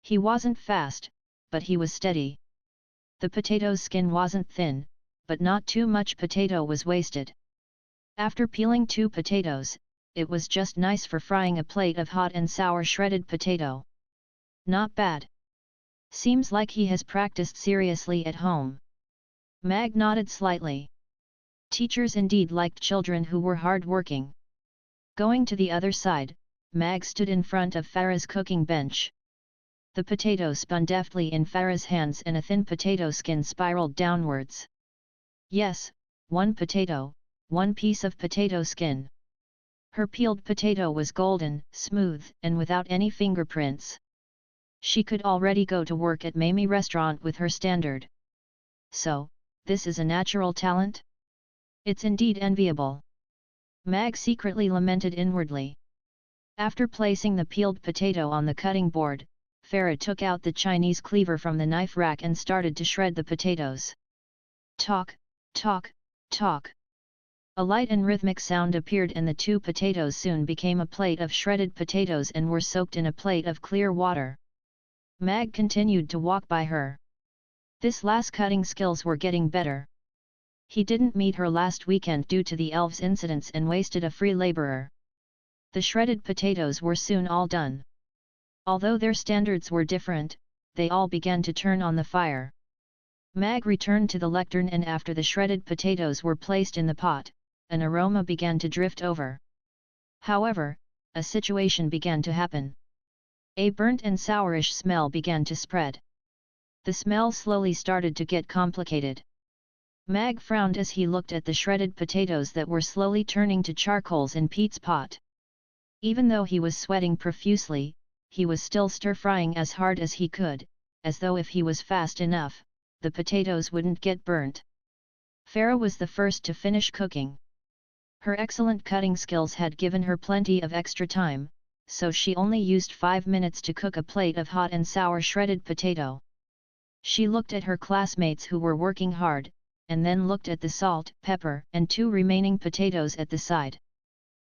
He wasn't fast, but he was steady. The potato's skin wasn't thin, but not too much potato was wasted. After peeling 2 potatoes, it was just nice for frying a plate of hot and sour shredded potato. Not bad. Seems like he has practiced seriously at home. Mag nodded slightly. Teachers indeed liked children who were hard-working. Going to the other side, Mag stood in front of Farah's cooking bench. The potato spun deftly in Farah's hands and a thin potato skin spiraled downwards. "Yes, 1 potato, 1 piece of potato skin. Her peeled potato was golden, smooth, and without any fingerprints. She could already go to work at Mamie restaurant with her standard. So, this is a natural talent? It's indeed enviable. Mag secretly lamented inwardly. After placing the peeled potato on the cutting board, Farah took out the Chinese cleaver from the knife rack and started to shred the potatoes. Talk, talk, talk. A light and rhythmic sound appeared and the 2 potatoes soon became a plate of shredded potatoes and were soaked in a plate of clear water. Mag continued to walk by her. This last cutting skills were getting better. He didn't meet her last weekend due to the Elves incidents and wasted a free laborer. The shredded potatoes were soon all done. Although their standards were different, they all began to turn on the fire. Mag returned to the lectern and after the shredded potatoes were placed in the pot, an aroma began to drift over. However, a situation began to happen. A burnt and sourish smell began to spread. The smell slowly started to get complicated. Mag frowned as he looked at the shredded potatoes that were slowly turning to charcoals in Pete's pot. Even though he was sweating profusely, he was still stir-frying as hard as he could, as though if he was fast enough, the potatoes wouldn't get burnt. Farah was the first to finish cooking. Her excellent cutting skills had given her plenty of extra time, so she only used 5 minutes to cook a plate of hot and sour shredded potato. She looked at her classmates who were working hard, and then looked at the salt, pepper, and 2 remaining potatoes at the side.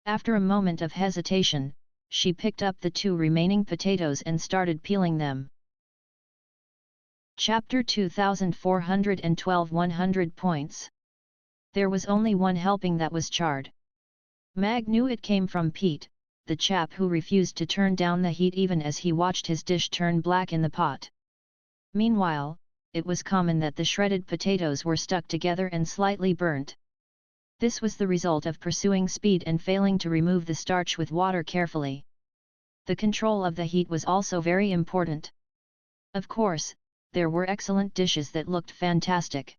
After a moment of hesitation, she picked up the 2 remaining potatoes and started peeling them. Chapter 2412 100 points. There was only one helping that was charred. Mag knew it came from Pete, the chap who refused to turn down the heat even as he watched his dish turn black in the pot. Meanwhile, it was common that the shredded potatoes were stuck together and slightly burnt. This was the result of pursuing speed and failing to remove the starch with water carefully. The control of the heat was also very important. Of course, there were excellent dishes that looked fantastic.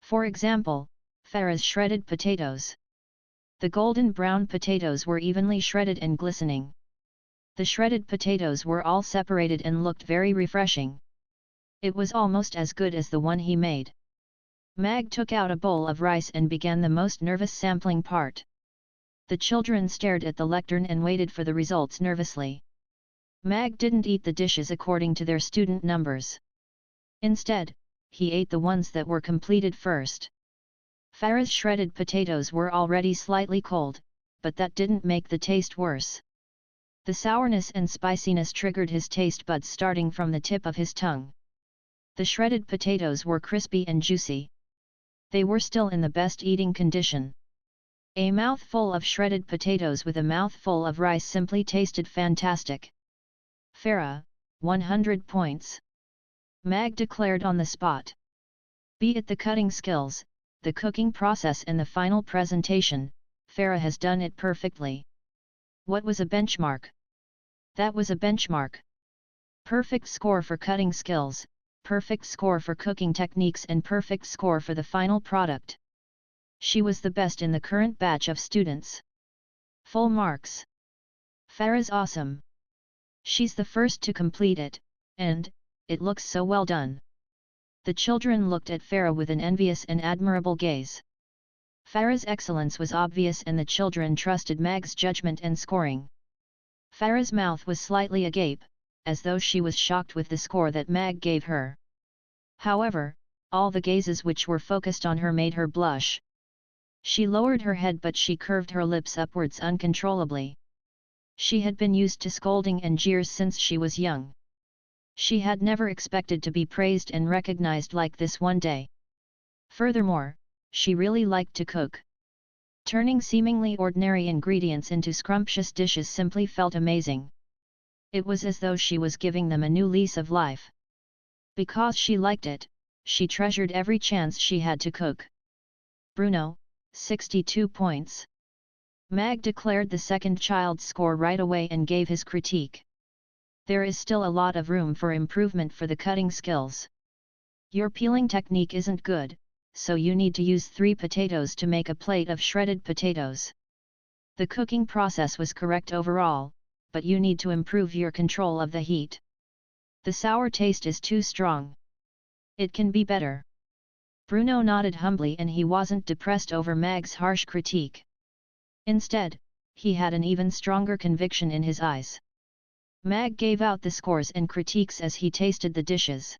For example, Farah's shredded potatoes. The golden brown potatoes were evenly shredded and glistening. The shredded potatoes were all separated and looked very refreshing. It was almost as good as the one he made. Mag took out a bowl of rice and began the most nervous sampling part. The children stared at the lectern and waited for the results nervously. Mag didn't eat the dishes according to their student numbers. Instead, he ate the ones that were completed first. Farah's shredded potatoes were already slightly cold, but that didn't make the taste worse. The sourness and spiciness triggered his taste buds starting from the tip of his tongue. The shredded potatoes were crispy and juicy. They were still in the best eating condition. A mouthful of shredded potatoes with a mouthful of rice simply tasted fantastic. Farah, 100 points. Mag declared on the spot. Be it the cutting skills, the cooking process and the final presentation, Farah has done it perfectly. What was a benchmark? That was a benchmark. Perfect score for cutting skills, perfect score for cooking techniques and perfect score for the final product. She was the best in the current batch of students. Full marks. Farah's awesome. She's the first to complete it, and, it looks so well done. The children looked at Farah with an envious and admirable gaze. Farah's excellence was obvious and the children trusted Mag's judgment and scoring. Farah's mouth was slightly agape, as though she was shocked with the score that Mag gave her. However, all the gazes which were focused on her made her blush. She lowered her head but she curved her lips upwards uncontrollably. She had been used to scolding and jeers since she was young. She had never expected to be praised and recognized like this one day. Furthermore, she really liked to cook. Turning seemingly ordinary ingredients into scrumptious dishes simply felt amazing. It was as though she was giving them a new lease of life. Because she liked it, she treasured every chance she had to cook. Bruno, 62 points. Mag declared the second child's score right away and gave his critique. There is still a lot of room for improvement for the cutting skills. Your peeling technique isn't good, so you need to use 3 potatoes to make a plate of shredded potatoes. The cooking process was correct overall, but you need to improve your control of the heat. The sour taste is too strong. It can be better. Bruno nodded humbly, and he wasn't depressed over Mag's harsh critique. Instead, he had an even stronger conviction in his eyes. Mag gave out the scores and critiques as he tasted the dishes.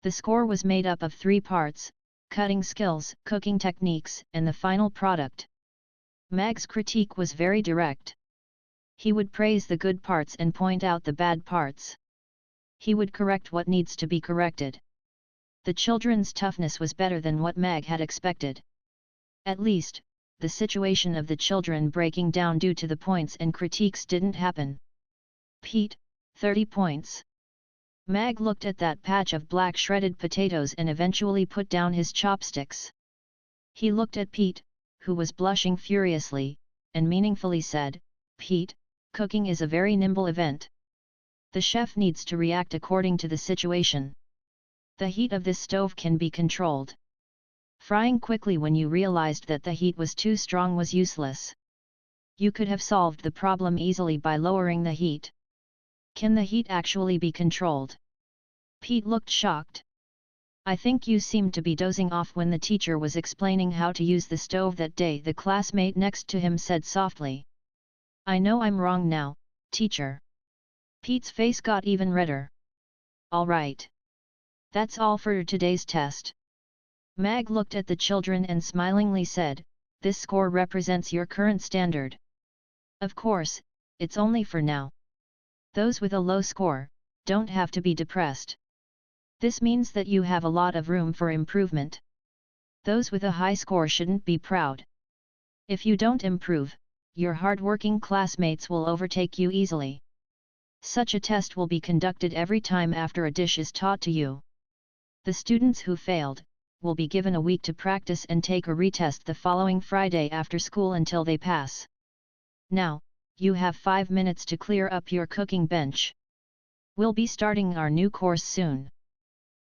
The score was made up of 3 parts: cutting skills, cooking techniques, and the final product. Mag's critique was very direct. He would praise the good parts and point out the bad parts. He would correct what needs to be corrected. The children's toughness was better than what Mag had expected. At least, the situation of the children breaking down due to the points and critiques didn't happen. Pete, 30 points. Mag looked at that patch of black shredded potatoes and eventually put down his chopsticks. He looked at Pete, who was blushing furiously, and meaningfully said, "Pete, cooking is a very nimble event. The chef needs to react according to the situation. The heat of this stove can be controlled. Frying quickly when you realized that the heat was too strong was useless. You could have solved the problem easily by lowering the heat. Can the heat actually be controlled?" Pete looked shocked. "I think you seemed to be dozing off when the teacher was explaining how to use the stove that day," the classmate next to him said softly. "I know I'm wrong now, teacher." Pete's face got even redder. "All right. That's all for today's test." Mag looked at the children and smilingly said, "This score represents your current standard. Of course, it's only for now. Those with a low score don't have to be depressed. This means that you have a lot of room for improvement. Those with a high score shouldn't be proud. If you don't improve, your hard-working classmates will overtake you easily. Such a test will be conducted every time after a dish is taught to you. The students who failed will be given a week to practice and take a retest the following Friday after school until they pass. Now, you have 5 minutes to clear up your cooking bench. We'll be starting our new course soon."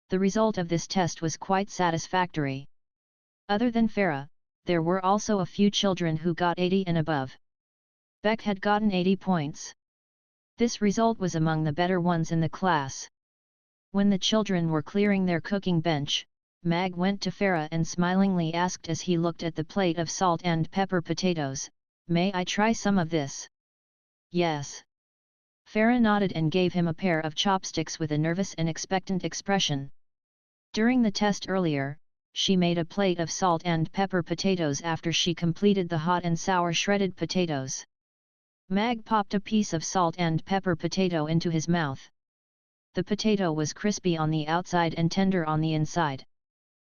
The result of this test was quite satisfactory. Other than Farah, there were also a few children who got 80 and above. Beck had gotten 80 points. This result was among the better ones in the class. When the children were clearing their cooking bench, Mag went to Farah and smilingly asked as he looked at the plate of salt and pepper potatoes, "May I try some of this?" "Yes." Farah nodded and gave him a pair of chopsticks with a nervous and expectant expression. During the test earlier, she made a plate of salt and pepper potatoes after she completed the hot and sour shredded potatoes. Mag popped a piece of salt and pepper potato into his mouth. The potato was crispy on the outside and tender on the inside.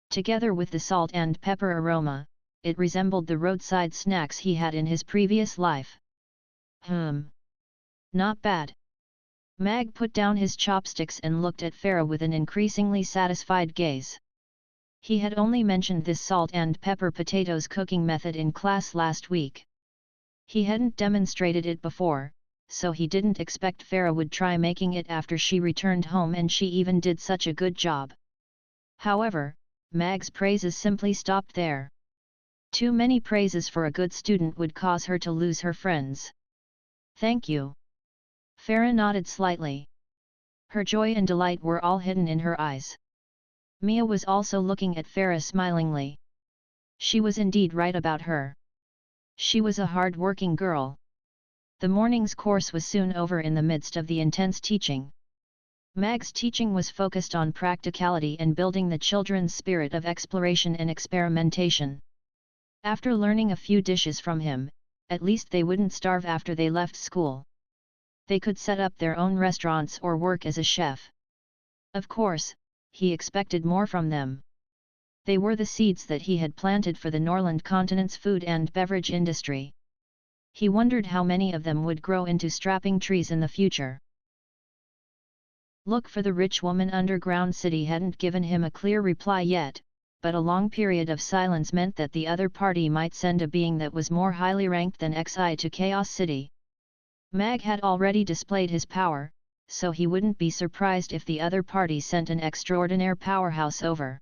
Together with the salt and pepper aroma, it resembled the roadside snacks he had in his previous life. Not bad." Mag put down his chopsticks and looked at Farah with an increasingly satisfied gaze. He had only mentioned this salt and pepper potatoes cooking method in class last week. He hadn't demonstrated it before, so he didn't expect Farah would try making it after she returned home, and she even did such a good job. However, Mag's praises simply stopped there. Too many praises for a good student would cause her to lose her friends. "Thank you." Farah nodded slightly. Her joy and delight were all hidden in her eyes. Mia was also looking at Farah smilingly. She was indeed right about her. She was a hard-working girl. The morning's course was soon over in the midst of the intense teaching. Mag's teaching was focused on practicality and building the children's spirit of exploration and experimentation. After learning a few dishes from him, at least they wouldn't starve after they left school. They could set up their own restaurants or work as a chef. Of course, he expected more from them. They were the seeds that he had planted for the Norland continent's food and beverage industry. He wondered how many of them would grow into strapping trees in the future. Look for the rich woman underground city hadn't given him a clear reply yet, but a long period of silence meant that the other party might send a being that was more highly ranked than Xi to Chaos City. Mag had already displayed his power, so he wouldn't be surprised if the other party sent an extraordinaire powerhouse over.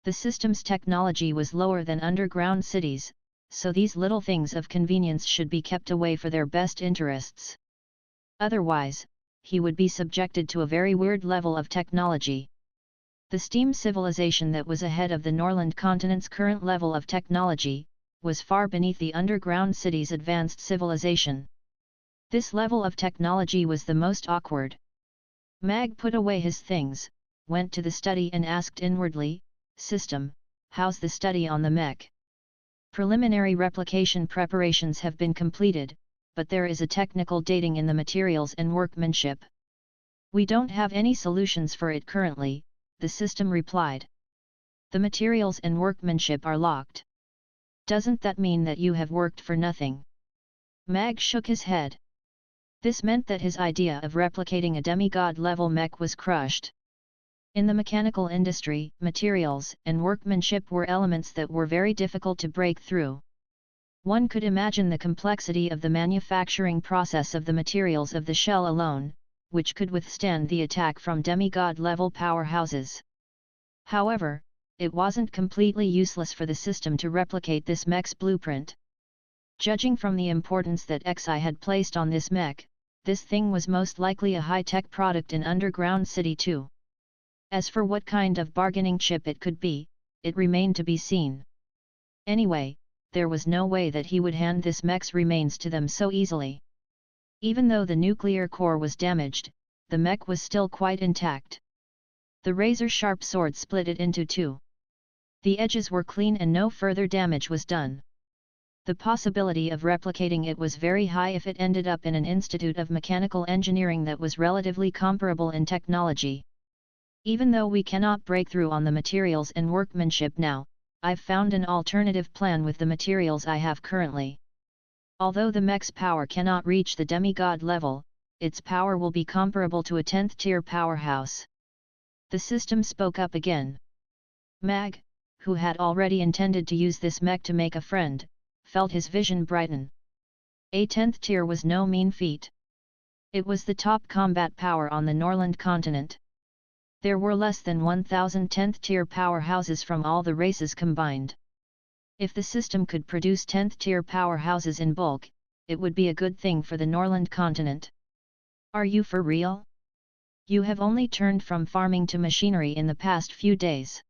The system's technology was lower than underground cities, so these little things of convenience should be kept away for their best interests. Otherwise, he would be subjected to a very weird level of technology. The steam civilization that was ahead of the Norland continent's current level of technology, was far beneath the underground city's advanced civilization. This level of technology was the most awkward. Mag put away his things, went to the study and asked inwardly, "System, how's the study on the mech?" Preliminary replication preparations have been completed, but there is a technical dating in the materials and workmanship. We don't have any solutions for it currently, the system replied. The materials and workmanship are locked. Doesn't that mean that you have worked for nothing? Mag shook his head. This meant that his idea of replicating a demigod-level mech was crushed. In the mechanical industry, materials and workmanship were elements that were very difficult to break through. One could imagine the complexity of the manufacturing process of the materials of the shell alone, which could withstand the attack from demigod-level powerhouses. However, it wasn't completely useless for the system to replicate this mech's blueprint. Judging from the importance that XI had placed on this mech, this thing was most likely a high-tech product in Underground City too. As for what kind of bargaining chip it could be, it remained to be seen. Anyway, there was no way that he would hand this mech's remains to them so easily. Even though the nuclear core was damaged, the mech was still quite intact. The razor-sharp sword split it into two. The edges were clean and no further damage was done. The possibility of replicating it was very high if it ended up in an institute of mechanical engineering that was relatively comparable in technology. Even though we cannot break through on the materials and workmanship now, I've found an alternative plan with the materials I have currently. Although the mech's power cannot reach the demigod level, its power will be comparable to a 10th tier powerhouse. The system spoke up again. Mag, who had already intended to use this mech to make a friend, felt his vision brighten. A 10th tier was no mean feat. It was the top combat power on the Norland continent. There were less than 1,000 10th tier powerhouses from all the races combined. If the system could produce 10th tier powerhouses in bulk, it would be a good thing for the Norland continent. Are you for real? You have only turned from farming to machinery in the past few days.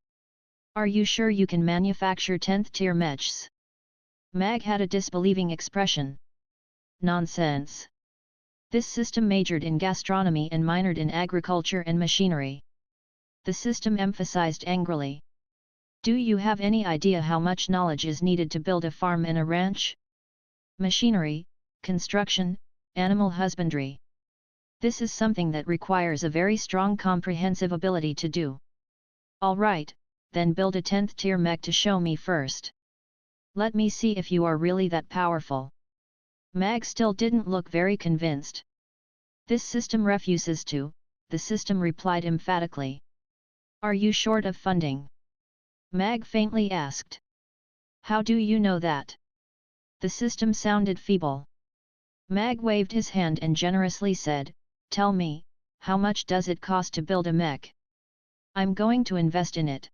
Are you sure you can manufacture 10th tier mechs? Mag had a disbelieving expression. Nonsense. This system majored in gastronomy and minored in agriculture and machinery. The system emphasized angrily. Do you have any idea how much knowledge is needed to build a farm and a ranch? Machinery, construction, animal husbandry. This is something that requires a very strong comprehensive ability to do. All right, then build a 10th tier mech to show me first. Let me see if you are really that powerful. Mag still didn't look very convinced. This system refuses to, the system replied emphatically. Are you short of funding? Mag faintly asked. How do you know that? The system sounded feeble. Mag waved his hand and generously said, Tell me, how much does it cost to build a mech? I'm going to invest in it.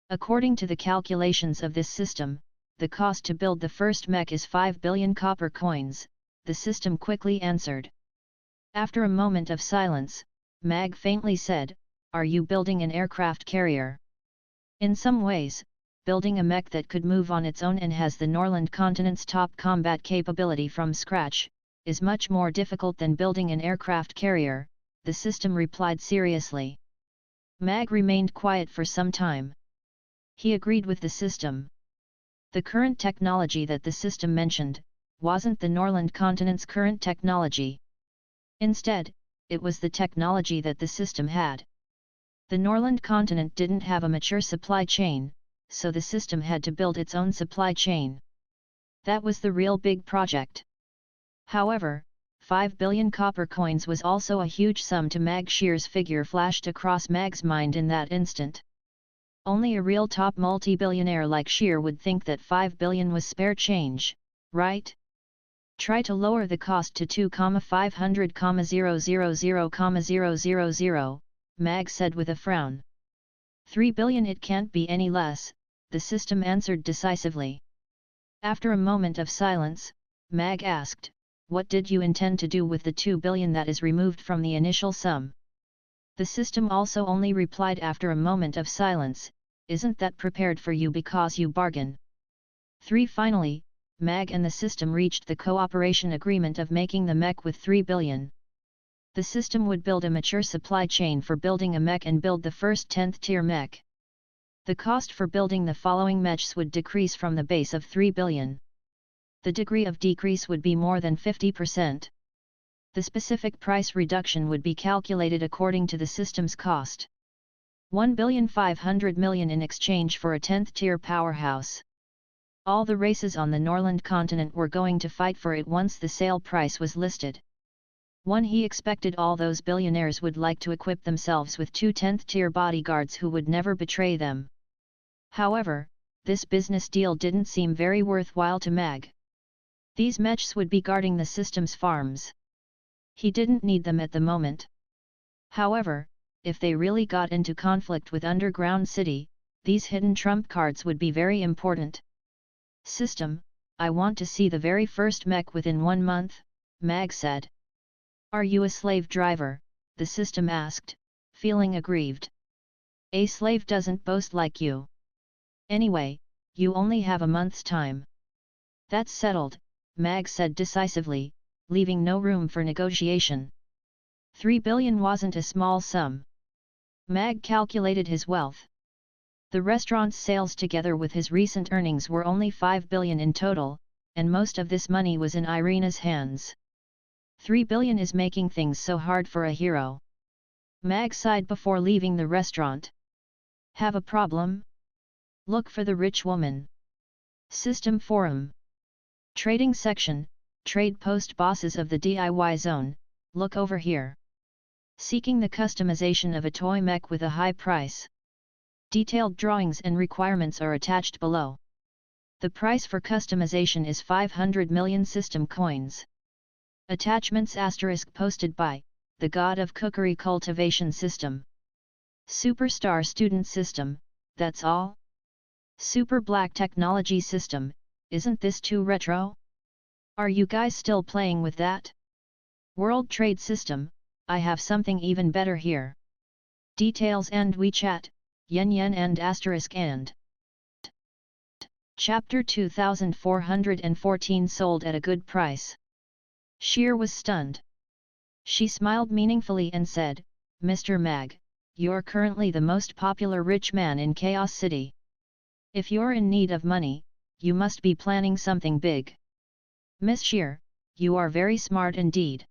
According to the calculations of this system, the cost to build the first mech is 5 billion copper coins, the system quickly answered. After a moment of silence, Mag faintly said, Are you building an aircraft carrier? In some ways, building a mech that could move on its own and has the Norland continent's top combat capability from scratch, is much more difficult than building an aircraft carrier, the system replied seriously. Mag remained quiet for some time. He agreed with the system. The current technology that the system mentioned, wasn't the Norland continent's current technology. Instead, it was the technology that the system had. The Norland continent didn't have a mature supply chain, so the system had to build its own supply chain. That was the real big project. However, 5 billion copper coins was also a huge sum to Mag. Shear's figure flashed across Mag's mind in that instant. Only a real top multi-billionaire like Shear would think that 5 billion was spare change, right? Try to lower the cost to 2,500,000,000, Mag said with a frown. 3 billion. It can't be any less, the system answered decisively. After a moment of silence, Mag asked, what did you intend to do with the 2 billion that is removed from the initial sum? The system also only replied after a moment of silence, isn't that prepared for you because you bargain? 3. Finally, Mag and the system reached the cooperation agreement of making the mech with 3 billion. The system would build a mature supply chain for building a mech and build the first 10th tier mech. The cost for building the following mechs would decrease from the base of 3 billion. The degree of decrease would be more than 50%. The specific price reduction would be calculated according to the system's cost. 1,500,000,000 in exchange for a 10th tier powerhouse. All the races on the Norland continent were going to fight for it once the sale price was listed. 1. He expected all those billionaires would like to equip themselves with 2 10th tier bodyguards who would never betray them. However, this business deal didn't seem very worthwhile to Mag. These mechs would be guarding the system's farms. He didn't need them at the moment. However, if they really got into conflict with Underground City, these hidden trump cards would be very important. System, I want to see the very first mech within 1 month, Mag said. Are you a slave driver? The system asked, feeling aggrieved. A slave doesn't boast like you. Anyway, you only have a month's time. That's settled, Mag said decisively, leaving no room for negotiation. 3 billion wasn't a small sum. Mag calculated his wealth. The restaurant's sales together with his recent earnings were only 5 billion in total, and most of this money was in Irina's hands. 3 billion is making things so hard for a hero. Mag sighed before leaving the restaurant. Have a problem? Look for the rich woman. System Forum. Trading section, Trade Post bosses of the DIY zone, look over here. Seeking the customization of a toy mech with a high price. Detailed drawings and requirements are attached below. The price for customization is 500 million system coins. Attachments * posted by, the God of Cookery Cultivation System. Superstar Student System, that's all? Super Black Technology System, isn't this too retro? Are you guys still playing with that? World Trade System, I have something even better here. Details and WeChat, yen and * and. Chapter 2414 sold at a good price. Sheer was stunned. She smiled meaningfully and said, Mr. Mag, you're currently the most popular rich man in Chaos City. If you're in need of money, you must be planning something big. Miss Sheer, you are very smart indeed.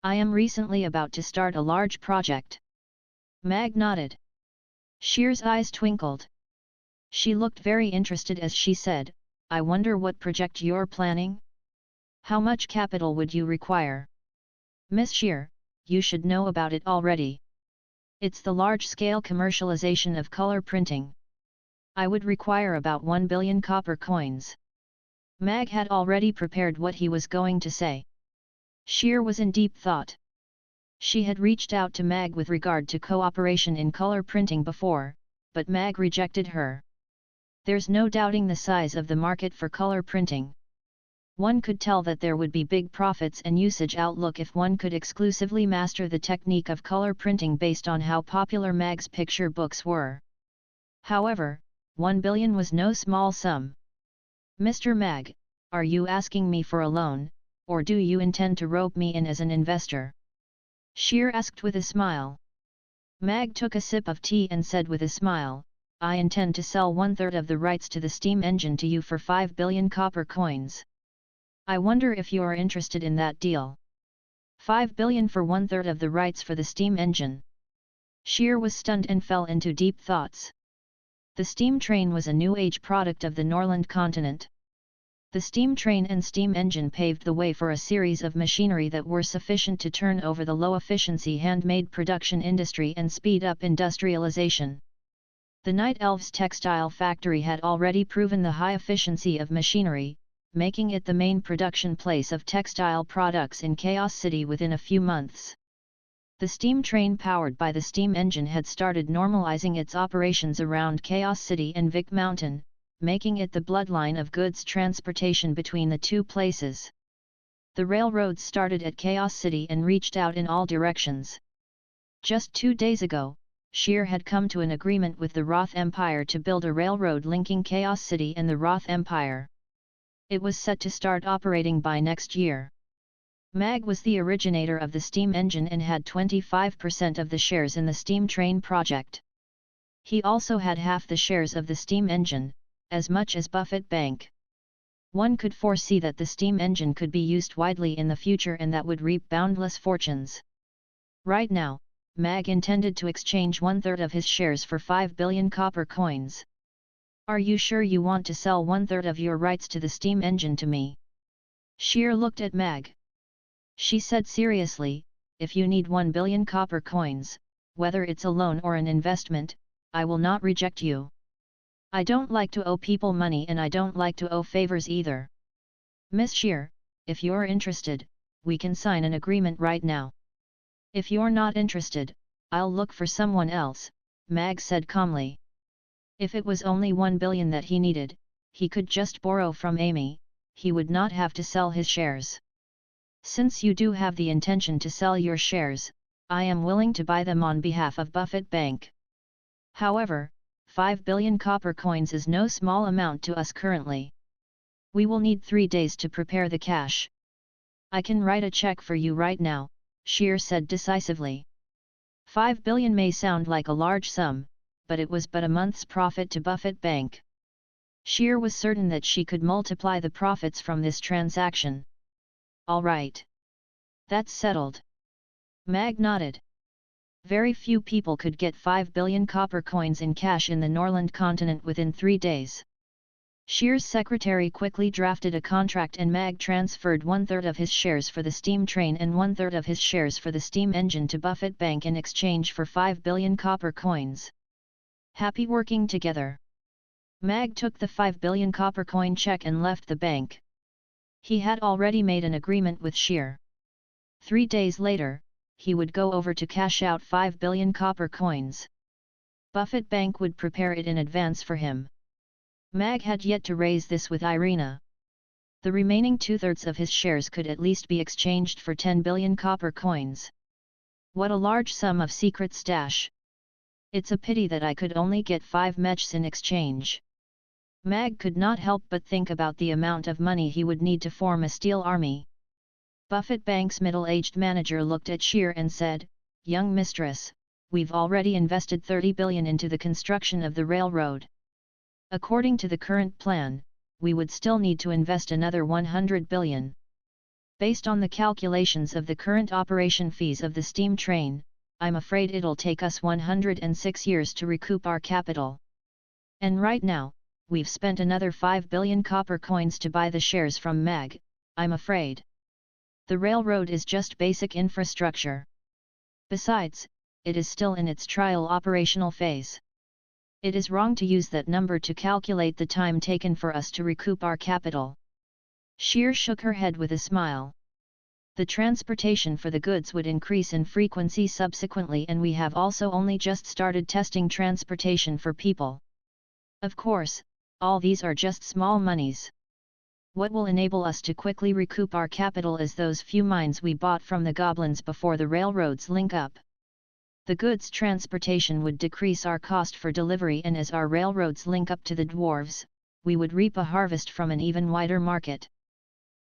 I am recently about to start a large project. Mag nodded. Sheer's eyes twinkled. She looked very interested as she said, I wonder what project you're planning? How much capital would you require? Miss Sheer, you should know about it already. It's the large-scale commercialization of color printing. I would require about 1 billion copper coins. Mag had already prepared what he was going to say. Sheer was in deep thought. She had reached out to Mag with regard to cooperation in color printing before, but Mag rejected her. There's no doubting the size of the market for color printing. One could tell that there would be big profits and usage outlook if one could exclusively master the technique of color printing based on how popular Mag's picture books were. However, 1 billion was no small sum. Mr. Mag, are you asking me for a loan, or do you intend to rope me in as an investor? Sheer asked with a smile. Mag took a sip of tea and said with a smile, I intend to sell 1/3 of the rights to the steam engine to you for 5 billion copper coins. I wonder if you are interested in that deal. 5 billion for 1/3 of the rights for the steam engine. Sheer was stunned and fell into deep thoughts. The steam train was a new age product of the Norland continent. The steam train and steam engine paved the way for a series of machinery that were sufficient to turn over the low-efficiency handmade production industry and speed up industrialization. The Night Elves textile factory had already proven the high efficiency of machinery, making it the main production place of textile products in Chaos City within a few months. The steam train powered by the steam engine had started normalizing its operations around Chaos City and Vic Mountain, making it the bloodline of goods transportation between the two places. The railroads started at Chaos City and reached out in all directions. Just 2 days ago, Shear had come to an agreement with the Roth Empire to build a railroad linking Chaos City and the Roth Empire. It was set to start operating by next year. Mag was the originator of the steam engine and had 25% of the shares in the steam train project. He also had half the shares of the steam engine, as much as Buffett Bank. One could foresee that the steam engine could be used widely in the future and that would reap boundless fortunes. Right now, Mag intended to exchange 1/3 of his shares for 5 billion copper coins. Are you sure you want to sell 1/3 of your rights to the steam engine to me? Shear looked at Mag. She said seriously, if you need 1 billion copper coins, whether it's a loan or an investment, I will not reject you. I don't like to owe people money and I don't like to owe favors either. Miss Shear, if you're interested, we can sign an agreement right now. If you're not interested, I'll look for someone else, Mag said calmly. If it was only 1 billion that he needed, he could just borrow from Amy, he would not have to sell his shares. Since you do have the intention to sell your shares, I am willing to buy them on behalf of Buffett Bank. However, 5 billion copper coins is no small amount to us currently. We will need 3 days to prepare the cash. I can write a check for you right now, Shear said decisively. 5 billion may sound like a large sum, but it was but a month's profit to Buffett Bank. Shear was certain that she could multiply the profits from this transaction. All right. That's settled. Mag nodded. Very few people could get 5 billion copper coins in cash in the Norland continent within 3 days. Shear's secretary quickly drafted a contract and Mag transferred 1/3 of his shares for the steam train and 1/3 of his shares for the steam engine to Buffett Bank in exchange for 5 billion copper coins. Happy working together. Mag took the 5 billion copper coin check and left the bank. He had already made an agreement with Shear. 3 days later, he would go over to cash out 5 billion copper coins. Buffett Bank would prepare it in advance for him. Mag had yet to raise this with Irina. The remaining 2/3 of his shares could at least be exchanged for 10 billion copper coins. What a large sum of secret stash! It's a pity that I could only get 5 mechs in exchange. Mag could not help but think about the amount of money he would need to form a steel army. Buffett Bank's middle-aged manager looked at Shear and said, "Young mistress, we've already invested 30 billion into the construction of the railroad. According to the current plan, we would still need to invest another 100 billion. Based on the calculations of the current operation fees of the steam train, I'm afraid it'll take us 106 years to recoup our capital. And right now, we've spent another 5 billion copper coins to buy the shares from Mag, I'm afraid. The railroad is just basic infrastructure. Besides, it is still in its trial operational phase. It is wrong to use that number to calculate the time taken for us to recoup our capital." Shear shook her head with a smile. "The transportation for the goods would increase in frequency subsequently, and we have also only just started testing transportation for people. Of course, all these are just small monies. What will enable us to quickly recoup our capital is those few mines we bought from the goblins before the railroads link up. The goods transportation would decrease our cost for delivery, and as our railroads link up to the dwarves, we would reap a harvest from an even wider market.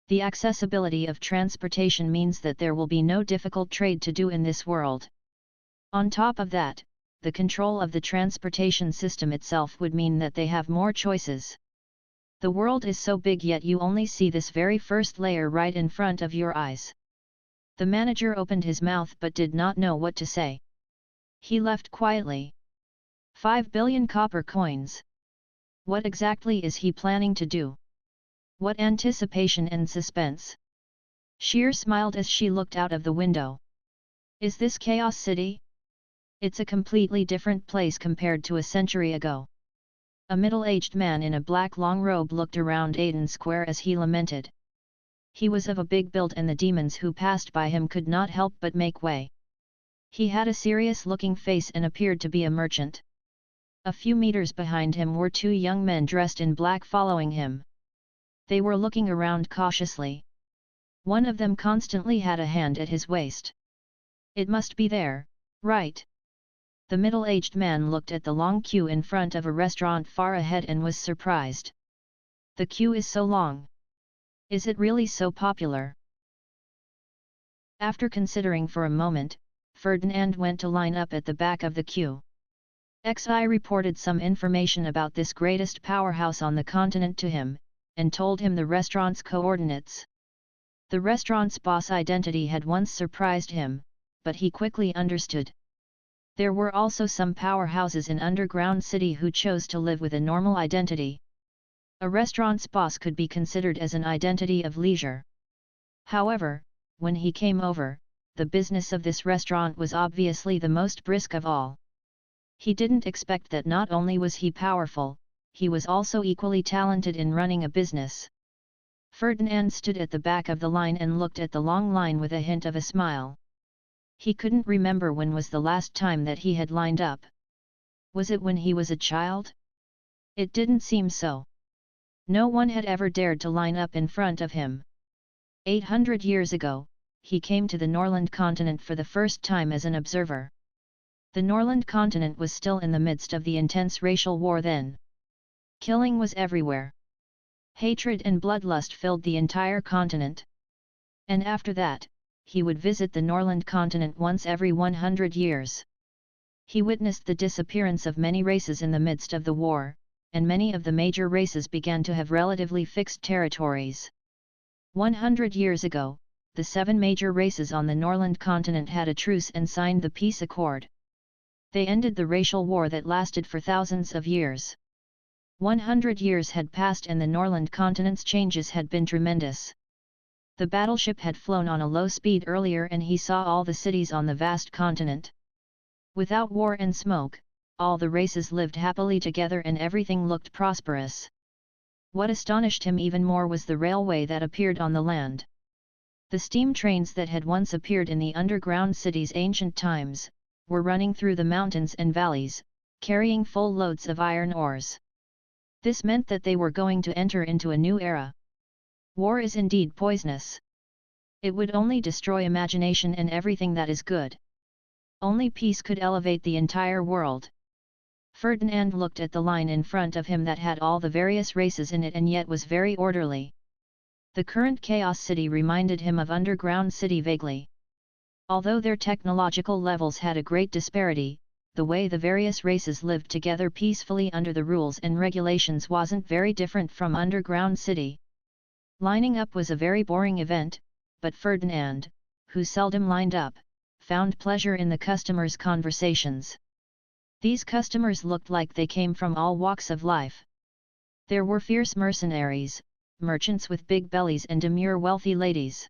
The accessibility of transportation means that there will be no difficult trade to do in this world. On top of that, the control of the transportation system itself would mean that they have more choices. The world is so big, yet you only see this very first layer right in front of your eyes." The manager opened his mouth but did not know what to say. He left quietly. 5 billion copper coins. What exactly is he planning to do? What anticipation and suspense! Shear smiled as she looked out of the window. Is this Chaos City? It's a completely different place compared to a century ago. A middle-aged man in a black long robe looked around Aden Square as he lamented. He was of a big build, and the demons who passed by him could not help but make way. He had a serious-looking face and appeared to be a merchant. A few meters behind him were two young men dressed in black following him. They were looking around cautiously. One of them constantly had a hand at his waist. It must be there, right? The middle-aged man looked at the long queue in front of a restaurant far ahead and was surprised. The queue is so long. Is it really so popular? After considering for a moment, Ferdinand went to line up at the back of the queue. XI reported some information about this greatest powerhouse on the continent to him, and told him the restaurant's coordinates. The restaurant's boss identity had once surprised him, but he quickly understood. There were also some powerhouses in underground city who chose to live with a normal identity. A restaurant's boss could be considered as an identity of leisure. However, when he came over, the business of this restaurant was obviously the most brisk of all. He didn't expect that not only was he powerful, he was also equally talented in running a business. Ferdinand stood at the back of the line and looked at the long line with a hint of a smile. He couldn't remember when was the last time that he had lined up. Was it when he was a child? It didn't seem so. No one had ever dared to line up in front of him. 800 years ago, he came to the Norland continent for the first time as an observer. The Norland continent was still in the midst of the intense racial war then. Killing was everywhere. Hatred and bloodlust filled the entire continent. And after that, he would visit the Norland continent once every 100 years. He witnessed the disappearance of many races in the midst of the war, and many of the major races began to have relatively fixed territories. 100 years ago, the 7 major races on the Norland continent had a truce and signed the peace accord. They ended the racial war that lasted for thousands of years. 100 years had passed and the Norland continent's changes had been tremendous. The battleship had flown on a low speed earlier and he saw all the cities on the vast continent. Without war and smoke, all the races lived happily together and everything looked prosperous. What astonished him even more was the railway that appeared on the land. The steam trains that had once appeared in the underground cities' ancient times, were running through the mountains and valleys, carrying full loads of iron ores. This meant that they were going to enter into a new era. War is indeed poisonous. It would only destroy imagination and everything that is good. Only peace could elevate the entire world. Ferdinand looked at the line in front of him that had all the various races in it and yet was very orderly. The current Chaos City reminded him of Underground City vaguely. Although their technological levels had a great disparity, the way the various races lived together peacefully under the rules and regulations wasn't very different from Underground City. Lining up was a very boring event, but Ferdinand, who seldom lined up, found pleasure in the customers' conversations. These customers looked like they came from all walks of life. There were fierce mercenaries, merchants with big bellies and demure wealthy ladies.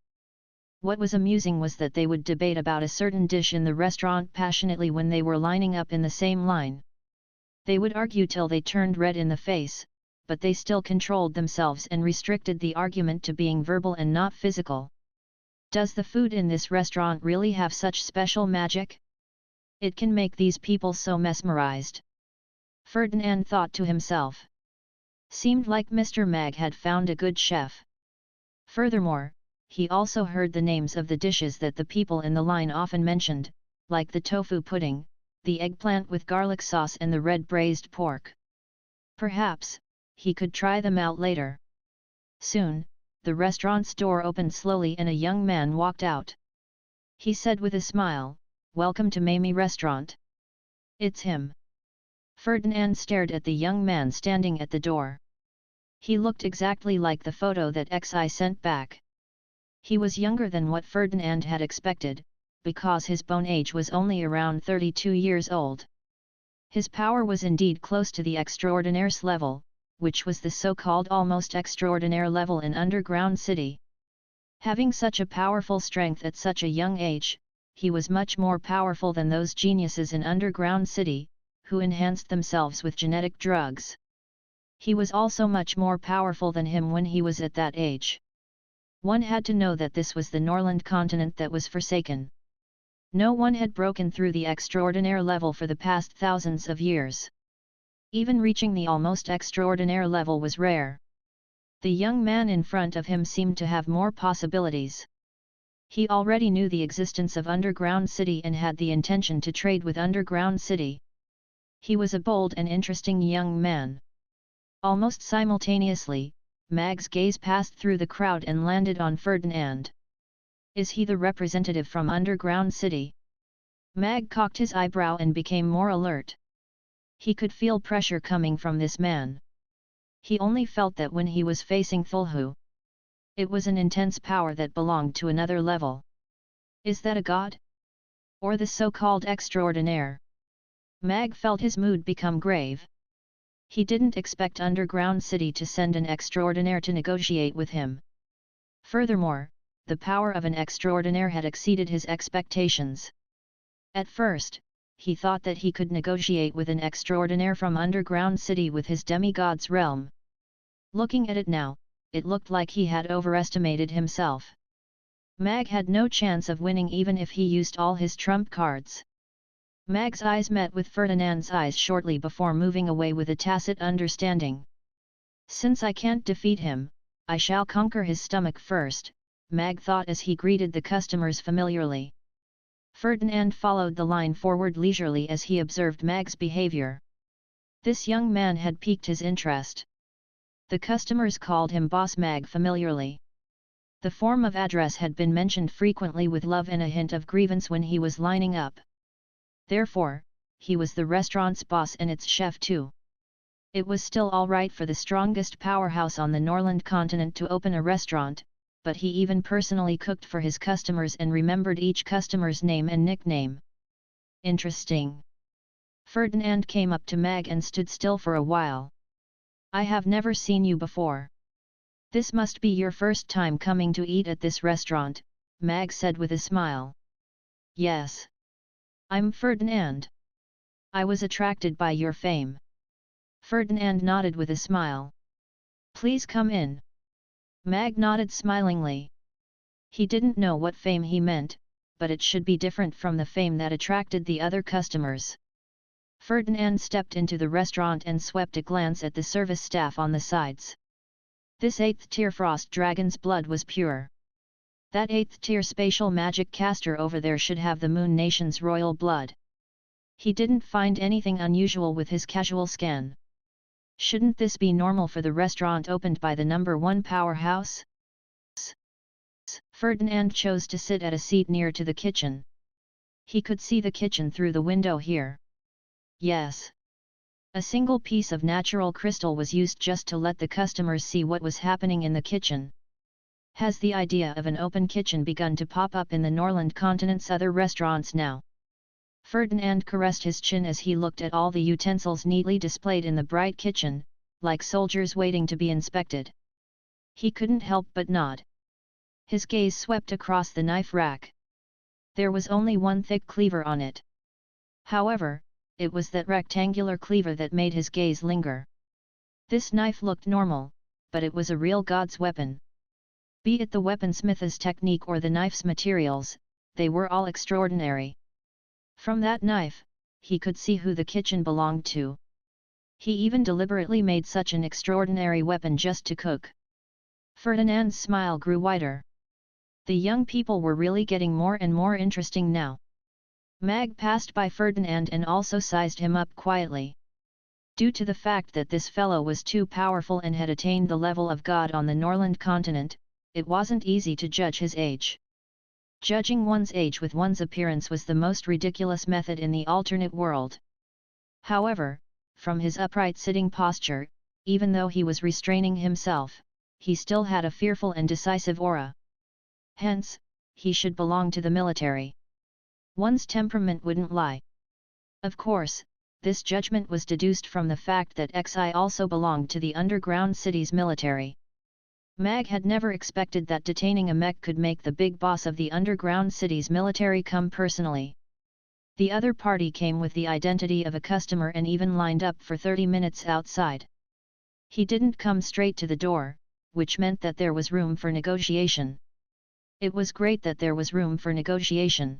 What was amusing was that they would debate about a certain dish in the restaurant passionately when they were lining up in the same line. They would argue till they turned red in the face, but they still controlled themselves and restricted the argument to being verbal and not physical. Does the food in this restaurant really have such special magic? It can make these people so mesmerized. Ferdinand thought to himself. Seemed like Mr. Mag had found a good chef. Furthermore, he also heard the names of the dishes that the people in the line often mentioned, like the tofu pudding, the eggplant with garlic sauce and the red braised pork. Perhaps, he could try them out later. Soon, the restaurant's door opened slowly and a young man walked out. He said with a smile, "Welcome to Mamie Restaurant." It's him. Ferdinand stared at the young man standing at the door. He looked exactly like the photo that XI sent back. He was younger than what Ferdinand had expected, because his bone age was only around 32 years old. His power was indeed close to the extraordinaire's level, which was the so-called almost extraordinaire level in Underground City. Having such a powerful strength at such a young age, he was much more powerful than those geniuses in Underground City, who enhanced themselves with genetic drugs. He was also much more powerful than him when he was at that age. One had to know that this was the Norland continent that was forsaken. No one had broken through the extraordinaire level for the past thousands of years. Even reaching the almost extraordinaire level was rare. The young man in front of him seemed to have more possibilities. He already knew the existence of Underground City and had the intention to trade with Underground City. He was a bold and interesting young man. Almost simultaneously, Mag's gaze passed through the crowd and landed on Ferdinand. Is he the representative from Underground City? Mag cocked his eyebrow and became more alert. He could feel pressure coming from this man. He only felt that when he was facing Thulhu. It was an intense power that belonged to another level. Is that a god? Or the so-called extraordinaire? Mag felt his mood become grave. He didn't expect Underground City to send an extraordinaire to negotiate with him. Furthermore, the power of an extraordinaire had exceeded his expectations. At first, he thought that he could negotiate with an extraordinaire from Underground City with his demigod's realm. Looking at it now, it looked like he had overestimated himself. Mag had no chance of winning even if he used all his trump cards. Mag's eyes met with Ferdinand's eyes shortly before moving away with a tacit understanding. Since I can't defeat him, I shall conquer his stomach first, Mag thought as he greeted the customers familiarly. Ferdinand followed the line forward leisurely as he observed Mag's behavior. This young man had piqued his interest. The customers called him Boss Mag familiarly. The form of address had been mentioned frequently with love and a hint of grievance when he was lining up. Therefore, he was the restaurant's boss and its chef too. It was still all right for the strongest powerhouse on the Norland continent to open a restaurant, but he even personally cooked for his customers and remembered each customer's name and nickname. Interesting. Ferdinand came up to Mag and stood still for a while. I have never seen you before. This must be your first time coming to eat at this restaurant, Mag said with a smile. Yes. I'm Ferdinand. I was attracted by your fame. Ferdinand nodded with a smile. Please come in. Mag nodded smilingly. He didn't know what fame he meant, but it should be different from the fame that attracted the other customers. Ferdinand stepped into the restaurant and swept a glance at the service staff on the sides. This 8th tier frost dragon's blood was pure. That 8th tier spatial magic caster over there should have the Moon Nation's royal blood. He didn't find anything unusual with his casual scan. Shouldn't this be normal for the restaurant opened by the number 1 powerhouse? Ferdinand chose to sit at a seat near to the kitchen. He could see the kitchen through the window here. Yes. A single piece of natural crystal was used just to let the customers see what was happening in the kitchen. Has the idea of an open kitchen begun to pop up in the Norland continent's other restaurants now? Ferdinand caressed his chin as he looked at all the utensils neatly displayed in the bright kitchen, like soldiers waiting to be inspected. He couldn't help but nod. His gaze swept across the knife rack. There was only one thick cleaver on it. However, it was that rectangular cleaver that made his gaze linger. This knife looked normal, but it was a real god's weapon. Be it the weaponsmith's technique or the knife's materials, they were all extraordinary. From that knife, he could see who the kitchen belonged to. He even deliberately made such an extraordinary weapon just to cook. Ferdinand's smile grew wider. The young people were really getting more and more interesting now. Mag passed by Ferdinand and also sized him up quietly. Due to the fact that this fellow was too powerful and had attained the level of God on the Norland continent, it wasn't easy to judge his age. Judging one's age with one's appearance was the most ridiculous method in the alternate world. However, from his upright sitting posture, even though he was restraining himself, he still had a fearful and decisive aura. Hence, he should belong to the military. One's temperament wouldn't lie. Of course, this judgment was deduced from the fact that Xi also belonged to the Underground City's military. Mag had never expected that detaining a mech could make the big boss of the Underground City's military come personally. The other party came with the identity of a customer and even lined up for 30 minutes outside. He didn't come straight to the door, which meant that there was room for negotiation. It was great that there was room for negotiation.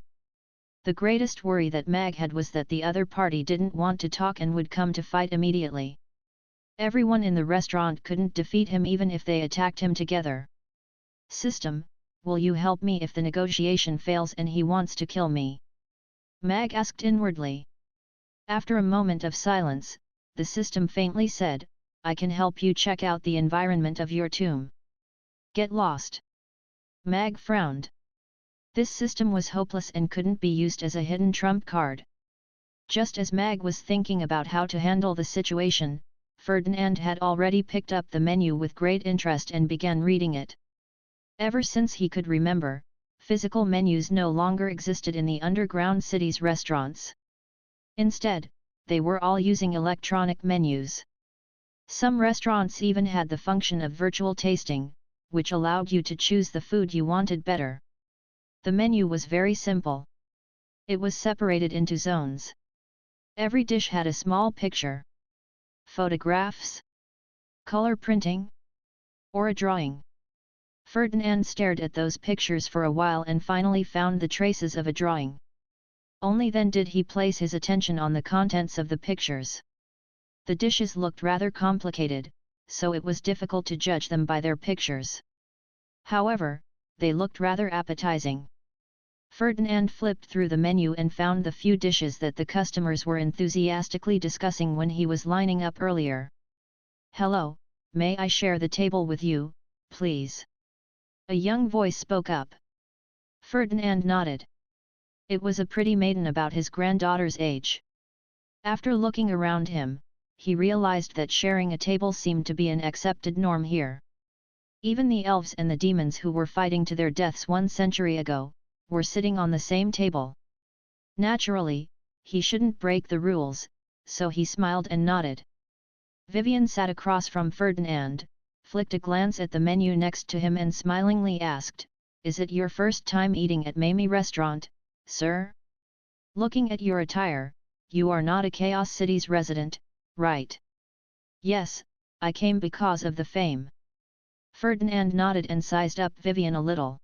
The greatest worry that Mag had was that the other party didn't want to talk and would come to fight immediately. Everyone in the restaurant couldn't defeat him even if they attacked him together. System, will you help me if the negotiation fails and he wants to kill me? Mag asked inwardly. After a moment of silence, the system faintly said, I can help you check out the environment of your tomb. Get lost. Mag frowned. This system was hopeless and couldn't be used as a hidden trump card. Just as Mag was thinking about how to handle the situation, Ferdinand had already picked up the menu with great interest and began reading it. Ever since he could remember, physical menus no longer existed in the underground city's restaurants. Instead, they were all using electronic menus. Some restaurants even had the function of virtual tasting, which allowed you to choose the food you wanted better. The menu was very simple. It was separated into zones. Every dish had a small picture. Photographs? Color printing? Or a drawing? Ferdinand stared at those pictures for a while and finally found the traces of a drawing. Only then did he place his attention on the contents of the pictures. The dishes looked rather complicated, so it was difficult to judge them by their pictures. However, they looked rather appetizing. Ferdinand flipped through the menu and found the few dishes that the customers were enthusiastically discussing when he was lining up earlier. Hello, may I share the table with you, please? A young voice spoke up. Ferdinand nodded. It was a pretty maiden about his granddaughter's age. After looking around him, he realized that sharing a table seemed to be an accepted norm here. Even the elves and the demons who were fighting to their deaths 1 century ago, were sitting on the same table. Naturally, he shouldn't break the rules, so he smiled and nodded. Vivian sat across from Ferdinand, flicked a glance at the menu next to him and smilingly asked, Is it your first time eating at Mamie Restaurant, sir? Looking at your attire, you are not a Chaos City's resident, right? Yes, I came because of the fame. Ferdinand nodded and sized up Vivian a little.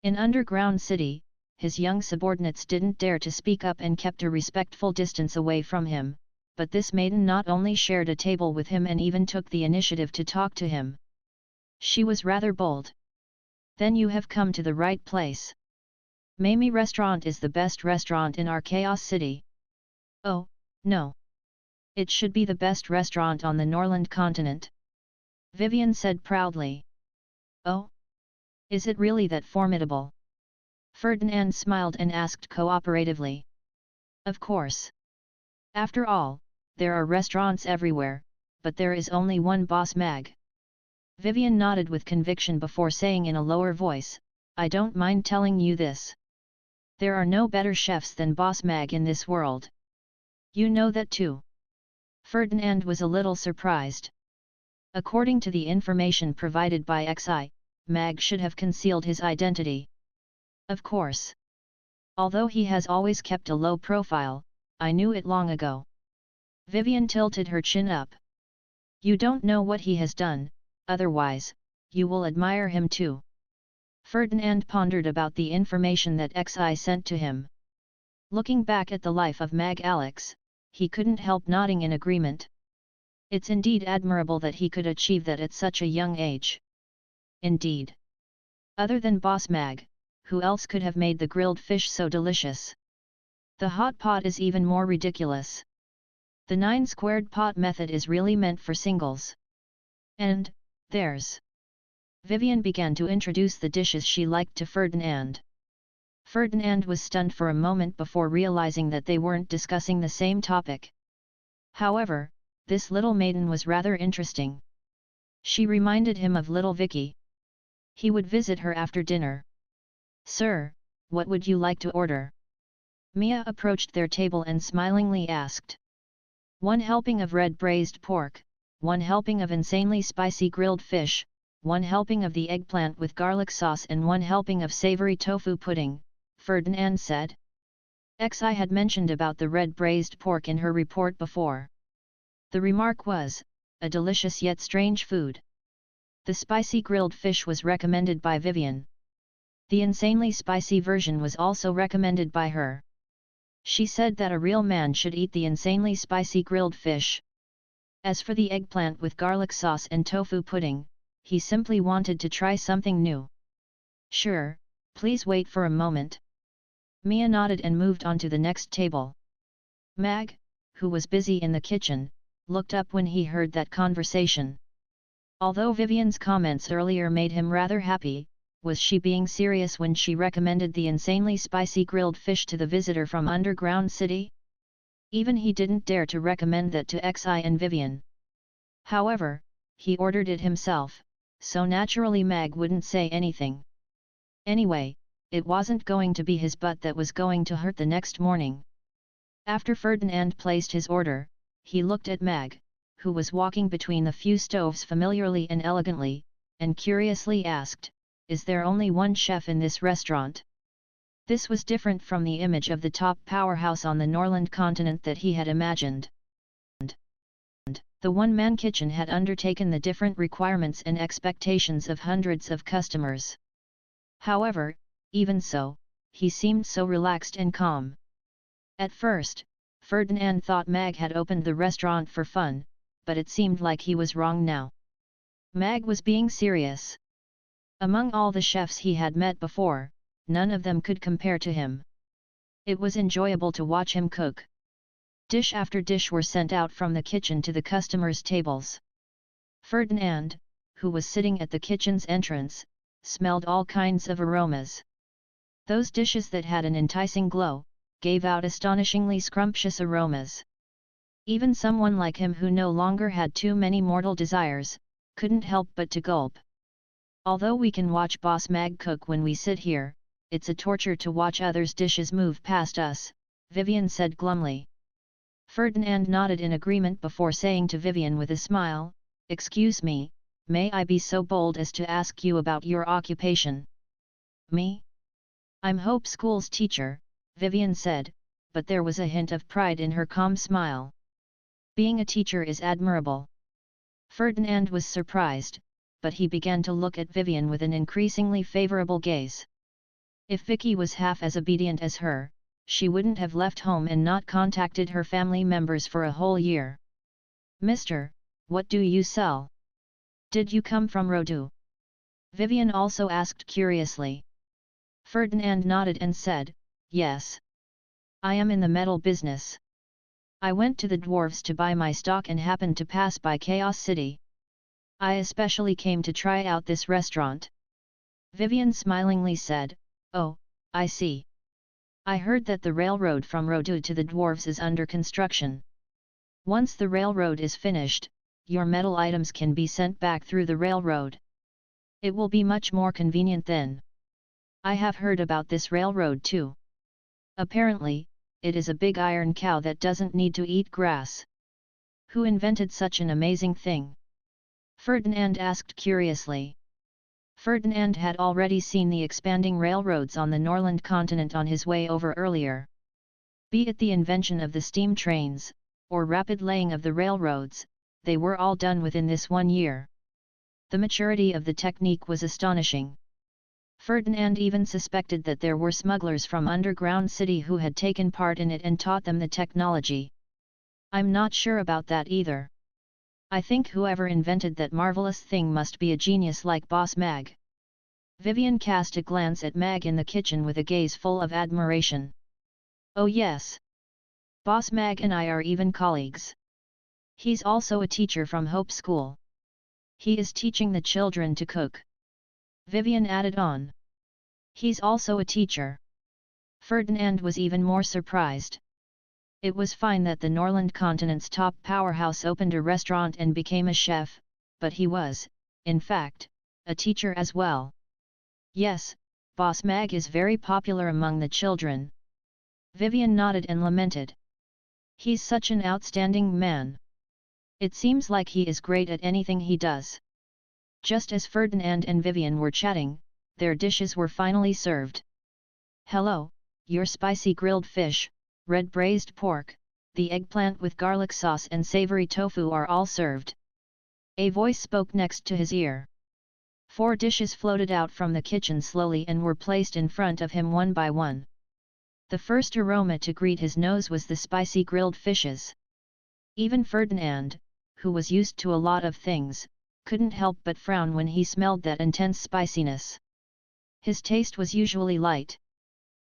In Underground City, his young subordinates didn't dare to speak up and kept a respectful distance away from him, but this maiden not only shared a table with him and even took the initiative to talk to him. She was rather bold. Then you have come to the right place. Mamie Restaurant is the best restaurant in our Chaos City. Oh, no. It should be the best restaurant on the Norland continent. Vivian said proudly. Oh? Is it really that formidable? Ferdinand smiled and asked cooperatively. Of course. After all, there are restaurants everywhere, but there is only one Boss Mag. Vivian nodded with conviction before saying in a lower voice, I don't mind telling you this. There are no better chefs than Boss Mag in this world. You know that too. Ferdinand was a little surprised. According to the information provided by XI, Mag should have concealed his identity. Of course. Although he has always kept a low profile, I knew it long ago. Vivian tilted her chin up. You don't know what he has done, otherwise, you will admire him too. Ferdinand pondered about the information that XI sent to him. Looking back at the life of Mag Alex, he couldn't help nodding in agreement. It's indeed admirable that he could achieve that at such a young age. Indeed. Other than Boss Mag, who else could have made the grilled fish so delicious? The hot pot is even more ridiculous. The 9 squared pot method is really meant for singles. And, there's. Vivian began to introduce the dishes she liked to Ferdinand. Ferdinand was stunned for a moment before realizing that they weren't discussing the same topic. However, this little maiden was rather interesting. She reminded him of little Vicky. He would visit her after dinner. Sir, what would you like to order? Mia approached their table and smilingly asked. 1 helping of red braised pork, 1 helping of insanely spicy grilled fish, 1 helping of the eggplant with garlic sauce and 1 helping of savory tofu pudding, Ferdinand said. XI had mentioned about the red braised pork in her report before. The remark was, a delicious yet strange food. The spicy grilled fish was recommended by Vivian. The insanely spicy version was also recommended by her. She said that a real man should eat the insanely spicy grilled fish. As for the eggplant with garlic sauce and tofu pudding, he simply wanted to try something new. Sure, please wait for a moment. Mia nodded and moved on to the next table. Mag, who was busy in the kitchen, looked up when he heard that conversation. Although Vivian's comments earlier made him rather happy, was she being serious when she recommended the insanely spicy grilled fish to the visitor from Underground City? Even he didn't dare to recommend that to Xi and Vivian. However, he ordered it himself, so naturally Mag wouldn't say anything. Anyway, it wasn't going to be his butt that was going to hurt the next morning. After Ferdinand placed his order, he looked at Mag, who was walking between the few stoves familiarly and elegantly, and curiously asked, "Is there only one chef in this restaurant?" This was different from the image of the top powerhouse on the Norland continent that he had imagined. The one-man kitchen had undertaken the different requirements and expectations of hundreds of customers. However, even so, he seemed so relaxed and calm. At first, Ferdinand thought Mag had opened the restaurant for fun, but it seemed like he was wrong now. Mag was being serious. Among all the chefs he had met before, none of them could compare to him. It was enjoyable to watch him cook. Dish after dish were sent out from the kitchen to the customers' tables. Ferdinand, who was sitting at the kitchen's entrance, smelled all kinds of aromas. Those dishes that had an enticing glow, gave out astonishingly scrumptious aromas. Even someone like him who no longer had too many mortal desires, couldn't help but to gulp. Although we can watch Boss Mag cook when we sit here, it's a torture to watch others' dishes move past us, Vivian said glumly. Ferdinand nodded in agreement before saying to Vivian with a smile, "Excuse me, may I be so bold as to ask you about your occupation?" "Me? I'm Hope School's teacher," Vivian said, but there was a hint of pride in her calm smile. "Being a teacher is admirable." Ferdinand was surprised, but he began to look at Vivian with an increasingly favorable gaze. If Vicky was half as obedient as her, she wouldn't have left home and not contacted her family members for a whole year. "Mister, what do you sell? Did you come from Rodu?" Vivian also asked curiously. Ferdinand nodded and said, "Yes. I am in the metal business. I went to the dwarves to buy my stock and happened to pass by Chaos City. I especially came to try out this restaurant." Vivian smilingly said, "Oh, I see. I heard that the railroad from Rodu to the dwarves is under construction. Once the railroad is finished, your metal items can be sent back through the railroad. It will be much more convenient then. I have heard about this railroad too. Apparently, it is a big iron cow that doesn't need to eat grass. Who invented such an amazing thing?" Ferdinand asked curiously. Ferdinand had already seen the expanding railroads on the Norland continent on his way over earlier. Be it the invention of the steam trains, or rapid laying of the railroads, they were all done within this 1 year. The maturity of the technique was astonishing. Ferdinand even suspected that there were smugglers from Underground City who had taken part in it and taught them the technology. "I'm not sure about that either. I think whoever invented that marvelous thing must be a genius like Boss Mag." Vivian cast a glance at Mag in the kitchen with a gaze full of admiration. "Oh yes. Boss Mag and I are even colleagues. He's also a teacher from Hope School. He is teaching the children to cook." Vivian added on. "He's also a teacher." Ferdinand was even more surprised. It was fine that the Norland continent's top powerhouse opened a restaurant and became a chef, but he was, in fact, a teacher as well. "Yes, Boss Mag is very popular among the children." Vivian nodded and lamented. "He's such an outstanding man. It seems like he is great at anything he does." Just as Ferdinand and Vivian were chatting, their dishes were finally served. "Hello, your spicy grilled fish, red braised pork, the eggplant with garlic sauce and savory tofu are all served." A voice spoke next to his ear. 4 dishes floated out from the kitchen slowly and were placed in front of him one by one. The first aroma to greet his nose was the spicy grilled fishes. Even Ferdinand, who was used to a lot of things, couldn't help but frown when he smelled that intense spiciness. His taste was usually light.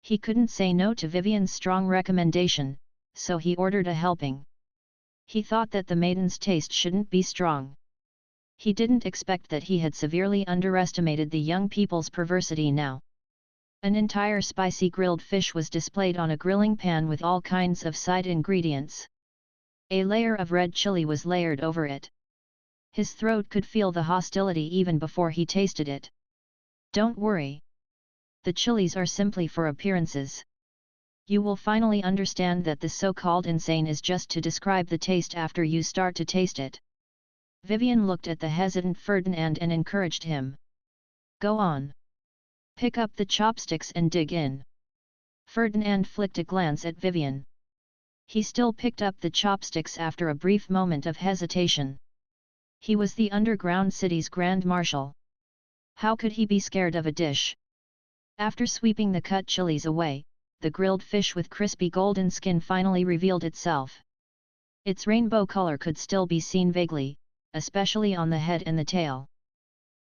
He couldn't say no to Vivian's strong recommendation, so he ordered a helping. He thought that the maiden's taste shouldn't be strong. He didn't expect that he had severely underestimated the young people's perversity now. An entire spicy grilled fish was displayed on a grilling pan with all kinds of side ingredients. A layer of red chili was layered over it. His throat could feel the hostility even before he tasted it. Don't worry. The chilies are simply for appearances. You will finally understand that this so-called insane is just to describe the taste after you start to taste it. Vivian looked at the hesitant Ferdinand and encouraged him. Go on. Pick up the chopsticks and dig in. Ferdinand flicked a glance at Vivian. He still picked up the chopsticks after a brief moment of hesitation. He was the underground city's grand marshal. How could he be scared of a dish? After sweeping the cut chilies away, the grilled fish with crispy golden skin finally revealed itself. Its rainbow color could still be seen vaguely, especially on the head and the tail.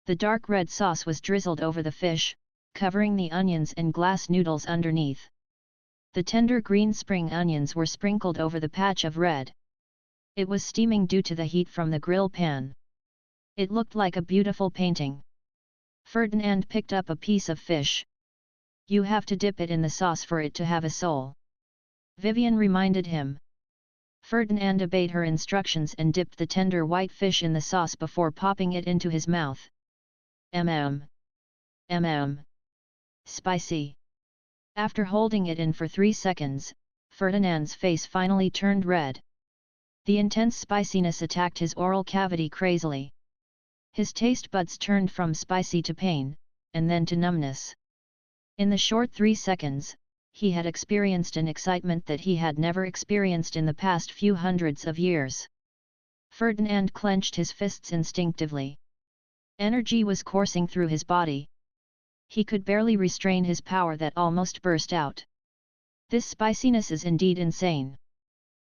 The dark red sauce was drizzled over the fish, covering the onions and glass noodles underneath. The tender green spring onions were sprinkled over the patch of red. It was steaming due to the heat from the grill pan. It looked like a beautiful painting. Ferdinand picked up a piece of fish. You have to dip it in the sauce for it to have a soul. Vivian reminded him. Ferdinand obeyed her instructions and dipped the tender white fish in the sauce before popping it into his mouth. Spicy. After holding it in for 3 seconds, Ferdinand's face finally turned red. The intense spiciness attacked his oral cavity crazily. His taste buds turned from spicy to pain, and then to numbness. In the short 3 seconds, he had experienced an excitement that he had never experienced in the past few hundreds of years. Ferdinand clenched his fists instinctively. Energy was coursing through his body. He could barely restrain his power that almost burst out. This spiciness is indeed insane.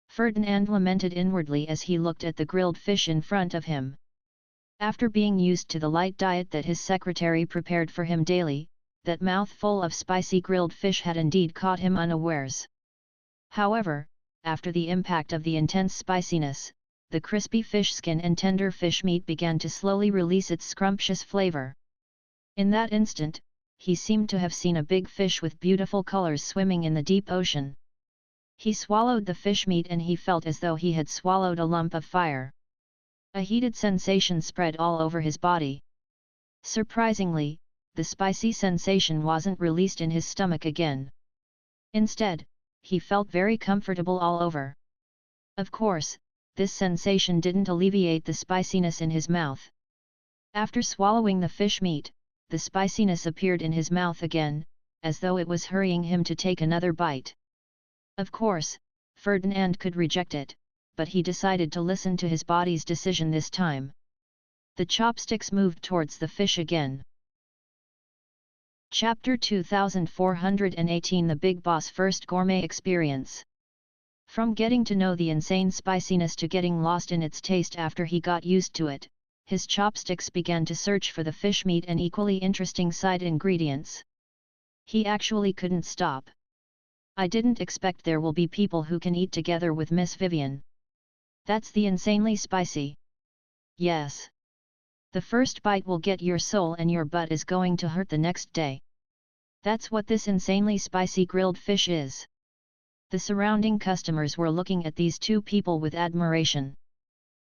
Ferdinand lamented inwardly as he looked at the grilled fish in front of him. After being used to the light diet that his secretary prepared for him daily, that mouthful of spicy grilled fish had indeed caught him unawares. However, after the impact of the intense spiciness, the crispy fish skin and tender fish meat began to slowly release its scrumptious flavor. In that instant, he seemed to have seen a big fish with beautiful colors swimming in the deep ocean. He swallowed the fish meat and he felt as though he had swallowed a lump of fire. A heated sensation spread all over his body. Surprisingly, the spicy sensation wasn't released in his stomach again. Instead, he felt very comfortable all over. Of course, this sensation didn't alleviate the spiciness in his mouth. After swallowing the fish meat, the spiciness appeared in his mouth again, as though it was hurrying him to take another bite. Of course, Ferdinand could reject it, but he decided to listen to his body's decision this time. The chopsticks moved towards the fish again. Chapter 2418 The Big Boss First Gourmet Experience. From getting to know the insane spiciness to getting lost in its taste after he got used to it, his chopsticks began to search for the fish meat and equally interesting side ingredients. He actually couldn't stop. I didn't expect there will be people who can eat together with Miss Vivian. That's the insanely spicy. Yes. The first bite will get your soul and your butt is going to hurt the next day. That's what this insanely spicy grilled fish is. The surrounding customers were looking at these two people with admiration.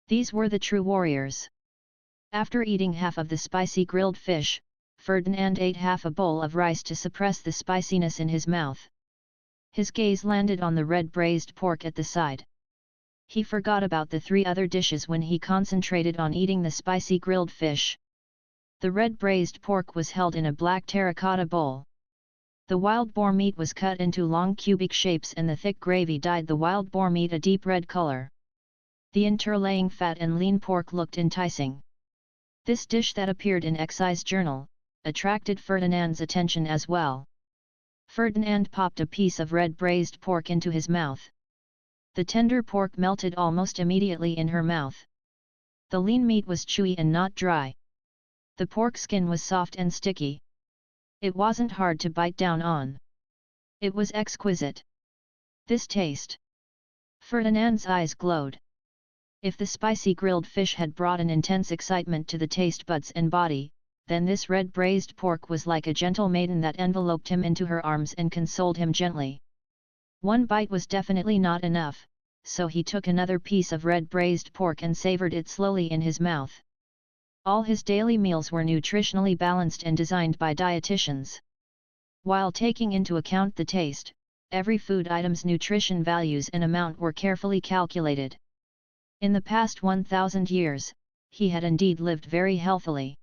These were the true warriors. After eating half of the spicy grilled fish, Ferdinand ate half a bowl of rice to suppress the spiciness in his mouth. His gaze landed on the red braised pork at the side. He forgot about the 3 other dishes when he concentrated on eating the spicy grilled fish. The red braised pork was held in a black terracotta bowl. The wild boar meat was cut into long cubic shapes and the thick gravy dyed the wild boar meat a deep red color. The interlaying fat and lean pork looked enticing. This dish that appeared in X's journal attracted Ferdinand's attention as well. Ferdinand popped a piece of red braised pork into his mouth. The tender pork melted almost immediately in her mouth. The lean meat was chewy and not dry. The pork skin was soft and sticky. It wasn't hard to bite down on. It was exquisite. This taste. Ferdinand's eyes glowed. If the spicy grilled fish had brought an intense excitement to the taste buds and body, then this red braised pork was like a gentle maiden that enveloped him into her arms and consoled him gently. One bite was definitely not enough, so he took another piece of red braised pork and savored it slowly in his mouth. All his daily meals were nutritionally balanced and designed by dietitians. While taking into account the taste, every food item's nutrition values and amount were carefully calculated. In the past 1,000 years, he had indeed lived very healthily.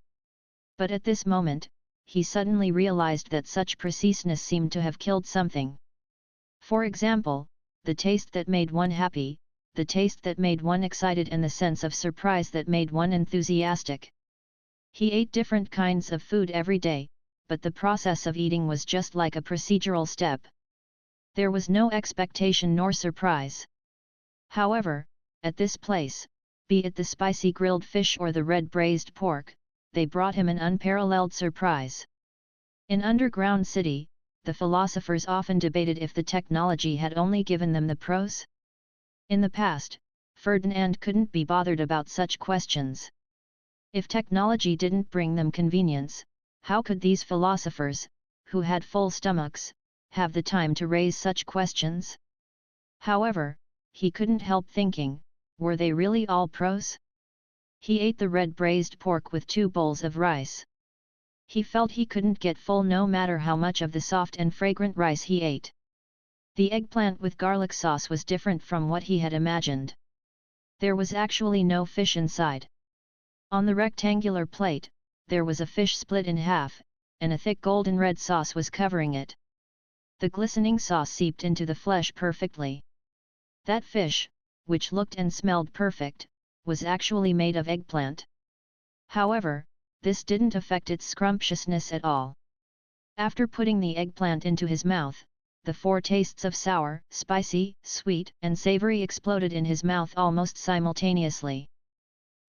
But at this moment, he suddenly realized that such preciseness seemed to have killed something. For example, the taste that made one happy, the taste that made one excited, and the sense of surprise that made one enthusiastic. He ate different kinds of food every day, but the process of eating was just like a procedural step. There was no expectation nor surprise. However, at this place, be it the spicy grilled fish or the red braised pork, they brought him an unparalleled surprise. In Underground City, the philosophers often debated if the technology had only given them the pros. In the past, Ferdinand couldn't be bothered about such questions. If technology didn't bring them convenience, how could these philosophers, who had full stomachs, have the time to raise such questions? However, he couldn't help thinking, were they really all pros? He ate the red braised pork with 2 bowls of rice. He felt he couldn't get full no matter how much of the soft and fragrant rice he ate. The eggplant with garlic sauce was different from what he had imagined. There was actually no fish inside. On the rectangular plate, there was a fish split in half, and a thick golden red sauce was covering it. The glistening sauce seeped into the flesh perfectly. That fish, which looked and smelled perfect, was actually made of eggplant. However, this didn't affect its scrumptiousness at all. After putting the eggplant into his mouth, the 4 tastes of sour, spicy, sweet, and savory exploded in his mouth almost simultaneously.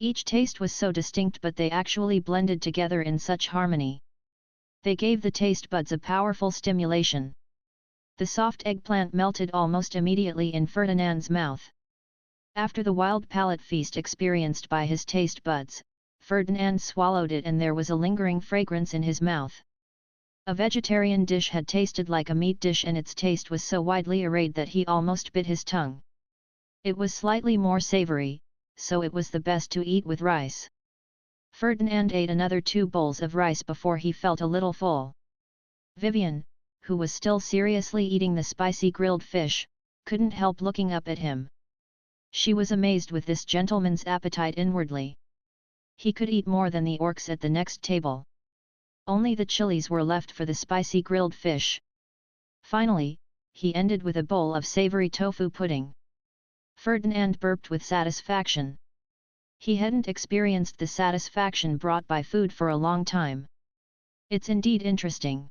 Each taste was so distinct, but they actually blended together in such harmony. They gave the taste buds a powerful stimulation. The soft eggplant melted almost immediately in Ferdinand's mouth. After the wild palate feast experienced by his taste buds, Ferdinand swallowed it and there was a lingering fragrance in his mouth. A vegetarian dish had tasted like a meat dish, and its taste was so widely arrayed that he almost bit his tongue. It was slightly more savory, so it was the best to eat with rice. Ferdinand ate another 2 bowls of rice before he felt a little full. Vivian, who was still seriously eating the spicy grilled fish, couldn't help looking up at him. She was amazed with this gentleman's appetite inwardly. He could eat more than the orcs at the next table. Only the chilies were left for the spicy grilled fish. Finally, he ended with a bowl of savory tofu pudding. Ferdinand burped with satisfaction. He hadn't experienced the satisfaction brought by food for a long time. It's indeed interesting.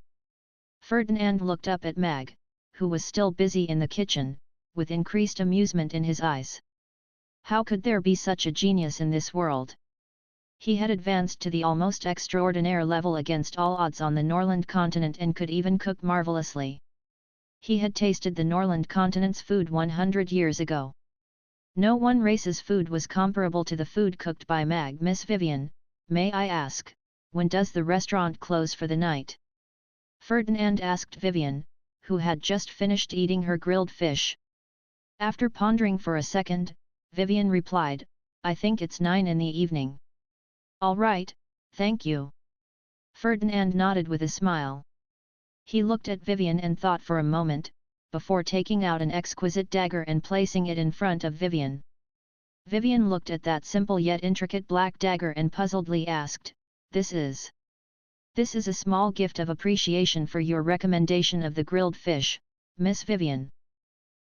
Ferdinand looked up at Mag, who was still busy in the kitchen, with increased amusement in his eyes. How could there be such a genius in this world? He had advanced to the almost extraordinaire level against all odds on the Norland continent and could even cook marvelously. He had tasted the Norland continent's food 100 years ago. No one race's food was comparable to the food cooked by Mag. Miss Vivian, may I ask, when does the restaurant close for the night? Ferdinand asked Vivian, who had just finished eating her grilled fish. After pondering for a second, Vivian replied, I think it's 9 in the evening. All right, thank you. Ferdinand nodded with a smile. He looked at Vivian and thought for a moment, before taking out an exquisite dagger and placing it in front of Vivian. Vivian looked at that simple yet intricate black dagger and puzzledly asked, This is a small gift of appreciation for your recommendation of the grilled fish, Miss Vivian.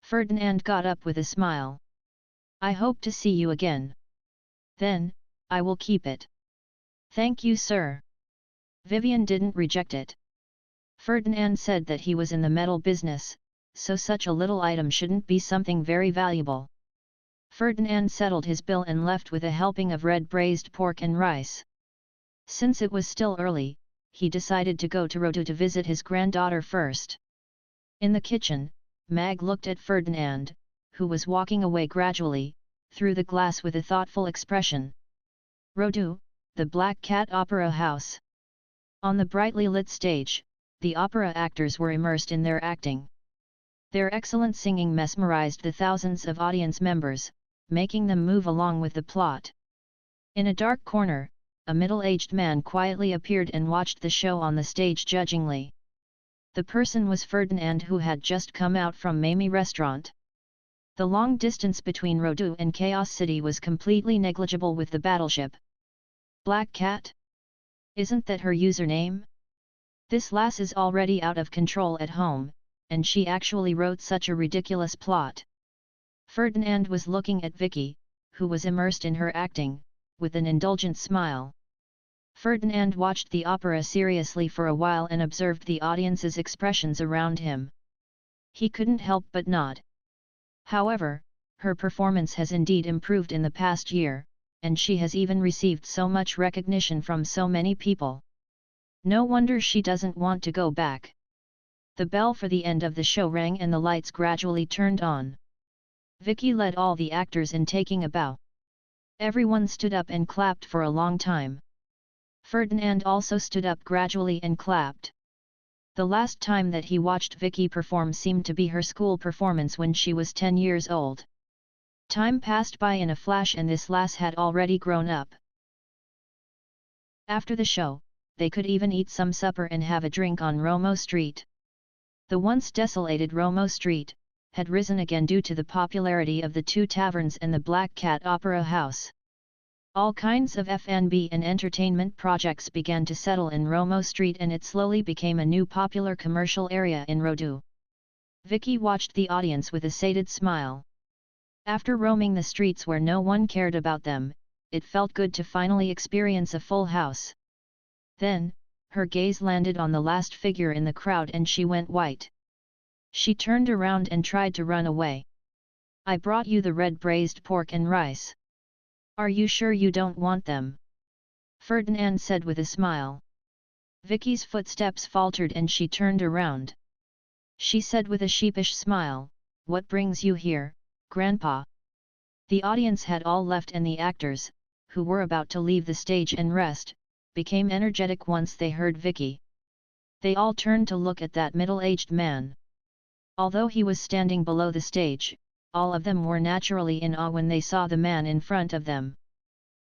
Ferdinand got up with a smile. I hope to see you again. Then, I will keep it. Thank you, sir. Vivian didn't reject it. Ferdinand said that he was in the metal business, so such a little item shouldn't be something very valuable. Ferdinand settled his bill and left with a helping of red braised pork and rice. Since it was still early, he decided to go to Rodu to visit his granddaughter first. In the kitchen, Mag looked at Ferdinand, who was walking away gradually, through the glass with a thoughtful expression. Rodu, the Black Cat Opera House. On the brightly lit stage, the opera actors were immersed in their acting. Their excellent singing mesmerized the thousands of audience members, making them move along with the plot. In a dark corner, a middle-aged man quietly appeared and watched the show on the stage judgingly. The person was Ferdinand, who had just come out from Mamie restaurant. The long distance between Rodu and Chaos City was completely negligible with the battleship. Black Cat? Isn't that her username? This lass is already out of control at home, and she actually wrote such a ridiculous plot. Ferdinand was looking at Vicky, who was immersed in her acting, with an indulgent smile. Ferdinand watched the opera seriously for a while and observed the audience's expressions around him. He couldn't help but nod. However, her performance has indeed improved in the past year, and she has even received so much recognition from so many people. No wonder she doesn't want to go back. The bell for the end of the show rang and the lights gradually turned on. Vicky led all the actors in taking a bow. Everyone stood up and clapped for a long time. Ferdinand also stood up gradually and clapped. The last time that he watched Vicky perform seemed to be her school performance when she was 10 years old. Time passed by in a flash and this lass had already grown up. After the show, they could even eat some supper and have a drink on Romo Street. The once desolated Romo Street had risen again due to the popularity of the two taverns and the Black Cat Opera House. All kinds of F&B and entertainment projects began to settle in Romo Street and it slowly became a new popular commercial area in Rodu. Vicky watched the audience with a sated smile. After roaming the streets where no one cared about them, it felt good to finally experience a full house. Then, her gaze landed on the last figure in the crowd and she went white. She turned around and tried to run away. "I brought you the red braised pork and rice. Are you sure you don't want them?" Ferdinand said with a smile. Vicky's footsteps faltered and she turned around. She said with a sheepish smile, "What brings you here, Grandpa?" The audience had all left and the actors, who were about to leave the stage and rest, became energetic once they heard Vicky. They all turned to look at that middle-aged man. Although he was standing below the stage, all of them were naturally in awe when they saw the man in front of them.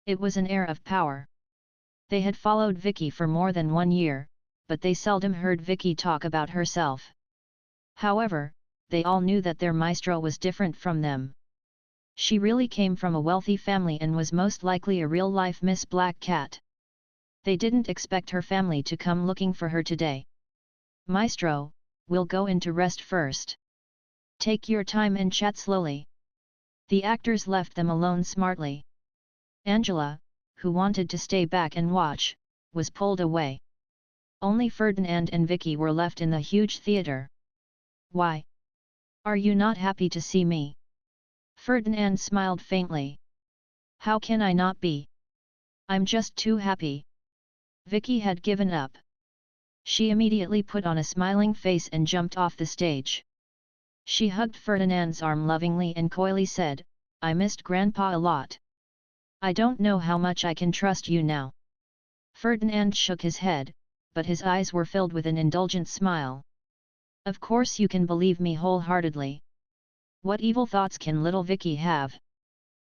It was an air of power. They had followed Vicky for more than 1 year, but they seldom heard Vicky talk about herself. However, they all knew that their maestro was different from them. She really came from a wealthy family and was most likely a real-life Miss Black Cat. They didn't expect her family to come looking for her today. "Maestro, we'll go in to rest first. Take your time and chat slowly." The actors left them alone smartly. Angela, who wanted to stay back and watch, was pulled away. Only Ferdinand and Vicky were left in the huge theatre. "Why? Are you not happy to see me?" Ferdinand smiled faintly. "How can I not be? I'm just too happy." Vicky had given up. She immediately put on a smiling face and jumped off the stage. She hugged Ferdinand's arm lovingly and coyly said, "I missed Grandpa a lot. I don't know how much I can trust you now." Ferdinand shook his head, but his eyes were filled with an indulgent smile. "Of course you can believe me wholeheartedly. What evil thoughts can little Vicky have?"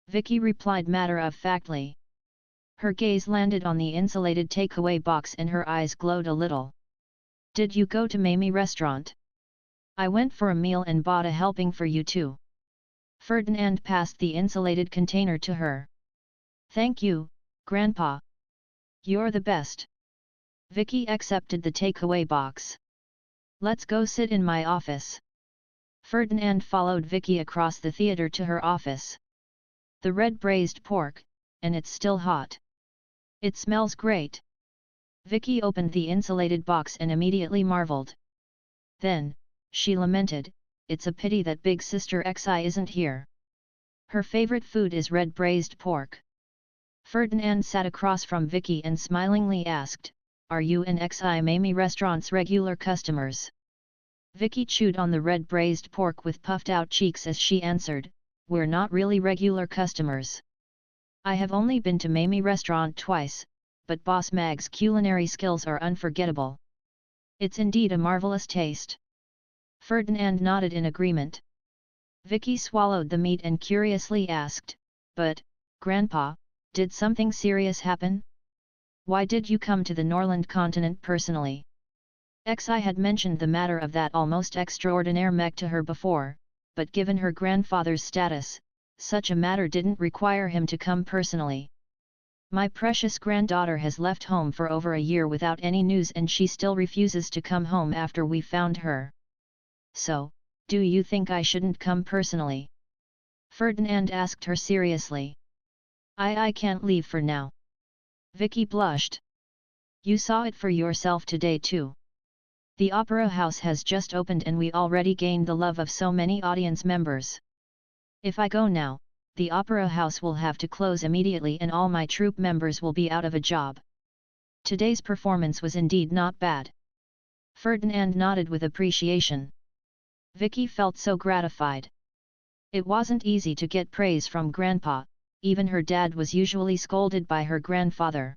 Vicky replied matter-of-factly. Her gaze landed on the insulated takeaway box and her eyes glowed a little. "Did you go to Mamie restaurant? I went for a meal and bought a helping for you too." Ferdinand passed the insulated container to her. "Thank you, Grandpa. You're the best." Vicky accepted the takeaway box. "Let's go sit in my office." Ferdinand followed Vicky across the theatre to her office. "The red braised pork, and it's still hot. It smells great." Vicky opened the insulated box and immediately marveled. Then, she lamented, "It's a pity that Big Sister Xi isn't here. Her favorite food is red braised pork." Ferdinand sat across from Vicky and smilingly asked, "Are you and Xi Mamie restaurant's regular customers?" Vicky chewed on the red braised pork with puffed out cheeks as she answered, "We're not really regular customers. I have only been to Mamie restaurant twice, but Boss Mag's culinary skills are unforgettable. It's indeed a marvelous taste." Ferdinand nodded in agreement. Vicky swallowed the meat and curiously asked, "But, Grandpa, did something serious happen? Why did you come to the Norland continent personally?" Xi had mentioned the matter of that almost extraordinaire mech to her before, but given her grandfather's status, such a matter didn't require him to come personally. "My precious granddaughter has left home for over a year without any news and she still refuses to come home after we found her. So, do you think I shouldn't come personally?" Ferdinand asked her seriously. I can't leave for now." Vicky blushed. "You saw it for yourself today too. The opera house has just opened and we already gained the love of so many audience members. If I go now, the opera house will have to close immediately and all my troupe members will be out of a job. Today's performance was indeed not bad." Ferdinand nodded with appreciation. Vicky felt so gratified. It wasn't easy to get praise from Grandpa, even her dad was usually scolded by her grandfather.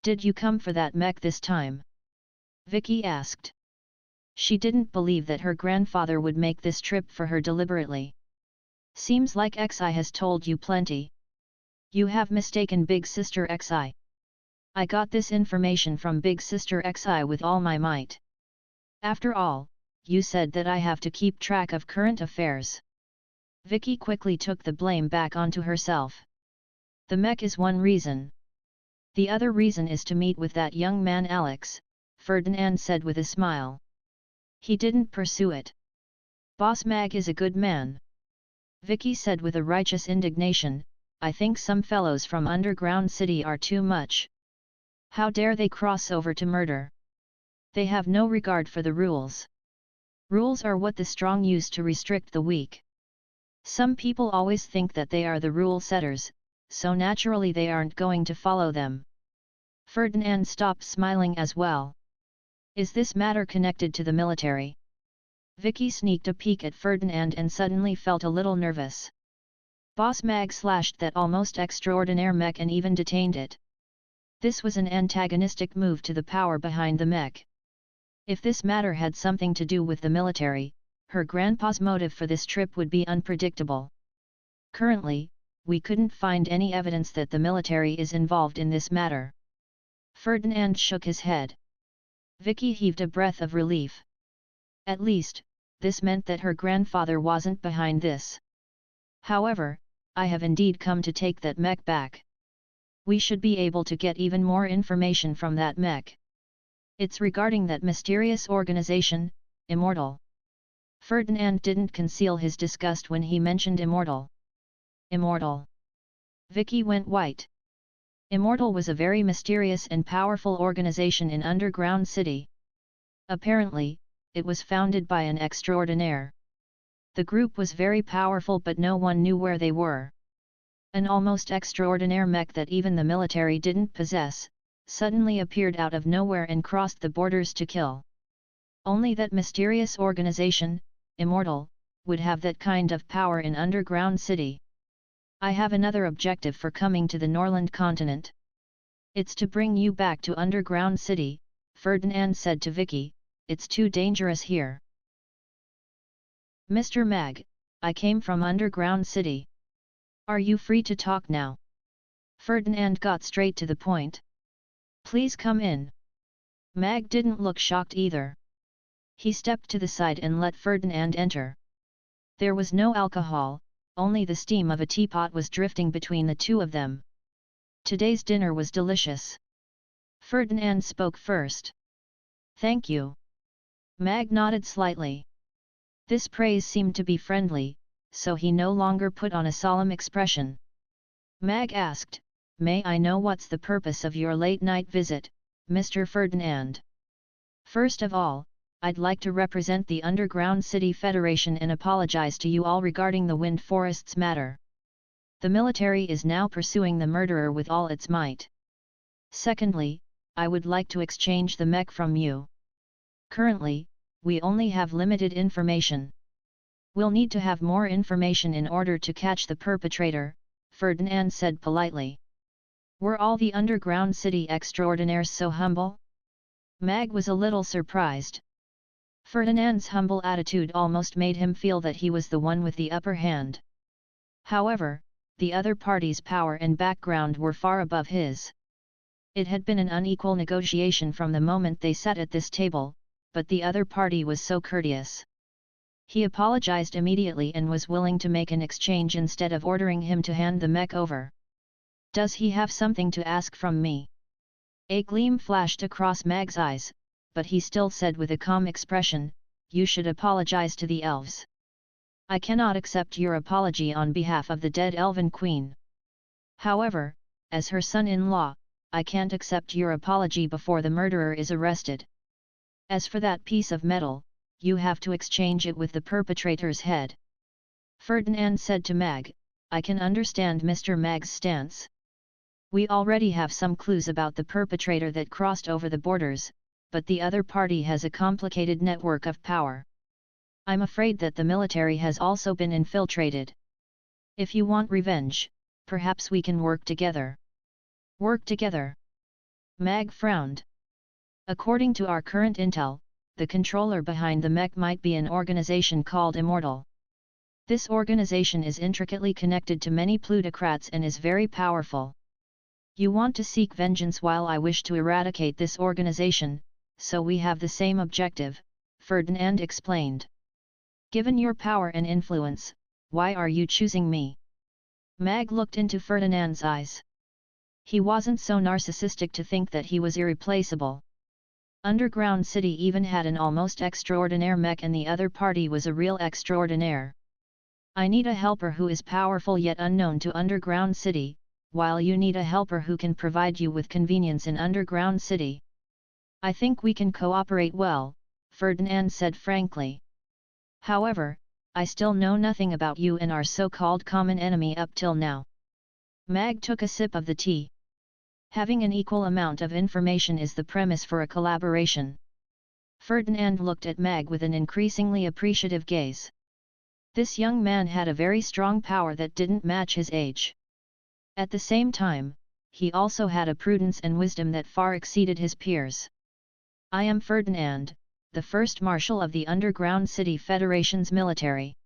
"Did you come for that mech this time?" Vicky asked. She didn't believe that her grandfather would make this trip for her deliberately. "Seems like Xi has told you plenty. You have mistaken Big Sister Xi. I got this information from Big Sister Xi with all my might. After all, you said that I have to keep track of current affairs." Vicky quickly took the blame back onto herself. "The mech is one reason. The other reason is to meet with that young man Alex," Ferdinand said with a smile. "He didn't pursue it. Boss Mag is a good man." Vicky said with a righteous indignation, "I think some fellows from Underground City are too much. How dare they cross over to murder? They have no regard for the rules. Rules are what the strong use to restrict the weak. Some people always think that they are the rule setters, so naturally they aren't going to follow them." Ferdinand stopped smiling as well. "Is this matter connected to the military?" Vicky sneaked a peek at Ferdinand and suddenly felt a little nervous. Boss Mag slashed that almost extraordinaire mech and even detained it. This was an antagonistic move to the power behind the mech. If this matter had something to do with the military, her grandpa's motive for this trip would be unpredictable. Currently, we couldn't find any evidence that the military is involved in this matter." Ferdinand shook his head. Vicky heaved a breath of relief. At least, this meant that her grandfather wasn't behind this. "However, I have indeed come to take that mech back. We should be able to get even more information from that mech. It's regarding that mysterious organization, Immortal." Ferdinand didn't conceal his disgust when he mentioned Immortal. Immortal. Vicky went white. Immortal was a very mysterious and powerful organization in Underground City. Apparently, it was founded by an extraordinaire. The group was very powerful but no one knew where they were. An almost extraordinaire mech that even the military didn't possess, suddenly appeared out of nowhere and crossed the borders to kill. Only that mysterious organization, Immortal, would have that kind of power in Underground City. "I have another objective for coming to the Norland continent. It's to bring you back to Underground City," Ferdinand said to Vicky. "It's too dangerous here." "Mr. Mag, I came from Underground City. Are you free to talk now?" Ferdinand got straight to the point. "Please come in." Mag didn't look shocked either. He stepped to the side and let Ferdinand enter. There was no alcohol, only the steam of a teapot was drifting between the two of them. Today's dinner was delicious. Ferdinand spoke first. "Thank you." Mag nodded slightly. This praise seemed to be friendly, so he no longer put on a solemn expression. Mag asked, "May I know what's the purpose of your late-night visit, Mr. Ferdinand. First of all, I'd like to represent the Underground City Federation and apologize to you all regarding the Wind Forests matter. The military is now pursuing the murderer with all its might. Secondly, I would like to exchange the mech from you. Currently, we only have limited information. We'll need to have more information in order to catch the perpetrator, Ferdinand said politely. Were all the Underground City extraordinaires so humble? Mag was a little surprised. Ferdinand's humble attitude almost made him feel that he was the one with the upper hand. However, the other party's power and background were far above his. It had been an unequal negotiation from the moment they sat at this table, but the other party was so courteous. He apologized immediately and was willing to make an exchange instead of ordering him to hand the mech over. Does he have something to ask from me? A gleam flashed across Mag's eyes, but he still said with a calm expression, "You should apologize to the elves. I cannot accept your apology on behalf of the dead elven queen. However, as her son-in-law, I can't accept your apology before the murderer is arrested. As for that piece of metal, you have to exchange it with the perpetrator's head." Ferdinand said to Mag, "I can understand Mr. Mag's stance. We already have some clues about the perpetrator that crossed over the borders, but the other party has a complicated network of power. I'm afraid that the military has also been infiltrated. If you want revenge, perhaps we can work together." Work together? Mag frowned. According to our current intel, the controller behind the mech might be an organization called Immortal. This organization is intricately connected to many plutocrats and is very powerful. You want to seek vengeance while I wish to eradicate this organization, so we have the same objective, Ferdinand explained. Given your power and influence, why are you choosing me? Mag looked into Ferdinand's eyes. He wasn't so narcissistic to think that he was irreplaceable. Underground City even had an almost extraordinaire mech and the other party was a real extraordinaire. I need a helper who is powerful yet unknown to Underground City, while you need a helper who can provide you with convenience in Underground City. I think we can cooperate well, Ferdinand said frankly. However, I still know nothing about you and our so-called common enemy up till now. Mag took a sip of the tea. Having an equal amount of information is the premise for a collaboration. Ferdinand looked at Mag with an increasingly appreciative gaze. This young man had a very strong power that didn't match his age. At the same time, he also had a prudence and wisdom that far exceeded his peers. I am Ferdinand, the first marshal of the Underground City Federation's military.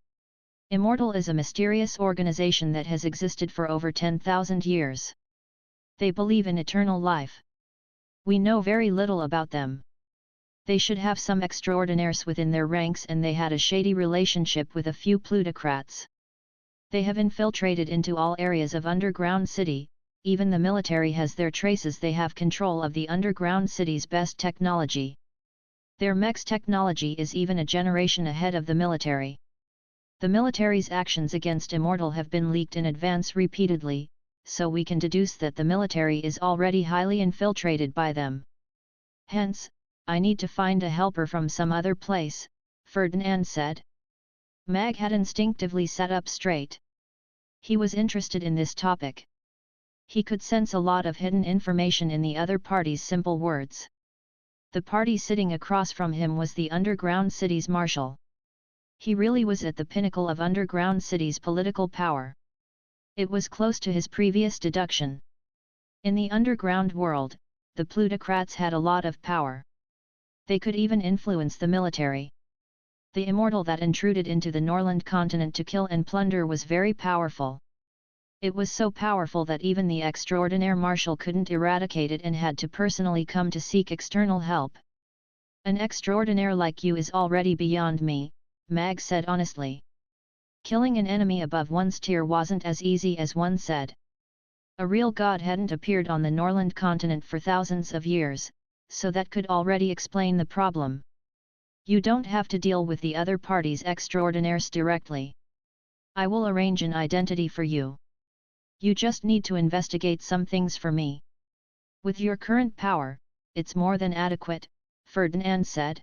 Immortal is a mysterious organization that has existed for over 10,000 years. They believe in eternal life. We know very little about them. They should have some extraordinaires within their ranks and they had a shady relationship with a few plutocrats. They have infiltrated into all areas of Underground City, even the military has their traces. They have control of the Underground City's best technology. Their mech's technology is even a generation ahead of the military. The military's actions against Immortal have been leaked in advance repeatedly, so we can deduce that the military is already highly infiltrated by them. Hence, I need to find a helper from some other place, Ferdinand said. Mag had instinctively sat up straight. He was interested in this topic. He could sense a lot of hidden information in the other party's simple words. The party sitting across from him was the Underground City's marshal. He really was at the pinnacle of Underground City's political power. It was close to his previous deduction. In the underground world, the plutocrats had a lot of power. They could even influence the military. The Immortal that intruded into the Norland continent to kill and plunder was very powerful. It was so powerful that even the extraordinaire marshal couldn't eradicate it and had to personally come to seek external help. An extraordinaire like you is already beyond me, Mag said honestly. Killing an enemy above one's tier wasn't as easy as one said. A real god hadn't appeared on the Norland continent for thousands of years, so that could already explain the problem. You don't have to deal with the other party's extraordinaires directly. I will arrange an identity for you. You just need to investigate some things for me. With your current power, it's more than adequate, Ferdinand said.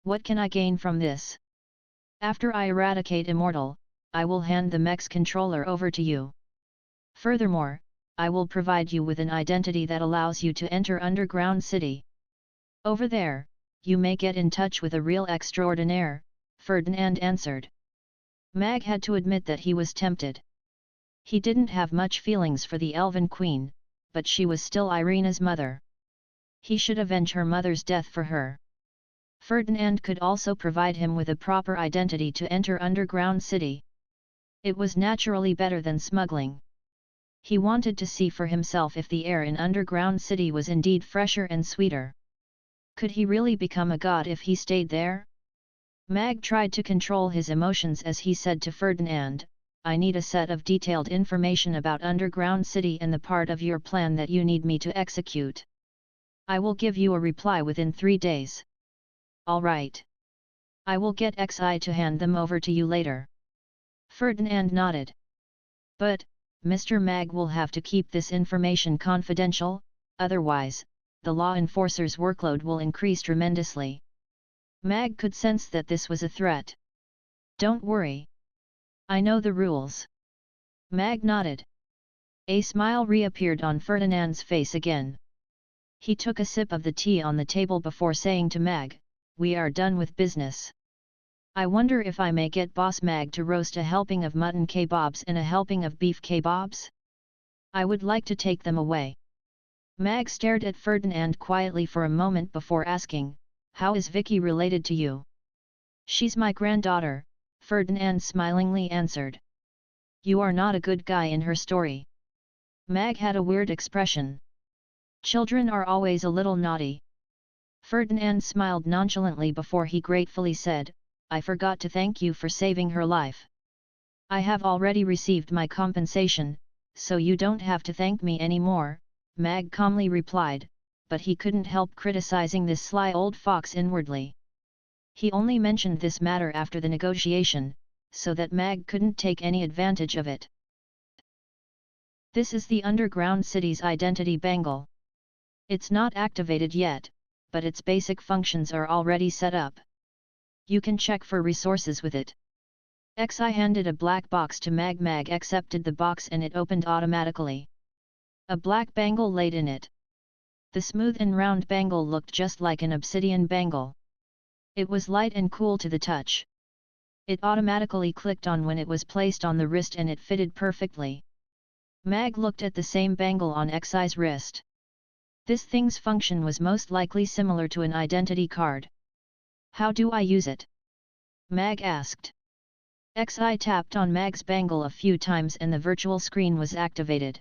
What can I gain from this? After I eradicate Immortal, I will hand the mech's controller over to you. Furthermore, I will provide you with an identity that allows you to enter Underground City. Over there, you may get in touch with a real extraordinaire, Ferdinand answered. Mag had to admit that he was tempted. He didn't have much feelings for the Elven Queen, but she was still Irina's mother. He should avenge her mother's death for her. Ferdinand could also provide him with a proper identity to enter Underground City. It was naturally better than smuggling. He wanted to see for himself if the air in Underground City was indeed fresher and sweeter. Could he really become a god if he stayed there? Mag tried to control his emotions as he said to Ferdinand, I need a set of detailed information about Underground City and the part of your plan that you need me to execute. I will give you a reply within 3 days. All right. I will get XI to hand them over to you later. Ferdinand nodded. But, Mr. Mag will have to keep this information confidential, otherwise, the law enforcer's workload will increase tremendously. Mag could sense that this was a threat. Don't worry. I know the rules. Mag nodded. A smile reappeared on Ferdinand's face again. He took a sip of the tea on the table before saying to Mag, we are done with business. I wonder if I may get Boss Mag to roast a helping of mutton kebabs and a helping of beef kebabs? I would like to take them away. Mag stared at Ferdinand quietly for a moment before asking, how is Vicky related to you? She's my granddaughter, Ferdinand smilingly answered. You are not a good guy in her story. Mag had a weird expression. Children are always a little naughty. Ferdinand smiled nonchalantly before he gratefully said, I forgot to thank you for saving her life. I have already received my compensation, so you don't have to thank me anymore, Mag calmly replied, but he couldn't help criticizing this sly old fox inwardly. He only mentioned this matter after the negotiation, so that Mag couldn't take any advantage of it. This is the Underground City's identity bangle. It's not activated yet, but its basic functions are already set up. You can check for resources with it. XI handed a black box to Mag. Mag accepted the box and it opened automatically. A black bangle laid in it. The smooth and round bangle looked just like an obsidian bangle. It was light and cool to the touch. It automatically clicked on when it was placed on the wrist and it fitted perfectly. Mag looked at the same bangle on XI's wrist. This thing's function was most likely similar to an identity card. How do I use it? Mag asked. XI tapped on Mag's bangle a few times and the virtual screen was activated.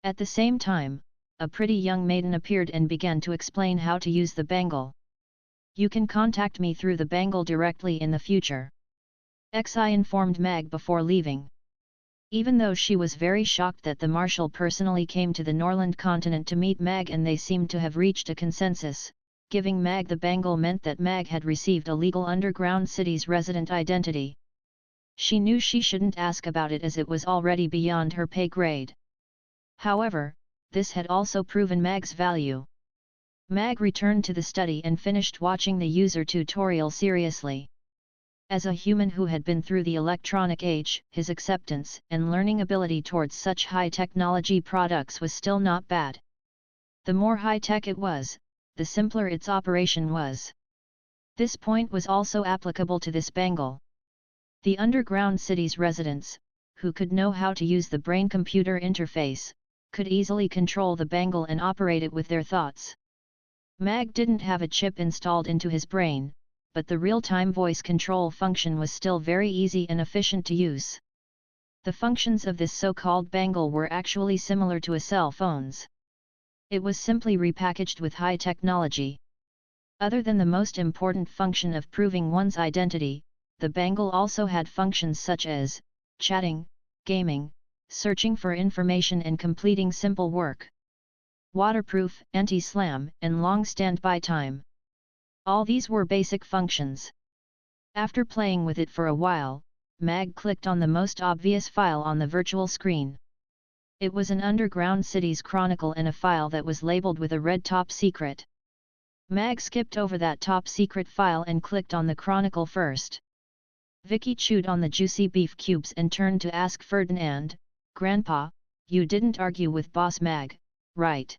At the same time, a pretty young maiden appeared and began to explain how to use the bangle. You can contact me through the bangle directly in the future. XI informed Mag before leaving. Even though she was very shocked that the Marshal personally came to the Norland continent to meet Mag and they seemed to have reached a consensus, giving Mag the bangle meant that Mag had received a legal Underground City's resident identity. She knew she shouldn't ask about it as it was already beyond her pay grade. However, this had also proven Mag's value. Mag returned to the study and finished watching the user tutorial seriously. As a human who had been through the electronic age, his acceptance and learning ability towards such high-technology products was still not bad. The more high-tech it was, the simpler its operation was. This point was also applicable to this bangle. The Underground City's residents, who could know how to use the brain-computer interface, could easily control the bangle and operate it with their thoughts. Mag didn't have a chip installed into his brain, but the real-time voice control function was still very easy and efficient to use. The functions of this so-called bangle were actually similar to a cell phone's. It was simply repackaged with high technology. Other than the most important function of proving one's identity, the bangle also had functions such as chatting, gaming, searching for information and completing simple work. Waterproof, anti-slam, and long standby time. All these were basic functions. After playing with it for a while, Mag clicked on the most obvious file on the virtual screen. It was an underground city's chronicle and a file that was labeled with a red top secret. Mag skipped over that top secret file and clicked on the chronicle first. Vicky chewed on the juicy beef cubes and turned to ask Ferdinand, "Grandpa, you didn't argue with Boss Mag, right?"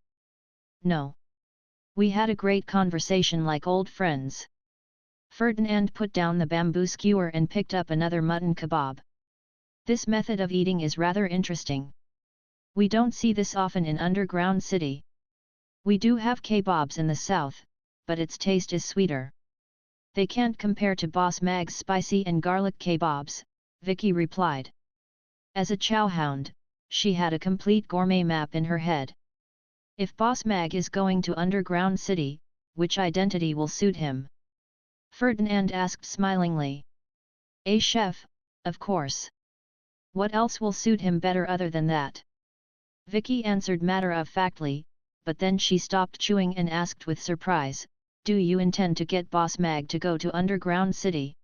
"No. We had a great conversation like old friends." Ferdinand put down the bamboo skewer and picked up another mutton kebab. "This method of eating is rather interesting. We don't see this often in underground city. We do have kebabs in the south, but its taste is sweeter. They can't compare to Boss Mag's spicy and garlic kebabs," Vicky replied. As a chowhound, she had a complete gourmet map in her head. If Boss Mag is going to underground city, which identity will suit him? Ferdinand asked smilingly. "A chef, of course. What else will suit him better other than that?" Vicky answered matter-of-factly, but then she stopped chewing and asked with surprise, "Do you intend to get Boss Mag to go to underground city?"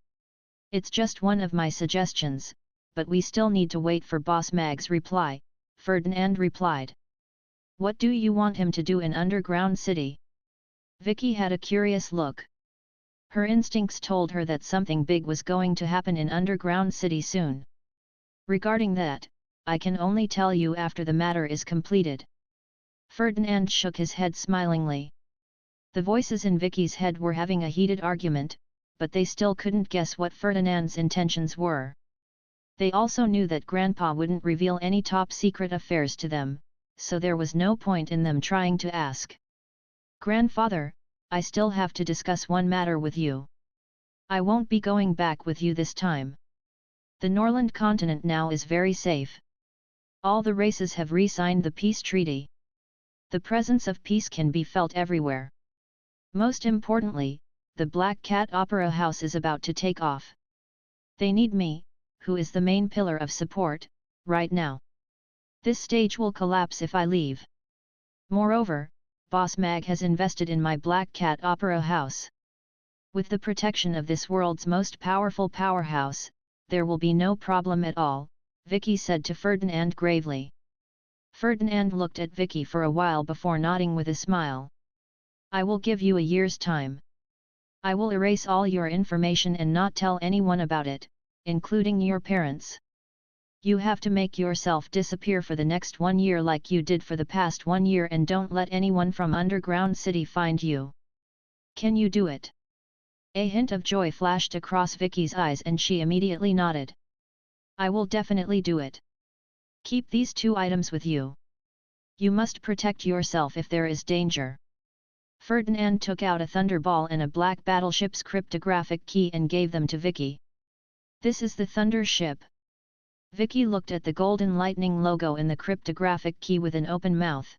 "It's just one of my suggestions, but we still need to wait for Boss Mag's reply," Ferdinand replied. "What do you want him to do in underground city?" Vicky had a curious look. Her instincts told her that something big was going to happen in underground city soon. "Regarding that, I can only tell you after the matter is completed." Ferdinand shook his head smilingly. The voices in Vicky's head were having a heated argument, but they still couldn't guess what Ferdinand's intentions were. They also knew that Grandpa wouldn't reveal any top-secret affairs to them, so there was no point in them trying to ask. "Grandfather, I still have to discuss one matter with you. I won't be going back with you this time. The Norland continent now is very safe. All the races have re-signed the peace treaty. The presence of peace can be felt everywhere. Most importantly, the Black Cat Opera House is about to take off. They need me, who is the main pillar of support, right now. This stage will collapse if I leave. Moreover, Boss Mag has invested in my Black Cat Opera House. With the protection of this world's most powerful powerhouse, there will be no problem at all," Vicky said to Ferdinand gravely. Ferdinand looked at Vicky for a while before nodding with a smile. "I will give you a year's time. I will erase all your information and not tell anyone about it, including your parents. You have to make yourself disappear for the next 1 year like you did for the past 1 year and don't let anyone from underground city find you. Can you do it?" A hint of joy flashed across Vicky's eyes and she immediately nodded. "I will definitely do it. Keep these 2 items with you. You must protect yourself if there is danger." Ferdinand took out a thunderball and a black battleship's cryptographic key and gave them to Vicky. "This is the Thunder ship." Vicky looked at the golden lightning logo in the cryptographic key with an open mouth.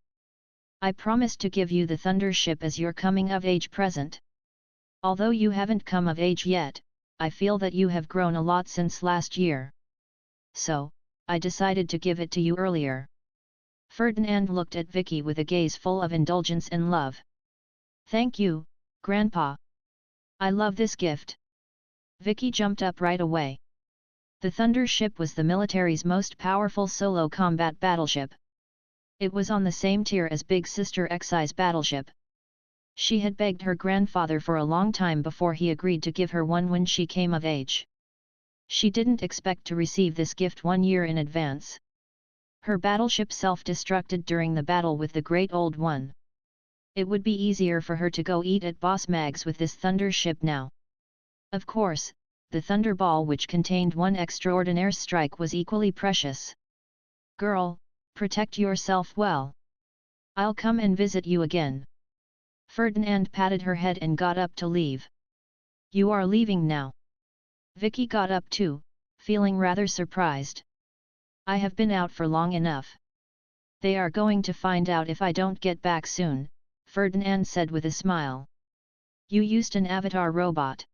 "I promised to give you the Thunder ship as your coming-of-age present. Although you haven't come of age yet, I feel that you have grown a lot since last year. So, I decided to give it to you earlier." Ferdinand looked at Vicky with a gaze full of indulgence and love. "Thank you, Grandpa. I love this gift." Vicky jumped up right away. The Thunder ship was the military's most powerful solo combat battleship. It was on the same tier as Big Sister Xi's battleship. She had begged her grandfather for a long time before he agreed to give her one when she came of age. She didn't expect to receive this gift 1 year in advance. Her battleship self-destructed during the battle with the Great Old One. It would be easier for her to go eat at Boss Mag's with this Thunder ship now. Of course, the Thunderball which contained one extraordinaire strike was equally precious. "Girl, protect yourself well. I'll come and visit you again." Ferdinand patted her head and got up to leave. "You are leaving now?" Vicky got up too, feeling rather surprised. "I have been out for long enough. They are going to find out if I don't get back soon," Ferdinand said with a smile. "You used an avatar robot."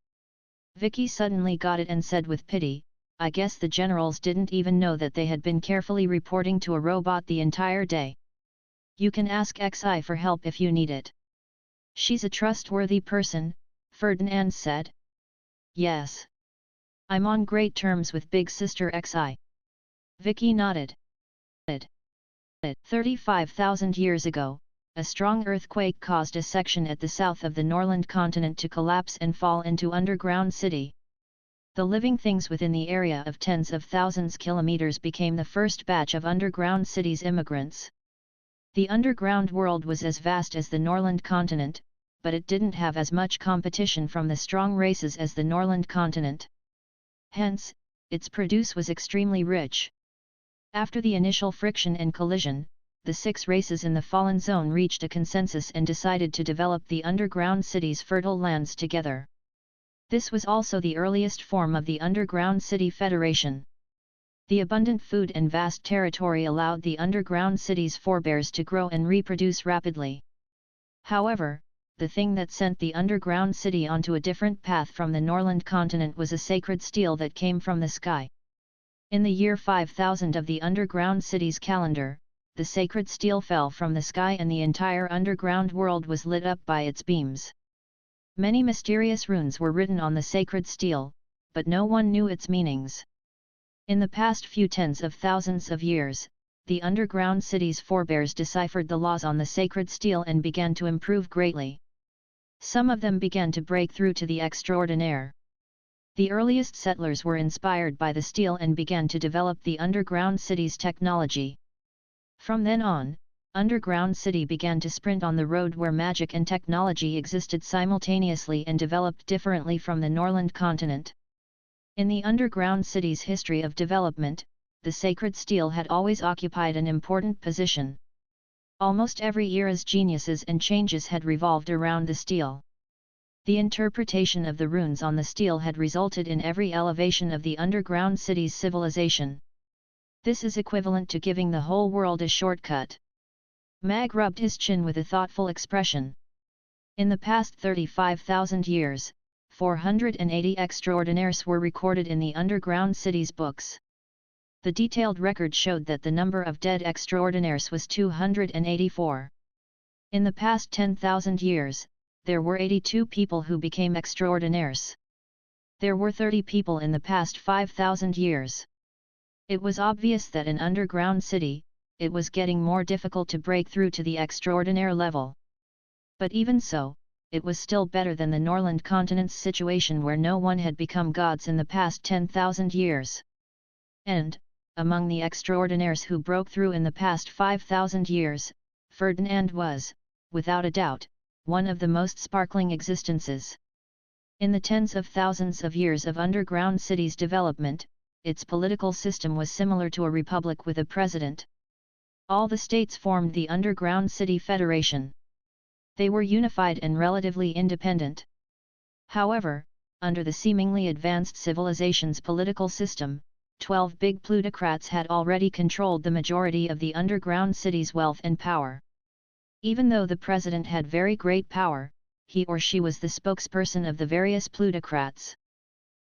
Vicky suddenly got it and said with pity, "I guess the generals didn't even know that they had been carefully reporting to a robot the entire day. You can ask Xi for help if you need it." "She's a trustworthy person," Ferdinand said. "Yes. I'm on great terms with Big Sister Xi." Vicky nodded. 35,000 years ago, a strong earthquake caused a section at the south of the Norland continent to collapse and fall into underground city. The living things within the area of tens of thousands kilometers became the first batch of underground cities immigrants. The underground world was as vast as the Norland continent, but it didn't have as much competition from the strong races as the Norland continent. Hence, its produce was extremely rich. After the initial friction and collision, the 6 races in the fallen zone reached a consensus and decided to develop the underground cities' fertile lands together. This was also the earliest form of the Underground City Federation. The abundant food and vast territory allowed the underground cities' forebears to grow and reproduce rapidly. However, the thing that sent the underground city onto a different path from the Norland continent was a sacred steel that came from the sky. In the year 5000 of the underground city's calendar, the sacred steel fell from the sky and the entire underground world was lit up by its beams. Many mysterious runes were written on the sacred steel, but no one knew its meanings. In the past few tens of thousands of years, the underground city's forebears deciphered the laws on the sacred steel and began to improve greatly. Some of them began to break through to the extraordinaire. The earliest settlers were inspired by the steel and began to develop the underground city's technology. From then on, Underground City began to sprint on the road where magic and technology existed simultaneously and developed differently from the Norland continent. In the Underground City's history of development, the sacred steel had always occupied an important position. Almost every era's geniuses and changes had revolved around the steel. The interpretation of the runes on the steel had resulted in every elevation of the Underground City's civilization. This is equivalent to giving the whole world a shortcut. Mag rubbed his chin with a thoughtful expression. In the past 35,000 years, 480 extraordinaires were recorded in the underground city's books. The detailed record showed that the number of dead extraordinaires was 284. In the past 10,000 years, there were 82 people who became extraordinaires. There were 30 people in the past 5,000 years. It was obvious that in underground city, it was getting more difficult to break through to the extraordinaire level. But even so, it was still better than the Norland continent's situation where no one had become gods in the past 10,000 years. And, among the extraordinaires who broke through in the past 5,000 years, Ferdinand was, without a doubt, one of the most sparkling existences. In the tens of thousands of years of underground cities' development, its political system was similar to a republic with a president. All the states formed the Underground City Federation. They were unified and relatively independent. However, under the seemingly advanced civilization's political system, 12 big plutocrats had already controlled the majority of the underground city's wealth and power. Even though the president had very great power, he or she was the spokesperson of the various plutocrats.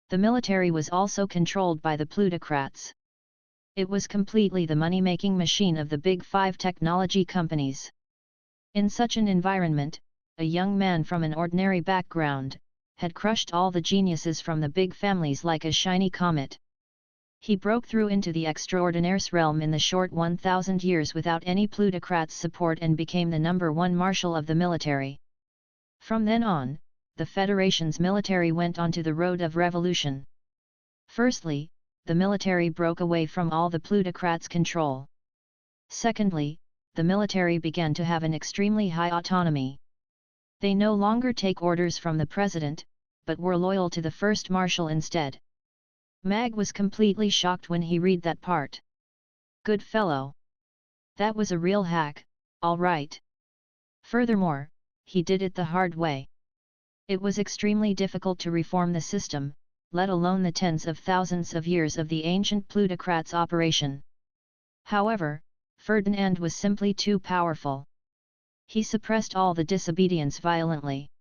The military was also controlled by the plutocrats. It was completely the money-making machine of the Big Five technology companies. In such an environment, a young man from an ordinary background, had crushed all the geniuses from the big families like a shiny comet. He broke through into the extraordinaire's realm in the short 1,000 years without any plutocrat's support and became the #1 marshal of the military. From then on, the Federation's military went onto the road of revolution. Firstly, the military broke away from all the plutocrats' control. Secondly, the military began to have an extremely high autonomy. They no longer take orders from the president, but were loyal to the first marshal instead. Mag was completely shocked when he read that part. Good fellow. That was a real hack, all right. Furthermore, he did it the hard way. It was extremely difficult to reform the system, let alone the tens of thousands of years of the ancient plutocrats' operation. However, Ferdinand was simply too powerful. He suppressed all the disobedience violently.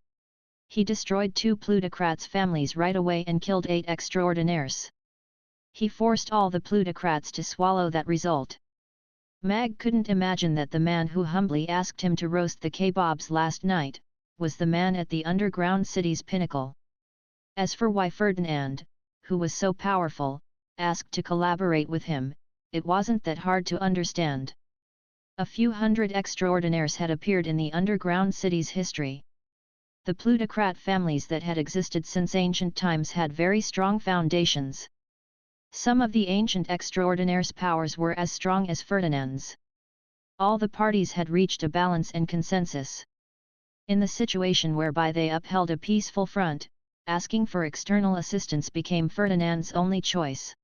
He destroyed 2 plutocrats' families right away and killed 8 extraordinaires. He forced all the plutocrats to swallow that result. Mag couldn't imagine that the man who humbly asked him to roast the kebabs last night, was the man at the underground city's pinnacle. As for why Ferdinand, who was so powerful, asked to collaborate with him, it wasn't that hard to understand. A few hundred extraordinaires had appeared in the underground city's history. The plutocrat families that had existed since ancient times had very strong foundations. Some of the ancient extraordinaires' powers were as strong as Ferdinand's. All the parties had reached a balance and consensus. In the situation whereby they upheld a peaceful front, asking for external assistance became Ferdinand's only choice.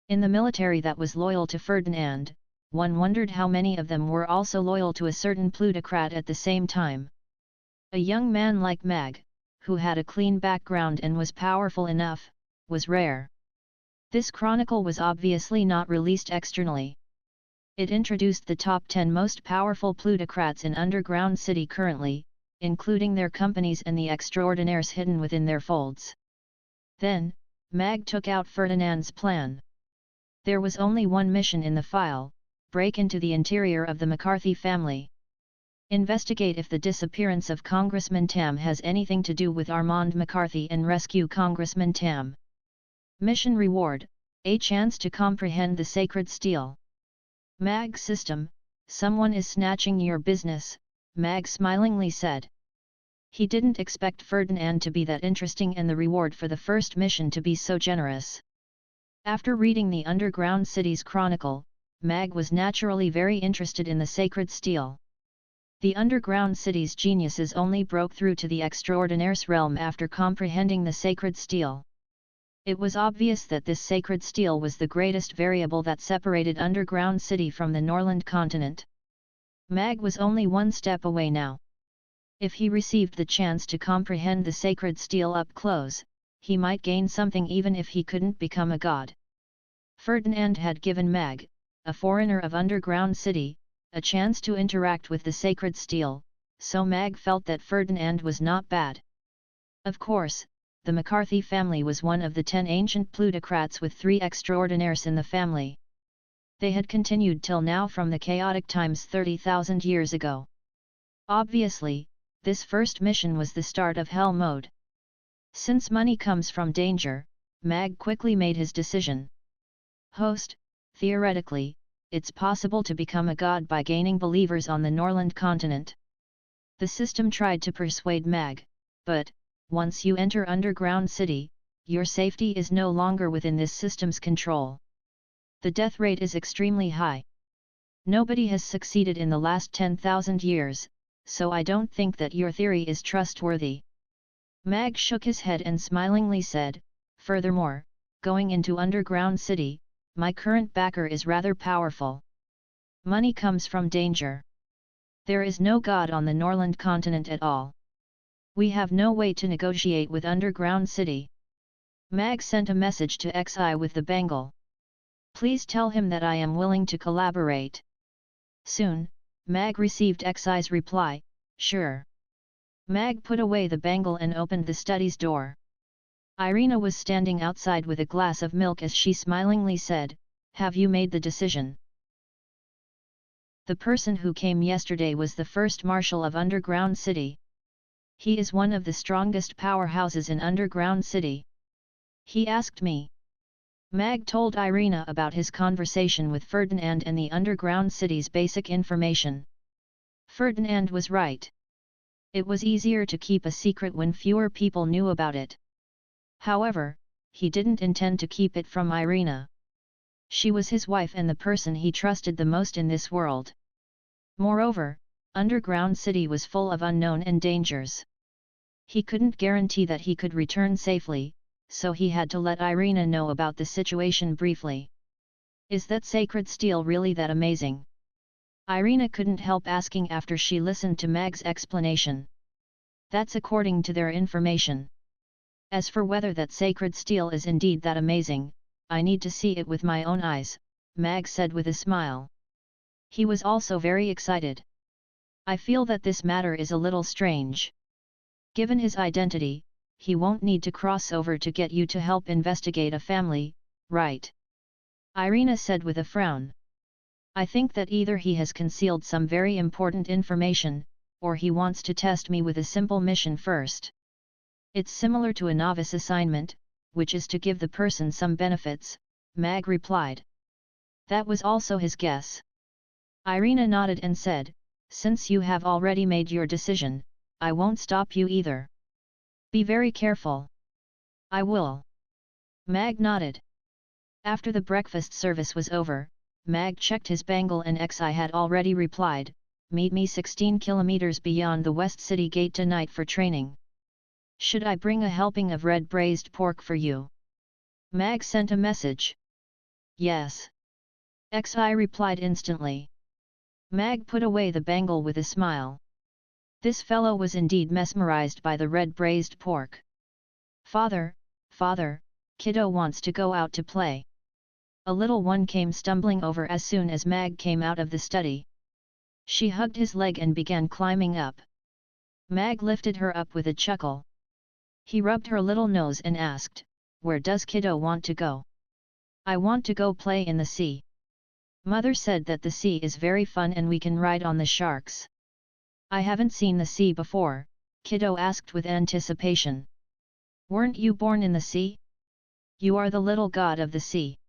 In the military that was loyal to Ferdinand, one wondered how many of them were also loyal to a certain plutocrat at the same time. A young man like Mag, who had a clean background and was powerful enough, was rare. This chronicle was obviously not released externally. It introduced the top 10 most powerful plutocrats in Underground City currently, including their companies and the extraordinaires hidden within their folds. Then, Mag took out Ferdinand's plan. There was only one mission in the file: break into the interior of the McCarthy family. Investigate if the disappearance of Congressman Tam has anything to do with Armand McCarthy and rescue Congressman Tam. Mission reward: a chance to comprehend the sacred steel. Mag system: someone is snatching your business, Mag smilingly said. He didn't expect Ferdinand to be that interesting and the reward for the first mission to be so generous. After reading the Underground City's chronicle, Mag was naturally very interested in the sacred steel. The Underground City's geniuses only broke through to the extraordinaire's realm after comprehending the sacred steel. It was obvious that this sacred steel was the greatest variable that separated Underground City from the Norland continent. Mag was only one step away now. If he received the chance to comprehend the sacred steel up close, he might gain something even if he couldn't become a god. Ferdinand had given Mag, a foreigner of Underground City, a chance to interact with the sacred steel, so Mag felt that Ferdinand was not bad. Of course, the McCarthy family was one of the 10 ancient plutocrats with 3 extraordinaires in the family. They had continued till now from the chaotic times 30,000 years ago. Obviously, this first mission was the start of hell mode. Since money comes from danger, Mag quickly made his decision. Host: theoretically, it's possible to become a god by gaining believers on the Norland continent. The system tried to persuade Mag, but, once you enter Underground City, your safety is no longer within this system's control. The death rate is extremely high. Nobody has succeeded in the last 10,000 years, so I don't think that your theory is trustworthy. Mag shook his head and smilingly said, furthermore, going into Underground City, my current backer is rather powerful. Money comes from danger. There is no god on the Norland continent at all. We have no way to negotiate with Underground City. Mag sent a message to XI with the bangle. Please tell him that I am willing to collaborate. Soon, Mag received XI's reply, sure. Mag put away the bangle and opened the study's door. Irina was standing outside with a glass of milk as she smilingly said, have you made the decision? The person who came yesterday was the first marshal of Underground City. He is one of the strongest powerhouses in Underground City. He asked me. Mag told Irina about his conversation with Ferdinand and the Underground City's basic information. Ferdinand was right. It was easier to keep a secret when fewer people knew about it. However, he didn't intend to keep it from Irina. She was his wife and the person he trusted the most in this world. Moreover, Underground City was full of unknown and dangers. He couldn't guarantee that he could return safely, so he had to let Irina know about the situation briefly. Is that sacred steel really that amazing? Irina couldn't help asking after she listened to Mag's explanation. That's according to their information. As for whether that sacred steel is indeed that amazing, I need to see it with my own eyes, Mag said with a smile. He was also very excited. I feel that this matter is a little strange. Given his identity, he won't need to cross over to get you to help investigate a family, right? Irina said with a frown. I think that either he has concealed some very important information, or he wants to test me with a simple mission first. It's similar to a novice assignment, which is to give the person some benefits, Mag replied. That was also his guess. Irina nodded and said, since you have already made your decision, I won't stop you either. Be very careful. I will. Mag nodded. After the breakfast service was over, Mag checked his bangle and Xi had already replied, meet me 16 kilometers beyond the West City Gate tonight for training. Should I bring a helping of red braised pork for you? Mag sent a message. Yes. Xi replied instantly. Mag put away the bangle with a smile. This fellow was indeed mesmerized by the red braised pork. Father, kiddo wants to go out to play. A little one came stumbling over as soon as Mag came out of the study. She hugged his leg and began climbing up. Mag lifted her up with a chuckle. He rubbed her little nose and asked, where does kiddo want to go? I want to go play in the sea. Mother said that the sea is very fun and we can ride on the sharks. I haven't seen the sea before, kiddo asked with anticipation. Weren't you born in the sea? You are the little god of the sea.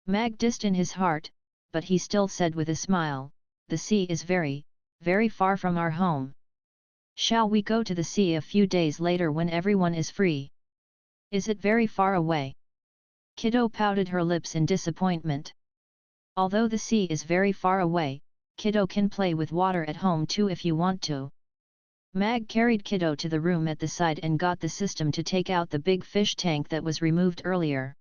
Mag dissed in his heart, but he still said with a smile, the sea is very, very far from our home. Shall we go to the sea a few days later when everyone is free? Is it very far away? Kiddo pouted her lips in disappointment. Although the sea is very far away, kiddo can play with water at home too if you want to. Mag carried kiddo to the room at the side and got the system to take out the big fish tank that was removed earlier.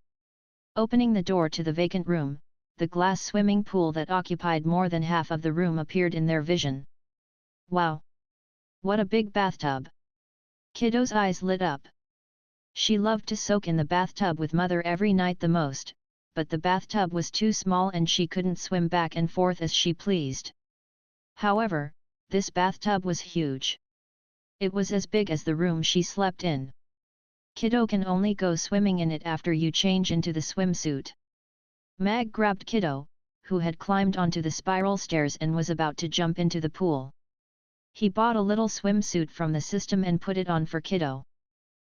Opening the door to the vacant room, the glass swimming pool that occupied more than half of the room appeared in their vision. Wow! What a big bathtub! Kiddo's eyes lit up. She loved to soak in the bathtub with mother every night the most, but the bathtub was too small and she couldn't swim back and forth as she pleased. However, this bathtub was huge. It was as big as the room she slept in. Kiddo can only go swimming in it after you change into the swimsuit. Mag grabbed Kiddo, who had climbed onto the spiral stairs and was about to jump into the pool. He bought a little swimsuit from the system and put it on for Kiddo.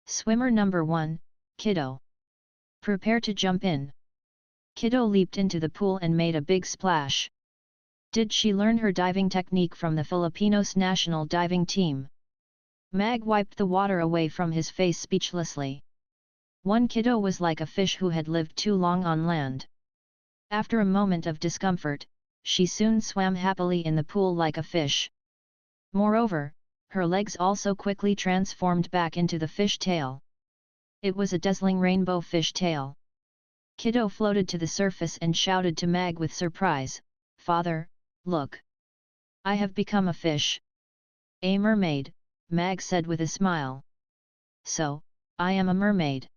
Swimmer number 1, Kiddo. Prepare to jump in. Kiddo leaped into the pool and made a big splash. Did she learn her diving technique from the Filipinos national diving team? Mag wiped the water away from his face speechlessly. One Kiddo was like a fish who had lived too long on land. After a moment of discomfort, she soon swam happily in the pool like a fish. Moreover, her legs also quickly transformed back into the fish tail. It was a dazzling rainbow fish tail. Kiddo floated to the surface and shouted to Mag with surprise, Father, look! I have become a fish. A mermaid, Mag said with a smile. So, I am a mermaid.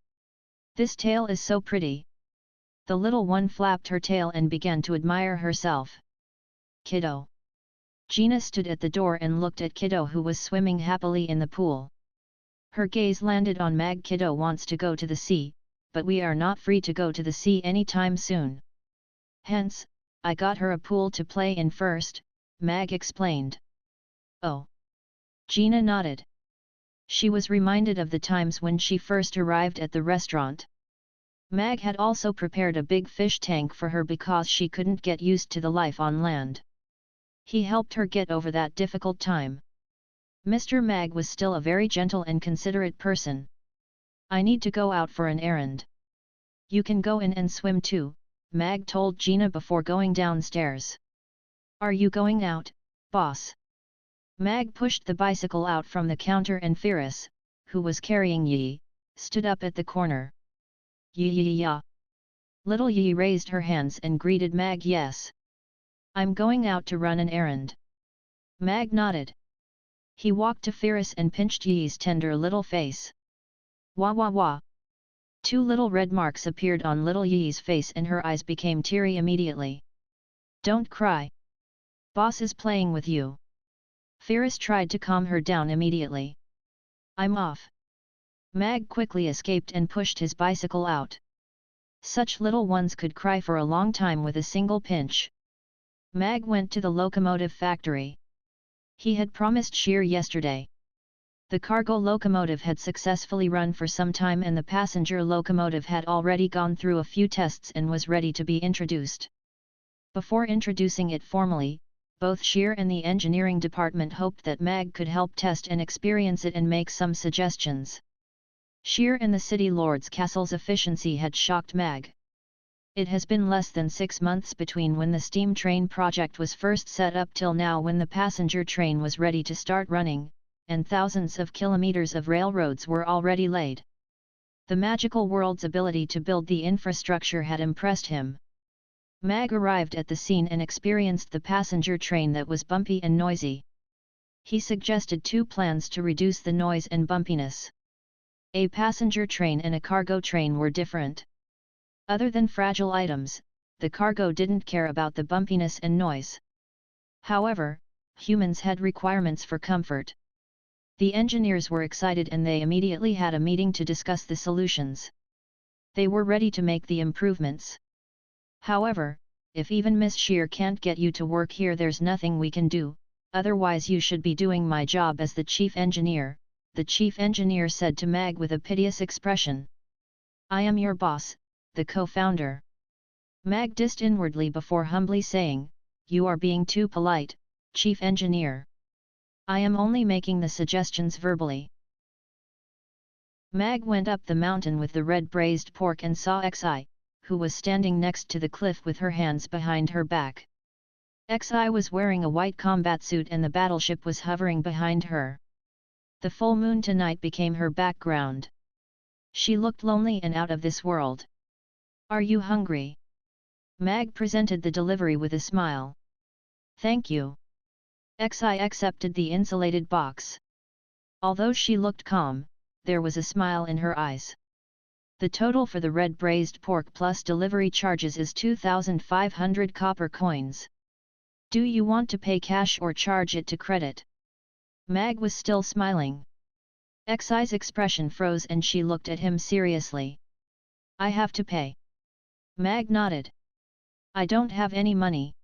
This tail is so pretty. The little one flapped her tail and began to admire herself. Kiddo. Gina stood at the door and looked at Kiddo who was swimming happily in the pool. Her gaze landed on Mag. Kiddo wants to go to the sea, but we are not free to go to the sea anytime soon. Hence, I got her a pool to play in first, Mag explained. Oh. Gina nodded. She was reminded of the times when she first arrived at the restaurant. Mag had also prepared a big fish tank for her because she couldn't get used to the life on land. He helped her get over that difficult time. Mr. Mag was still a very gentle and considerate person. I need to go out for an errand. You can go in and swim too, Mag told Gina before going downstairs. Are you going out, boss? Mag pushed the bicycle out from the counter and Firas, who was carrying Yi, stood up at the corner. Yi. Little Yi raised her hands and greeted Mag. Yes. I'm going out to run an errand. Mag nodded. He walked to Firas and pinched Yi's tender little face. Wah. 2 little red marks appeared on little Yi's face and her eyes became teary immediately. Don't cry. Boss is playing with you. Firas tried to calm her down immediately. I'm off. Mag quickly escaped and pushed his bicycle out. Such little ones could cry for a long time with a single pinch. Mag went to the locomotive factory. He had promised shear yesterday. The cargo locomotive had successfully run for some time and the passenger locomotive had already gone through a few tests and was ready to be introduced. Before introducing it formally, both Shear and the engineering department hoped that Mag could help test and experience it and make some suggestions. Shear and the city lord's castle's efficiency had shocked Mag. It has been less than 6 months between when the steam train project was first set up till now when the passenger train was ready to start running, and thousands of kilometers of railroads were already laid. The magical world's ability to build the infrastructure had impressed him. Mag arrived at the scene and experienced the passenger train that was bumpy and noisy. He suggested 2 plans to reduce the noise and bumpiness. A passenger train and a cargo train were different. Other than fragile items, the cargo didn't care about the bumpiness and noise. However, humans had requirements for comfort. The engineers were excited and they immediately had a meeting to discuss the solutions. They were ready to make the improvements. However, if even Miss Shear can't get you to work here, there's nothing we can do, otherwise you should be doing my job as the chief engineer, the chief engineer said to Mag with a piteous expression. I am your boss, the co-founder. Mag dissed inwardly before humbly saying, you are being too polite, chief engineer. I am only making the suggestions verbally. Mag went up the mountain with the red braised pork and saw Xi, who was standing next to the cliff with her hands behind her back. Xi was wearing a white combat suit and the battleship was hovering behind her. The full moon tonight became her background. She looked lonely and out of this world. Are you hungry? Mag presented the delivery with a smile. Thank you. Xi accepted the insulated box. Although she looked calm, there was a smile in her eyes. The total for the red braised pork plus delivery charges is 2,500 copper coins. Do you want to pay cash or charge it to credit? Mag was still smiling. Xi's expression froze and she looked at him seriously. I have to pay. Mag nodded. I don't have any money.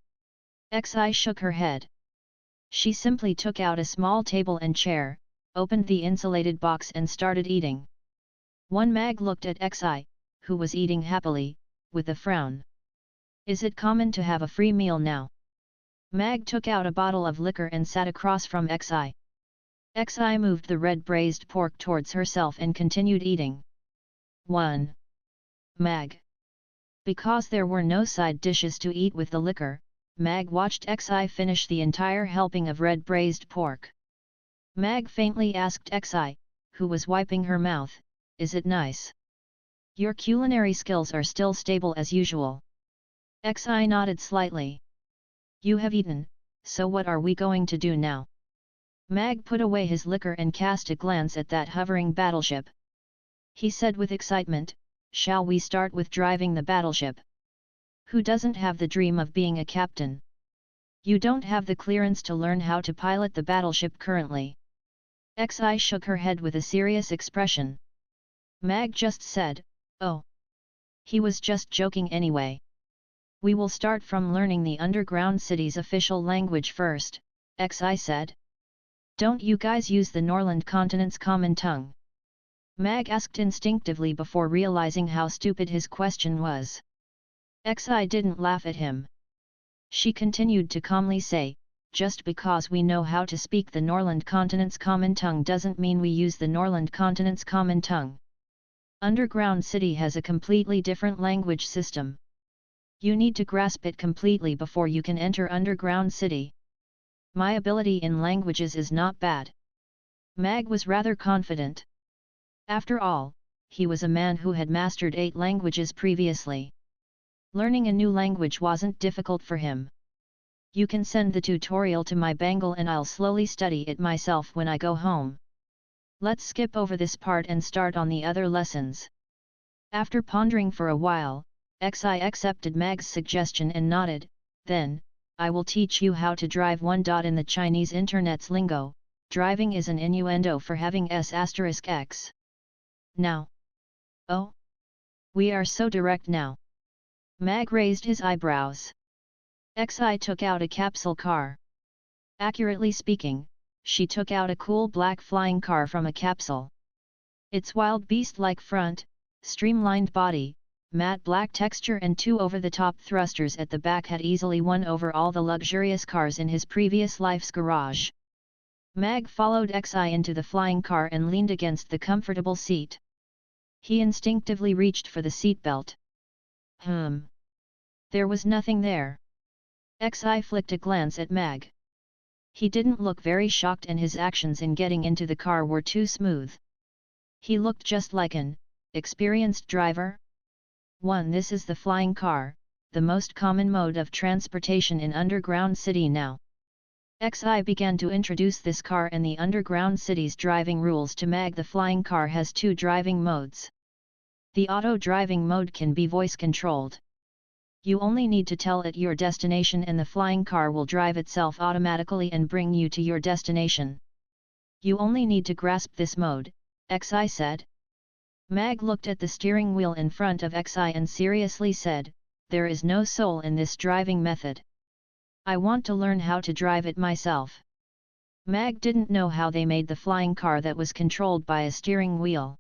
Xi shook her head. She simply took out a small table and chair, opened the insulated box and started eating. Mag looked at Xi, who was eating happily, with a frown. Is it common to have a free meal now? Mag took out a bottle of liquor and sat across from Xi. Xi moved the red braised pork towards herself and continued eating. 1. Mag. Because there were no side dishes to eat with the liquor, Mag watched Xi finish the entire helping of red braised pork. Mag faintly asked Xi, who was wiping her mouth, is it nice? Your culinary skills are still stable as usual. Xi nodded slightly. You have eaten, so what are we going to do now? Mag put away his liquor and cast a glance at that hovering battleship. He said with excitement, shall we start with driving the battleship? Who doesn't have the dream of being a captain? You don't have the clearance to learn how to pilot the battleship currently. Xi shook her head with a serious expression. Mag just said, oh. He was just joking anyway. We will start from learning the underground city's official language first, Xi said. Don't you guys use the Norland continent's common tongue? Mag asked instinctively before realizing how stupid his question was. Xi didn't laugh at him. She continued to calmly say, just because we know how to speak the Norland continent's common tongue doesn't mean we use the Norland continent's common tongue. Underground City has a completely different language system. You need to grasp it completely before you can enter Underground City. My ability in languages is not bad. Mag was rather confident. After all, he was a man who had mastered 8 languages previously. Learning a new language wasn't difficult for him. You can send the tutorial to my Bengal and I'll slowly study it myself when I go home. Let's skip over this part and start on the other lessons. After pondering for a while, Xi accepted Mag's suggestion and nodded, then, I will teach you how to drive. In the Chinese internet's lingo, driving is an innuendo for having s*x. Now. Oh? We are so direct now. Mag raised his eyebrows. Xi took out a capsule car. Accurately speaking, she took out a cool black flying car from a capsule. Its wild beast-like front, streamlined body, matte black texture and two over-the-top thrusters at the back had easily won over all the luxurious cars in his previous life's garage. Mag followed Xi into the flying car and leaned against the comfortable seat. He instinctively reached for the seatbelt. There was nothing there. Xi flicked a glance at Mag. He didn't look very shocked and his actions in getting into the car were too smooth. He looked just like an experienced driver. This is the flying car, the most common mode of transportation in underground city now. Xi began to introduce this car and the underground city's driving rules to Mag. The flying car has two driving modes. The auto driving mode can be voice controlled. You only need to tell it your destination and the flying car will drive itself automatically and bring you to your destination. You only need to grasp this mode, Xi said. Mag looked at the steering wheel in front of Xi and seriously said, "There is no soul in this driving method. I want to learn how to drive it myself." Mag didn't know how they made the flying car that was controlled by a steering wheel.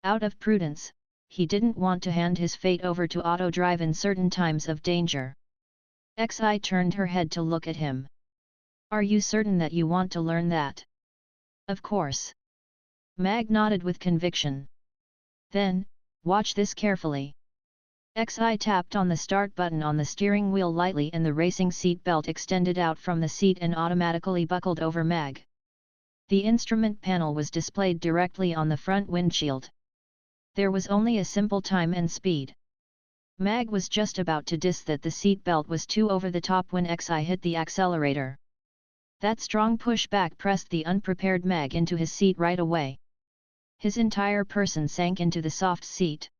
Out of prudence, he didn't want to hand his fate over to auto drive in certain times of danger. Xi turned her head to look at him. "Are you certain that you want to learn that?" "Of course." Mag nodded with conviction. "Then, watch this carefully." Xi tapped on the start button on the steering wheel lightly and the racing seat belt extended out from the seat and automatically buckled over Mag. The instrument panel was displayed directly on the front windshield. There was only a simple time and speed. Mag was just about to diss that the seat belt was too over the top when Xi hit the accelerator. That strong pushback pressed the unprepared Mag into his seat right away. His entire person sank into the soft seat.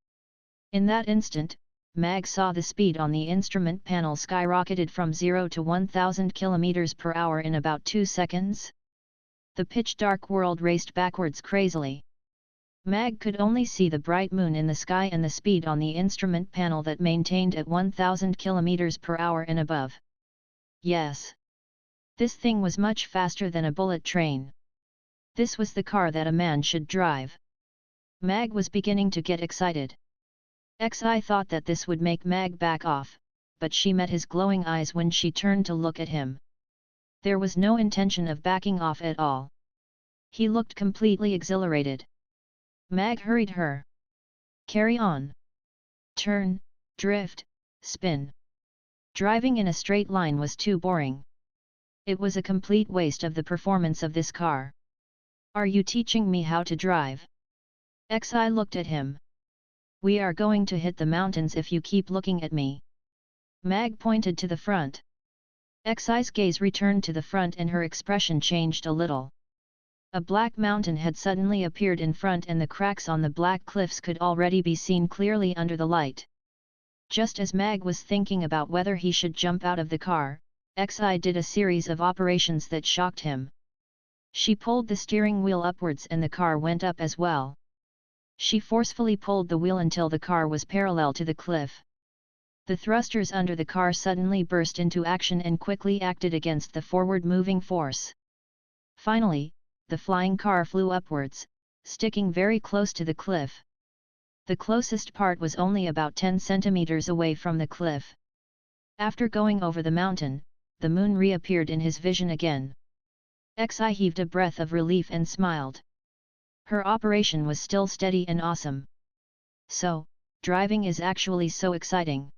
In that instant, Mag saw the speed on the instrument panel skyrocketed from 0 to 1000 km/h in about 2 seconds. The pitch-dark world raced backwards crazily. Mag could only see the bright moon in the sky and the speed on the instrument panel that maintained at 1000 km/h and above. Yes. This thing was much faster than a bullet train. This was the car that a man should drive. Mag was beginning to get excited. Xi thought that this would make Mag back off, but she met his glowing eyes when she turned to look at him. There was no intention of backing off at all. He looked completely exhilarated. Mag hurried her. "Carry on. Turn, drift, spin." Driving in a straight line was too boring. It was a complete waste of the performance of this car. "Are you teaching me how to drive?" Xi looked at him. "We are going to hit the mountains if you keep looking at me." Mag pointed to the front. Xi's gaze returned to the front and her expression changed a little. A black mountain had suddenly appeared in front and the cracks on the black cliffs could already be seen clearly under the light. Just as Mag was thinking about whether he should jump out of the car, Xi did a series of operations that shocked him. She pulled the steering wheel upwards and the car went up as well. She forcefully pulled the wheel until the car was parallel to the cliff. The thrusters under the car suddenly burst into action and quickly acted against the forward-moving force. Finally, the flying car flew upwards, sticking very close to the cliff. The closest part was only about 10 centimeters away from the cliff. After going over the mountain, the moon reappeared in his vision again. Xi heaved a breath of relief and smiled. Her operation was still steady and awesome. "So, driving is actually so exciting,"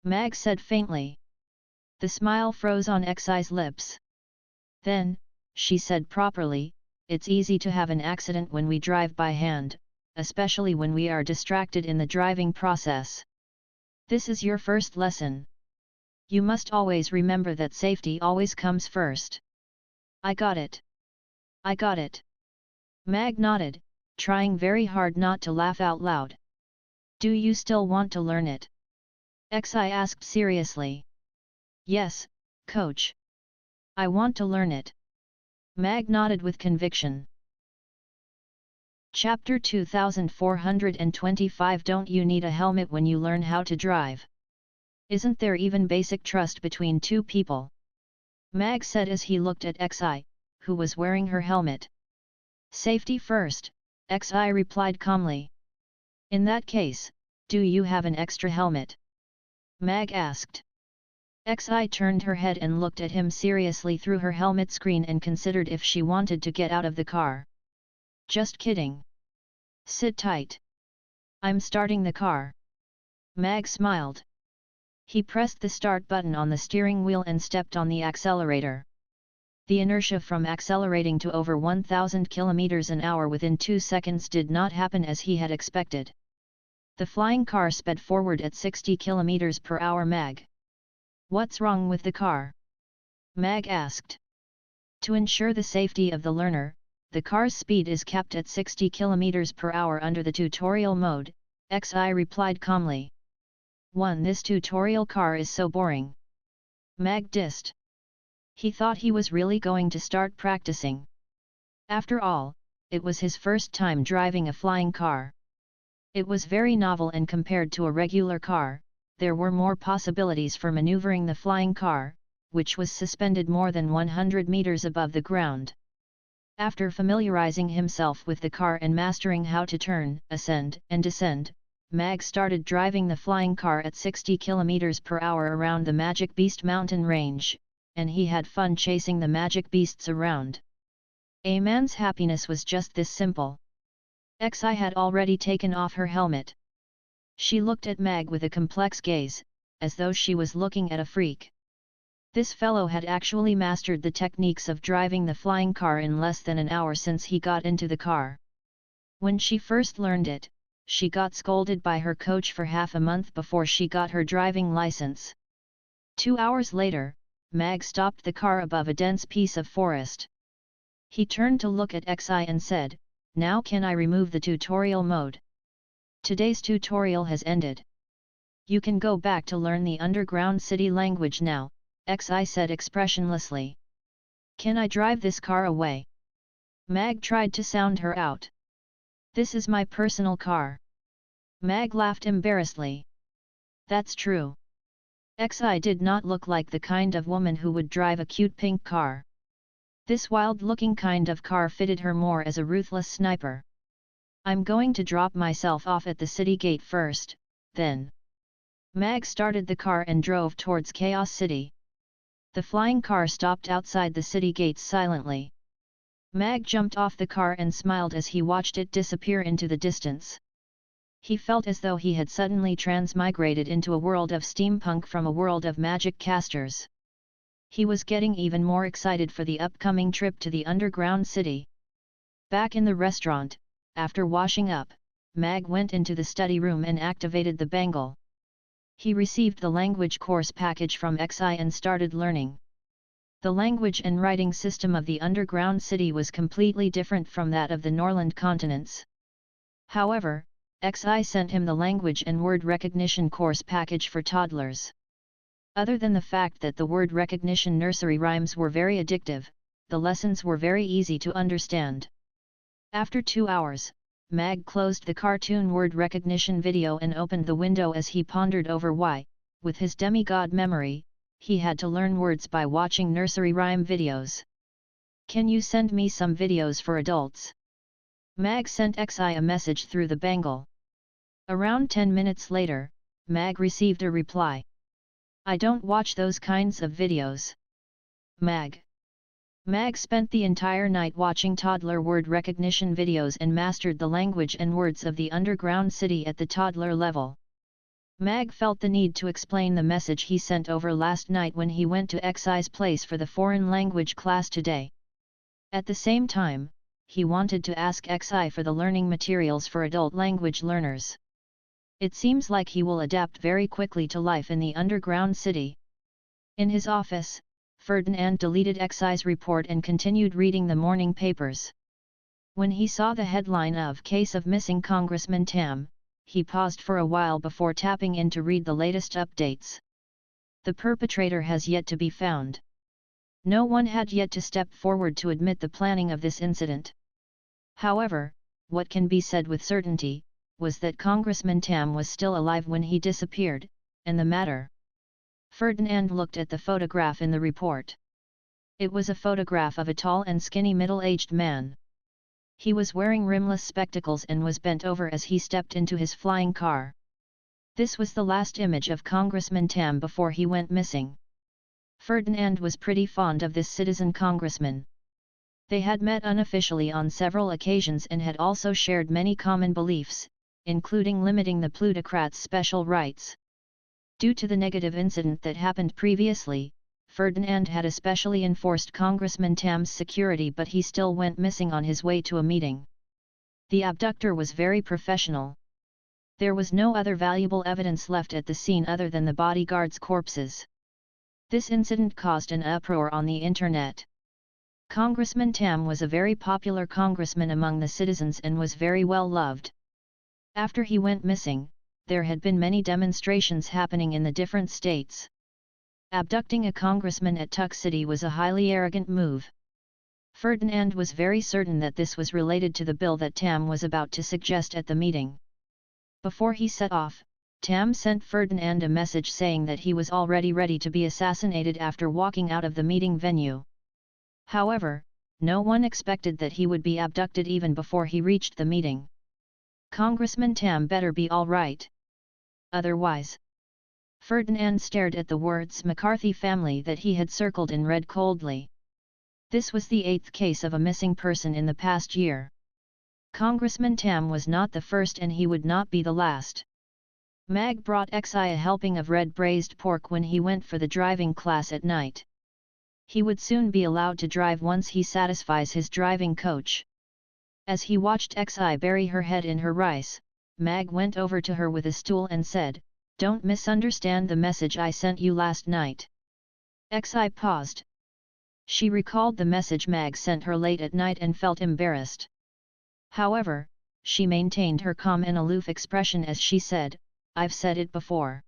Mag said faintly. The smile froze on Xi's lips. "Then," she said properly, "it's easy to have an accident when we drive by hand, especially when we are distracted in the driving process. This is your first lesson. You must always remember that safety always comes first." "I got it. I got it." Mag nodded, trying very hard not to laugh out loud. "Do you still want to learn it?" Xi asked seriously. "Yes, coach. I want to learn it." Mag nodded with conviction. Chapter 2425 Don't you need a helmet when you learn how to drive? Isn't there even basic trust between two people? Mag said as he looked at Xi, who was wearing her helmet. "Safety first," Xi replied calmly. "In that case, Do you have an extra helmet? Mag asked. Xi turned her head and looked at him seriously through her helmet screen and considered if she wanted to get out of the car. Just kidding. Sit tight. I'm starting the car. Mag smiled. He pressed the start button on the steering wheel and stepped on the accelerator. The inertia from accelerating to over 1,000 km an hour within 2 seconds did not happen as he had expected. The flying car sped forward at 60 km per hour. Mag. What's wrong with the car? Mag asked. To ensure the safety of the learner, the car's speed is capped at 60 km per hour under the tutorial mode, Xi replied calmly. This tutorial car is so boring. Mag dissed. He thought he was really going to start practicing. After all, it was his first time driving a flying car. It was very novel, and compared to a regular car, there were more possibilities for maneuvering the flying car, which was suspended more than 100 meters above the ground. After familiarizing himself with the car and mastering how to turn, ascend, and descend, Mag started driving the flying car at 60 km per hour around the Magic Beast mountain range, and he had fun chasing the magic beasts around. A man's happiness was just this simple. Xi had already taken off her helmet. She looked at Mag with a complex gaze, as though she was looking at a freak. This fellow had actually mastered the techniques of driving the flying car in less than an hour since he got into the car. When she first learned it, she got scolded by her coach for half a month before she got her driving license. 2 hours later, Mag stopped the car above a dense piece of forest. He turned to look at Xi and said, "Now can I remove the tutorial mode? Today's tutorial has ended. You can go back to learn the underground city language now," Xi said expressionlessly. "Can I drive this car away?" Mag tried to sound her out. "This is my personal car." Mag laughed embarrassedly. "That's true." Xi did not look like the kind of woman who would drive a cute pink car. This wild-looking kind of car fitted her more as a ruthless sniper. "I'm going to drop myself off at the city gate first, then." Mag started the car and drove towards Chaos City. The flying car stopped outside the city gates silently. Mag jumped off the car and smiled as he watched it disappear into the distance. He felt as though he had suddenly transmigrated into a world of steampunk from a world of magic casters. He was getting even more excited for the upcoming trip to the underground city. Back in the restaurant, after washing up, Mag went into the study room and activated the bangle. He received the language course package from Xi and started learning. The language and writing system of the underground city was completely different from that of the Norland continents. However, Xi sent him the language and word recognition course package for toddlers. Other than the fact that the word recognition nursery rhymes were very addictive, the lessons were very easy to understand. After 2 hours, Mag closed the cartoon word recognition video and opened the window as he pondered over why, with his demigod memory, he had to learn words by watching nursery rhyme videos. "Can you send me some videos for adults?" Mag sent Xi a message through the bangle. Around 10 minutes later, Mag received a reply. "I don't watch those kinds of videos." Mag spent the entire night watching toddler word recognition videos and mastered the language and words of the underground city at the toddler level. Mag felt the need to explain the message he sent over last night when he went to Xi's place for the foreign language class today. At the same time, he wanted to ask Xi for the learning materials for adult language learners. It seems like he will adapt very quickly to life in the underground city. In his office, Ferdinand deleted Xi's report and continued reading the morning papers. When he saw the headline of "Case of Missing Congressman Tam," he paused for a while before tapping in to read the latest updates. The perpetrator has yet to be found. No one had yet to step forward to admit the planning of this incident. However, what can be said with certainty, was that Congressman Tam was still alive when he disappeared, and the matter. Ferdinand looked at the photograph in the report. It was a photograph of a tall and skinny middle-aged man. He was wearing rimless spectacles and was bent over as he stepped into his flying car. This was the last image of Congressman Tam before he went missing. Ferdinand was pretty fond of this citizen congressman. They had met unofficially on several occasions and had also shared many common beliefs, including limiting the plutocrat's special rights. Due to the negative incident that happened previously, Ferdinand had especially enforced Congressman Tam's security, but he still went missing on his way to a meeting. The abductor was very professional. There was no other valuable evidence left at the scene other than the bodyguards' corpses. This incident caused an uproar on the internet. Congressman Tam was a very popular congressman among the citizens and was very well loved. After he went missing, there had been many demonstrations happening in the different states. Abducting a congressman at Tuck City was a highly arrogant move. Ferdinand was very certain that this was related to the bill that Tam was about to suggest at the meeting. Before he set off, Tam sent Ferdinand a message saying that he was already ready to be assassinated after walking out of the meeting venue. However, no one expected that he would be abducted even before he reached the meeting. Congressman Tam better be all right. Otherwise. Ferdinand stared at the words McCarthy family that he had circled in red coldly. This was the 8th case of a missing person in the past year. Congressman Tam was not the first and he would not be the last. Mag brought Xi a helping of red braised pork when he went for the driving class at night. He would soon be allowed to drive once he satisfies his driving coach. As he watched Xi bury her head in her rice, Mag went over to her with a stool and said, "Don't misunderstand the message I sent you last night." Xi paused. She recalled the message Mag sent her late at night and felt embarrassed. However, she maintained her calm and aloof expression as she said, "I've said it before.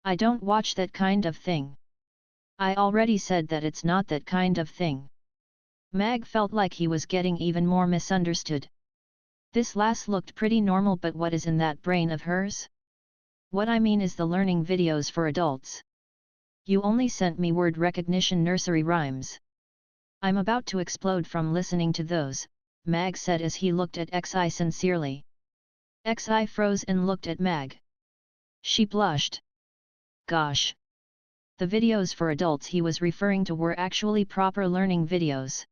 I don't watch that kind of thing. I already said that it's not that kind of thing." Mag felt like he was getting even more misunderstood. This lass looked pretty normal, but what is in that brain of hers? What I mean is the learning videos for adults. You only sent me word recognition nursery rhymes. I'm about to explode from listening to those, Mag said as he looked at Xi sincerely. Xi froze and looked at Mag. She blushed. Gosh! The videos for adults he was referring to were actually proper learning videos.